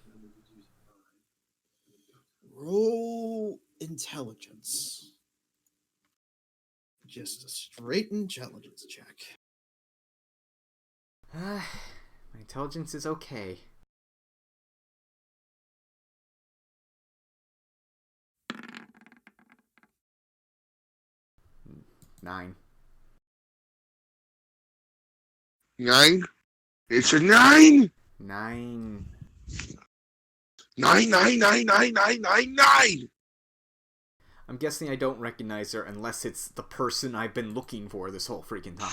Roll intelligence. Just a straight intelligence check. My intelligence is okay. Nine. 9? It's a 9! 9. 9, 9, 9, 9, 9, 9, 9! I'm guessing I don't recognize her unless it's the person I've been looking for this whole freaking time.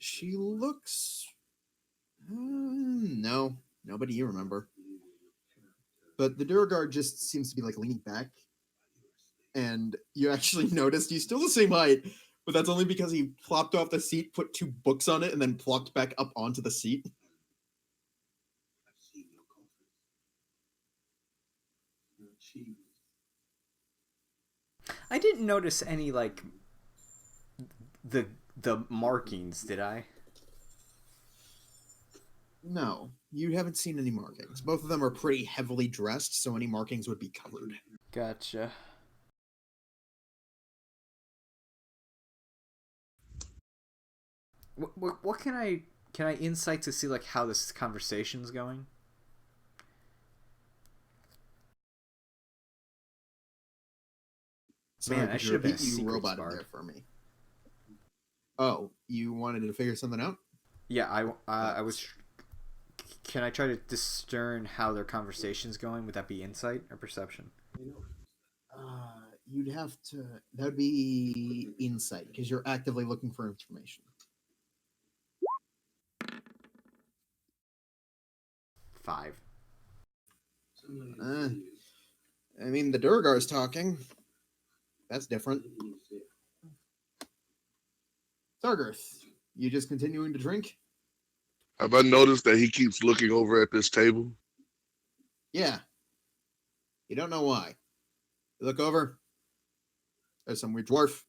She looks. No, nobody you remember. But the Durgar just seems to be like leaning back, and you actually noticed he's still the same height, but that's only because he plopped off the seat, put 2 books on it, and then plopped back up onto the seat. I didn't notice any like the markings, did I? No, you haven't seen any markings. Both of them are pretty heavily dressed, so any markings would be covered. Gotcha. What can I insight to see like how this conversation's going? Sorry, Man, I could should have been a repeat, you secrets robot in bard. there for me. Oh, you wanted to figure something out? Yeah, I was. Can I try to discern how their conversation's going? Would that be insight or perception? You'd have to. That would be insight because you're actively looking for information. 5. I mean, the Durgar's talking. That's different. Sargarth, you just continuing to drink? Have I noticed that he keeps looking over at this table? Yeah. You don't know why. You look over. There's some weird dwarf,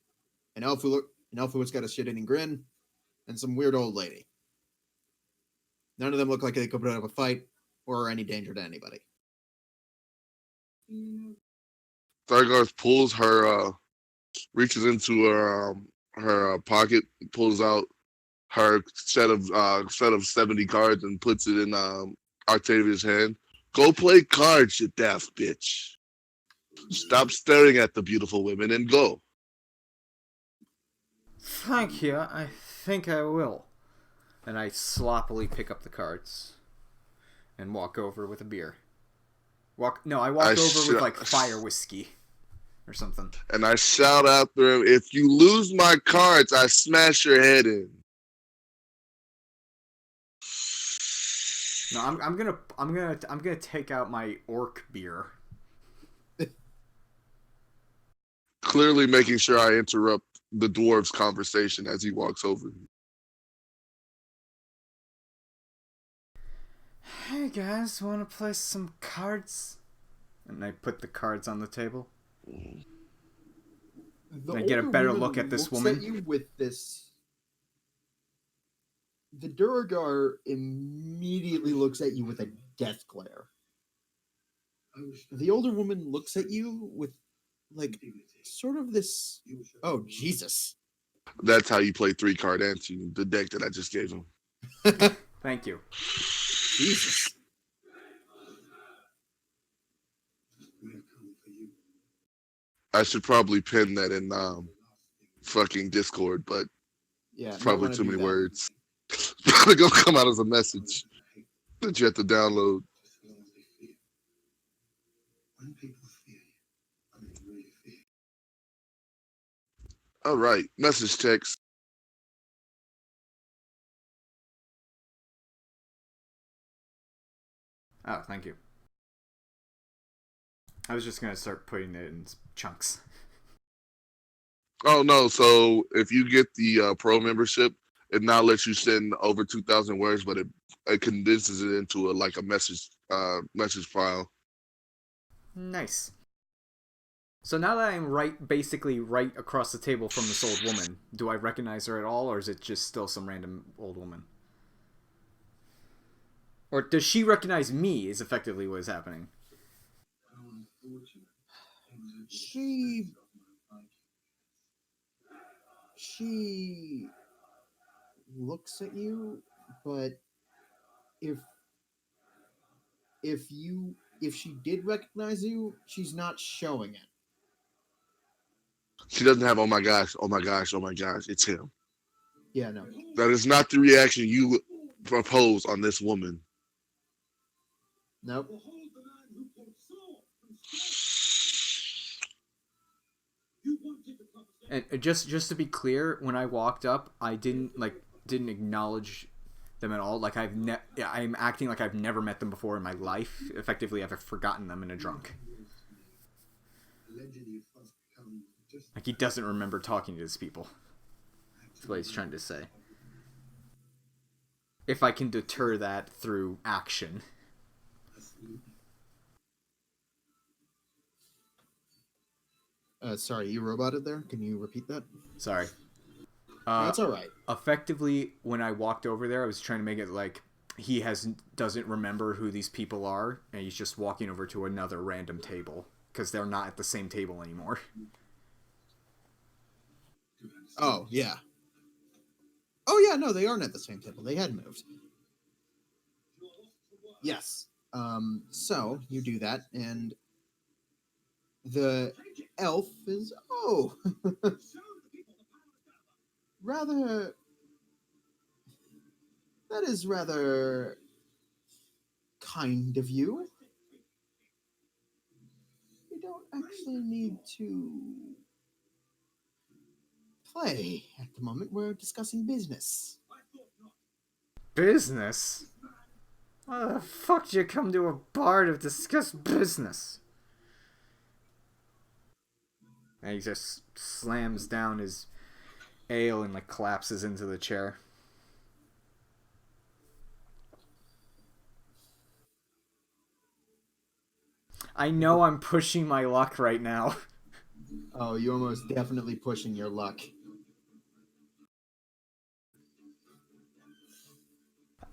an elf who's got a shit-eating grin, and some weird old lady. None of them look like they could put up a fight or are any danger to anybody. Thargarth pulls her, reaches into her pocket, pulls out her set of 70 cards and puts it in Octavia's hand. Go play cards, you daft bitch. Stop staring at the beautiful women and go. Thank you. I think I will. And I sloppily pick up the cards and walk over with a beer. I walk over with like fire whiskey or something. And I shout after him, if you lose my cards, I smash your head in. No, I'm gonna take out my orc beer. Clearly making sure I interrupt the dwarf's conversation as he walks over. Hey guys, wanna play some cards? And I put the cards on the table. I get a better look at this woman. At you with this. The Durgar immediately looks at you with a death glare. The older woman looks at you with, like, sort of this. Oh, Jesus. That's how you play 3-card ante, the deck that I just gave him. Thank you. Jesus. I should probably pin that in fucking Discord, but Yeah, It's you don't probably want too to do many that. words. Probably gonna come out as a message that you have to download. All right, message text. Oh, thank you. I was just gonna start putting it in chunks. Oh no! So if you get the pro membership, it now lets you send over 2,000 words, but it condenses it into a message file. Nice. So now that I'm basically right across the table from this old woman, do I recognize her at all, or is it just still some random old woman? Or does she recognize me? Is effectively what is happening. She looks at you, but if if she did recognize you, she's not showing it. She doesn't have, oh my gosh, oh my gosh, oh my gosh, it's him. Yeah, no. That is not the reaction you propose on this woman. Nope. And just to be clear, when I walked up, I didn't acknowledge them at all. Like I'm acting like I've never met them before in my life. Effectively, I've forgotten them in a drunk. Like he doesn't remember talking to his people. That's what he's trying to say. If I can deter that through action. Sorry, you roboted there. Can you repeat that? Sorry. That's all right. Effectively, when I walked over there, I was trying to make it like he doesn't remember who these people are, and he's just walking over to another random table because they're not at the same table anymore. Oh yeah. Oh yeah. No, they aren't at the same table. They had moved. Yes. So you do that, and the elf is rather. That is rather kind of you. We don't actually need to play at the moment. We're discussing business. Business? Why the fuck did you come to a bar to discuss business? And he just slams down his ale and collapses into the chair. I know I'm pushing my luck right now. Oh, you're almost definitely pushing your luck.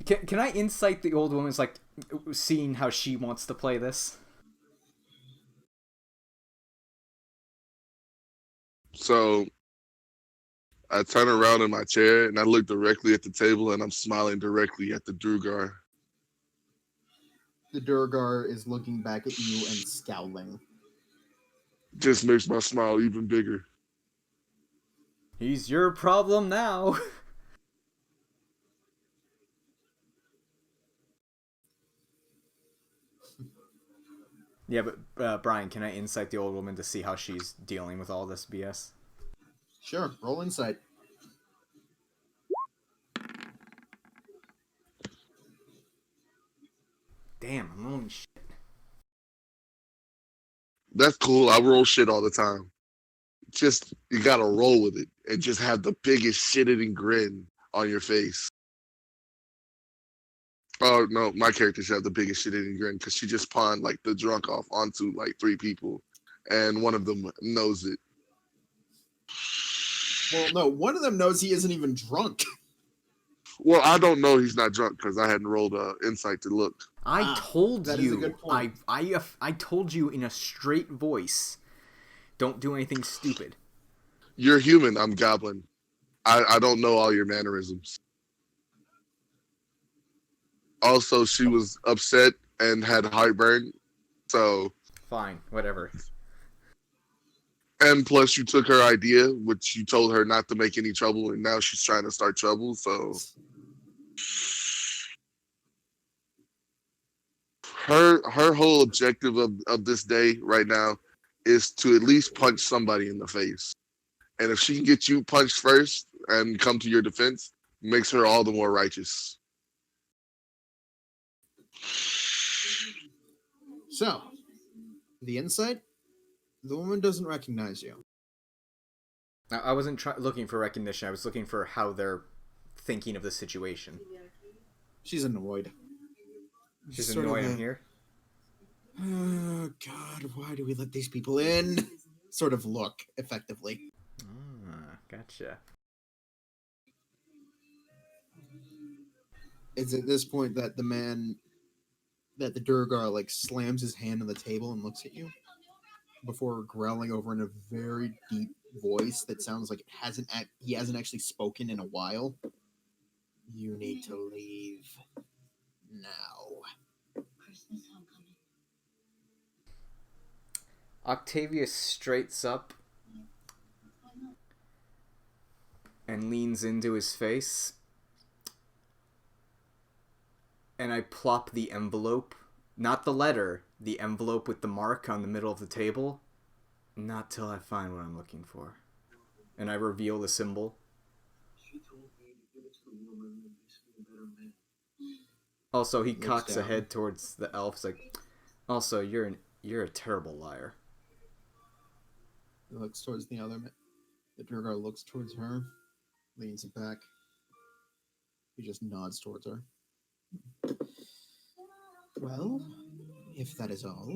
Can I insight the old woman's seeing how she wants to play this? So I turn around in my chair and I look directly at the table and I'm smiling directly at the Drugar. The Durgar is looking back at you and scowling. Just makes my smile even bigger. He's your problem now. Yeah, but Brian, can I insight the old woman to see how she's dealing with all this BS? Sure, roll insight. Damn, I'm rolling shit. That's cool. I roll shit all the time. Just, you gotta roll with it and just have the biggest shit-eating grin on your face. Oh, no, my character should have the biggest shit-eating grin because she just pawned, the drunk off onto, 3 people. And one of them knows it. Well, no, one of them knows he isn't even drunk. Well, I don't know he's not drunk because I hadn't rolled insight to look. I told that you. is a good point. I told you in a straight voice. Don't do anything stupid. You're human. I'm goblin. I don't know all your mannerisms. Also, she was upset and had heartburn. So Fine, whatever. And plus, you took her idea, which you told her not to make any trouble, and now she's trying to start trouble. So her whole objective of this day right now is to at least punch somebody in the face. And if she can get you punched first and come to your defense, makes her all the more righteous. So, the insight, the woman doesn't recognize you. I wasn't looking for recognition. I was looking for how they're thinking of the situation. She's annoyed. She's Sort annoyed of I'm here. Oh, God, why do we let these people in? Sort of look, effectively. Gotcha. It's at this point that the Durgar, like, slams his hand on the table and looks at you before growling over in a very deep voice that sounds like he hasn't actually spoken in a while. You need to leave now. Octavius straightens up and leans into his face. And I plop the envelope, not the letter, the envelope with the mark on the middle of the table. Not till I find what I'm looking for. And I reveal the symbol. Also, he cocks a head towards the elf. He's like, also, you're a terrible liar. He looks towards the other. The Durgar looks towards her, leans it back. He just nods towards her. Well, if that is all,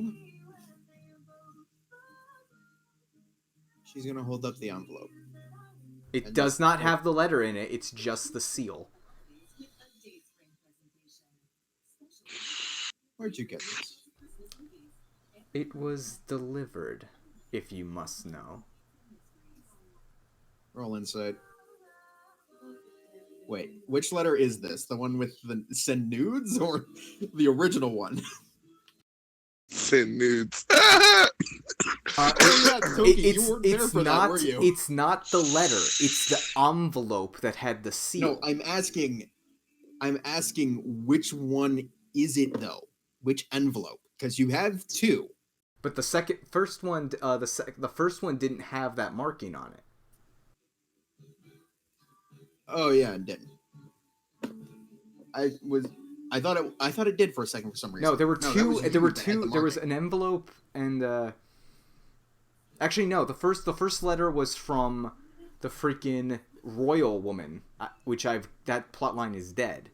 she's gonna hold up the envelope. It does not have the letter in it. It's just the seal. Where'd you get this? It was delivered, if you must know. Roll insight. Wait, which letter is this? The one with the send nudes or the original one? Send nudes. You weren't there for that, were you? It's not the letter. It's the envelope that had the seal. No, I'm asking which one is it though? Which envelope? Because you have two. But the first one didn't have that marking on it. Oh yeah, it didn't. I thought it did for a second for some reason. No, there were two. There was an envelope and. Actually, no. The first letter was from the freaking royal woman, that plotline is dead.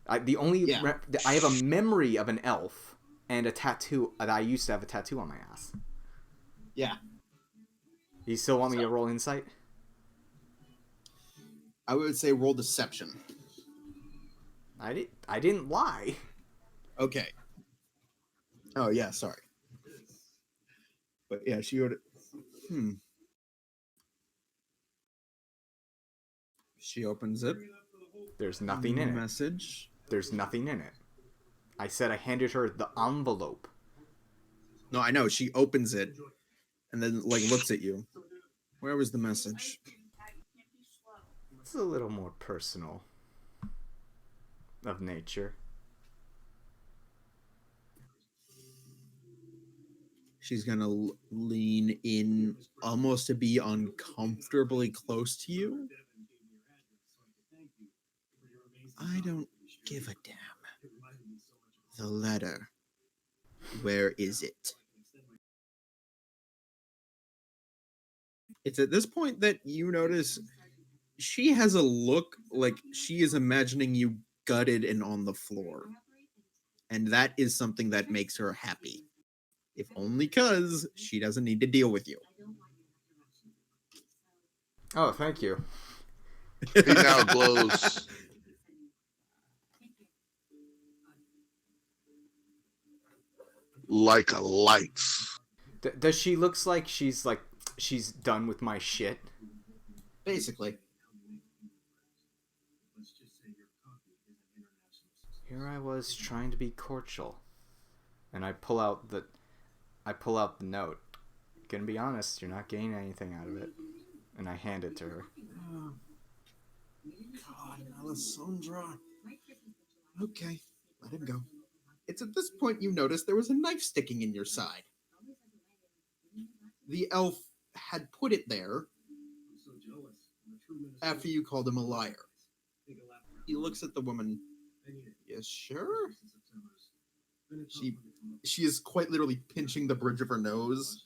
I have a memory of an elf and a tattoo that I used to have a tattoo on my ass. Yeah. You still want me to roll insight? I would say roll deception. I didn't lie. Okay. Oh yeah, sorry. But yeah, she would. She opens it. There's nothing in it. Message. There's nothing in it. I said I handed her the envelope. No, I know. She opens it and then looks at you. Where was the message? It's a little more personal of nature. She's gonna lean in almost to be uncomfortably close to you. I don't give a damn. The letter. Where is it? It's at this point that you notice she has a look like she is imagining you gutted and on the floor. And that is something that makes her happy. If only because she doesn't need to deal with you. Oh, thank you. He now glows. Like a light. Does she looks like she's done with my shit? Basically. Here I was trying to be cordial, and I pull out the note. gonna be honest, you're not gaining anything out of it. And I hand it to her. Oh, God, Alessandra. Okay, let him go. It's at this point you notice there was a knife sticking in your side. The elf had put it there after you called him a liar. He looks at the woman. Yes, sure? She is quite literally pinching the bridge of her nose.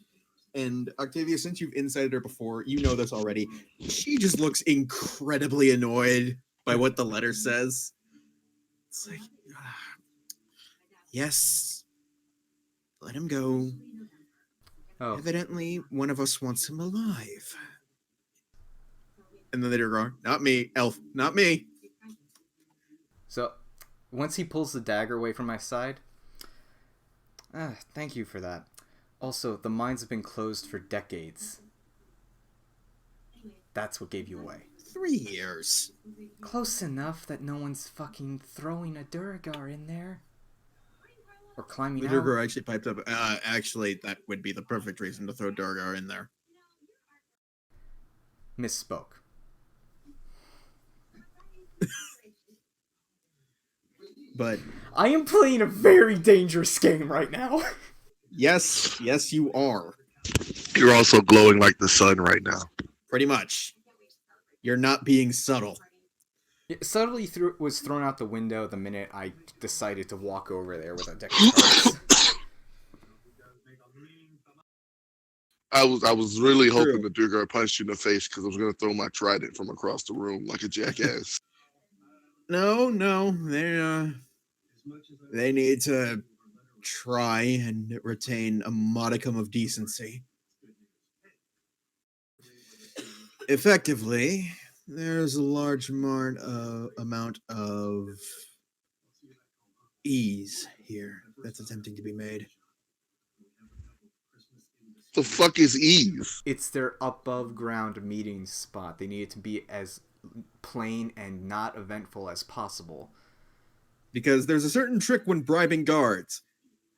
And Octavia, since you've incited her before, you know this already. She just looks incredibly annoyed by what the letter says. It's like, yes, let him go. Oh, Evidently, one of us wants him alive. And then they're going, not me, elf, not me. so once he pulls the dagger away from my side, thank you for that. Also, the mines have been closed for decades. That's what gave you away. 3 years. Close enough that no one's fucking throwing a Duragar in there. Or climbing The out. Durgar actually piped up. Actually, that would be the perfect reason to throw Durgar in there. Misspoke. But I am playing a very dangerous game right now. yes, you are. You're also glowing like the sun right now. Pretty much. You're not being subtle. It subtly was thrown out the window the minute I decided to walk over there with a deck of cards. I was really hoping the Durgar punched you in the face because I was going to throw my trident from across the room like a jackass. No, they need to try and retain a modicum of decency. Effectively, there's a large amount of ease here that's attempting to be made. The fuck is Eve? It's their above ground meeting spot. They need it to be as plain and not eventful as possible. Because there's a certain trick when bribing guards.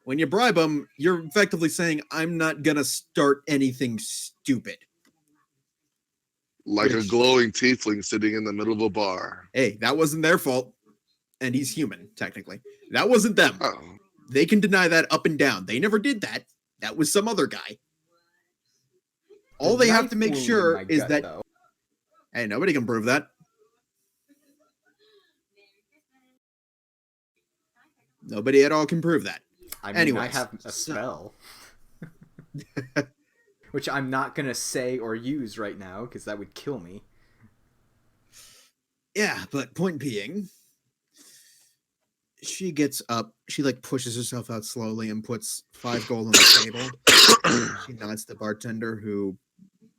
When you bribe them, you're effectively saying, I'm not gonna start anything stupid. Like a glowing tiefling sitting in the middle of a bar. Hey, that wasn't their fault. And he's human, technically. That wasn't them. Oh. They can deny that up and down. They never did that. That was some other guy. All they have to make sure is that... Though. Hey, nobody can prove that. Nobody at all can prove that. I mean, Anyways, I have a spell. Which I'm not going to say or use right now, because that would kill me. Yeah, but point being, she gets up, she pushes herself out slowly and puts 5 gold on the table. She nods to the bartender, who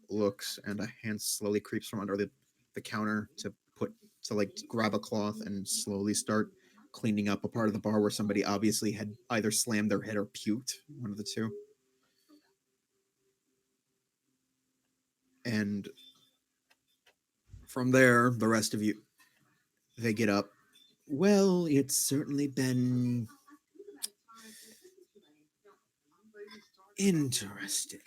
looks, and a hand slowly creeps from under the counter to grab a cloth and slowly start cleaning up a part of the bar where somebody obviously had either slammed their head or puked, one of the two. And from there, the rest of you, they get up. Well, it's certainly been interesting.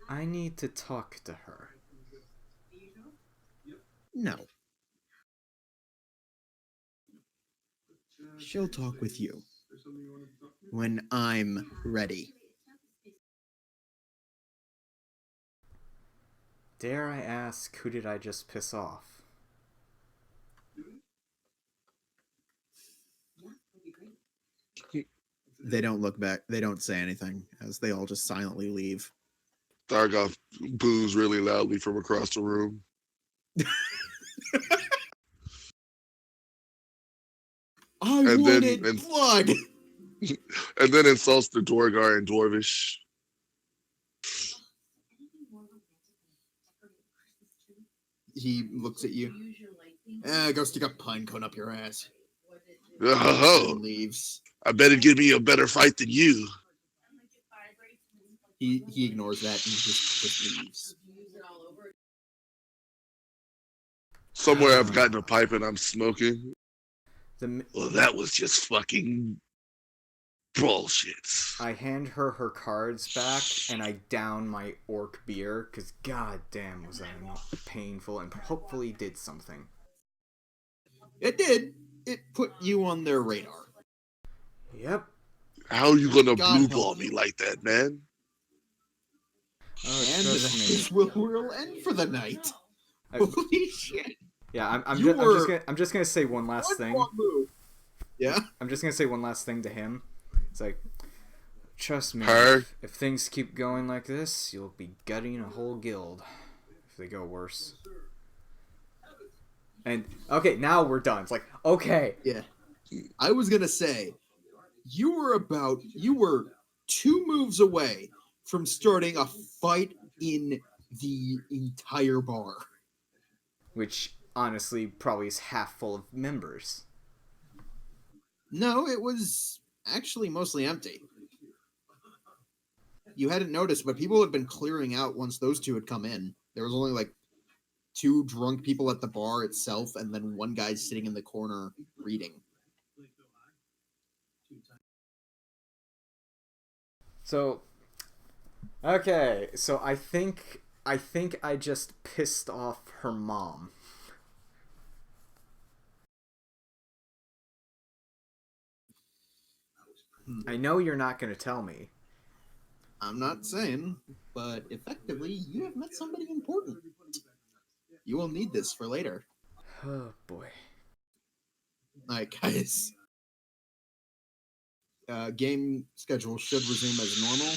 I need to talk to her. No. She'll talk with you when I'm ready. Dare I ask, who did I just piss off? They don't look back. They don't say anything as they all just silently leave. Dargoth boos really loudly from across the room. I wanted blood! And then insults the Dwargar in Dwarvish. He looks at you. Go stick a pine cone up your ass. Oh, And leaves. I bet it'd give me a better fight than you. He ignores that and just leaves. Somewhere I've gotten a pipe and I'm smoking. The Well, that was just fucking Bullshit. I hand her her cards back, and I down my orc beer, because goddamn was that painful, and hopefully did something. It did. It put you on their radar. Yep. How are you gonna God blue help ball you. me like that, man? Oh, And trust that me. is where we'll end for the night. I- Holy shit! Yeah, You were I'm just gonna say one last one thing. wrong move. Yeah. I'm just gonna say one last thing to him. It's like, trust me, Her? if things keep going like this, you'll be gutting a whole guild if they go worse. And okay, now we're done. It's like, okay, Yeah. I was gonna say, you were 2 moves away from starting a fight in the entire bar. which honestly probably is half full of members. No, it was actually mostly empty. You hadn't noticed, but people had been clearing out once those two had come in. There was only like 2 drunk people at the bar itself, and then one guy sitting in the corner reading. So, okay, so I think I just pissed off her mom. I know you're not going to tell me. I'm not saying, but effectively, you have met somebody important. You will need this for later. Oh boy. Alright, guys. Game schedule should resume as normal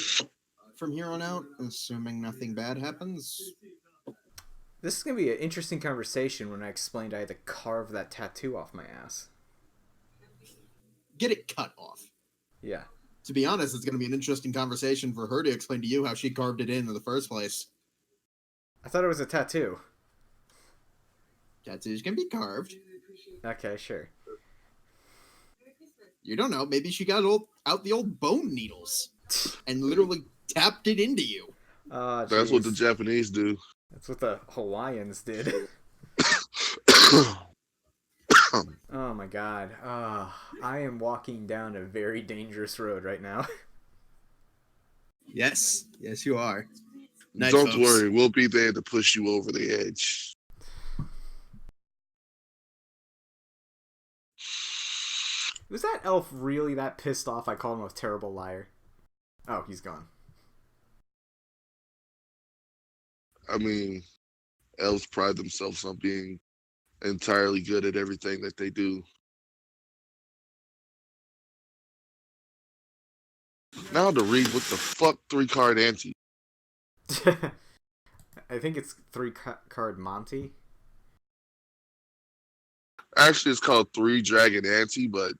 from here on out, assuming nothing bad happens. This is going to be an interesting conversation when I explained I had to carve that tattoo off my ass. Get it cut off. Yeah. To be honest, it's going to be an interesting conversation for her to explain to you how she carved it in the first place. I thought it was a tattoo. Tattoos can be carved. Okay, sure. You don't know. Maybe she got out the old bone needles and literally tapped it into you. That's what the Japanese do. That's what the Hawaiians did. Oh my god. I am walking down a very dangerous road right now. Yes. Yes, you are. Night, Don't folks. worry, we'll be there to push you over the edge. Was that elf really that pissed off I called him a terrible liar? Oh, he's gone. I mean, elves pride themselves on being entirely good at everything that they do. Now to read what the fuck 3-card ante. I think it's 3-card Monty. Actually, it's called 3 Dragon Ante, but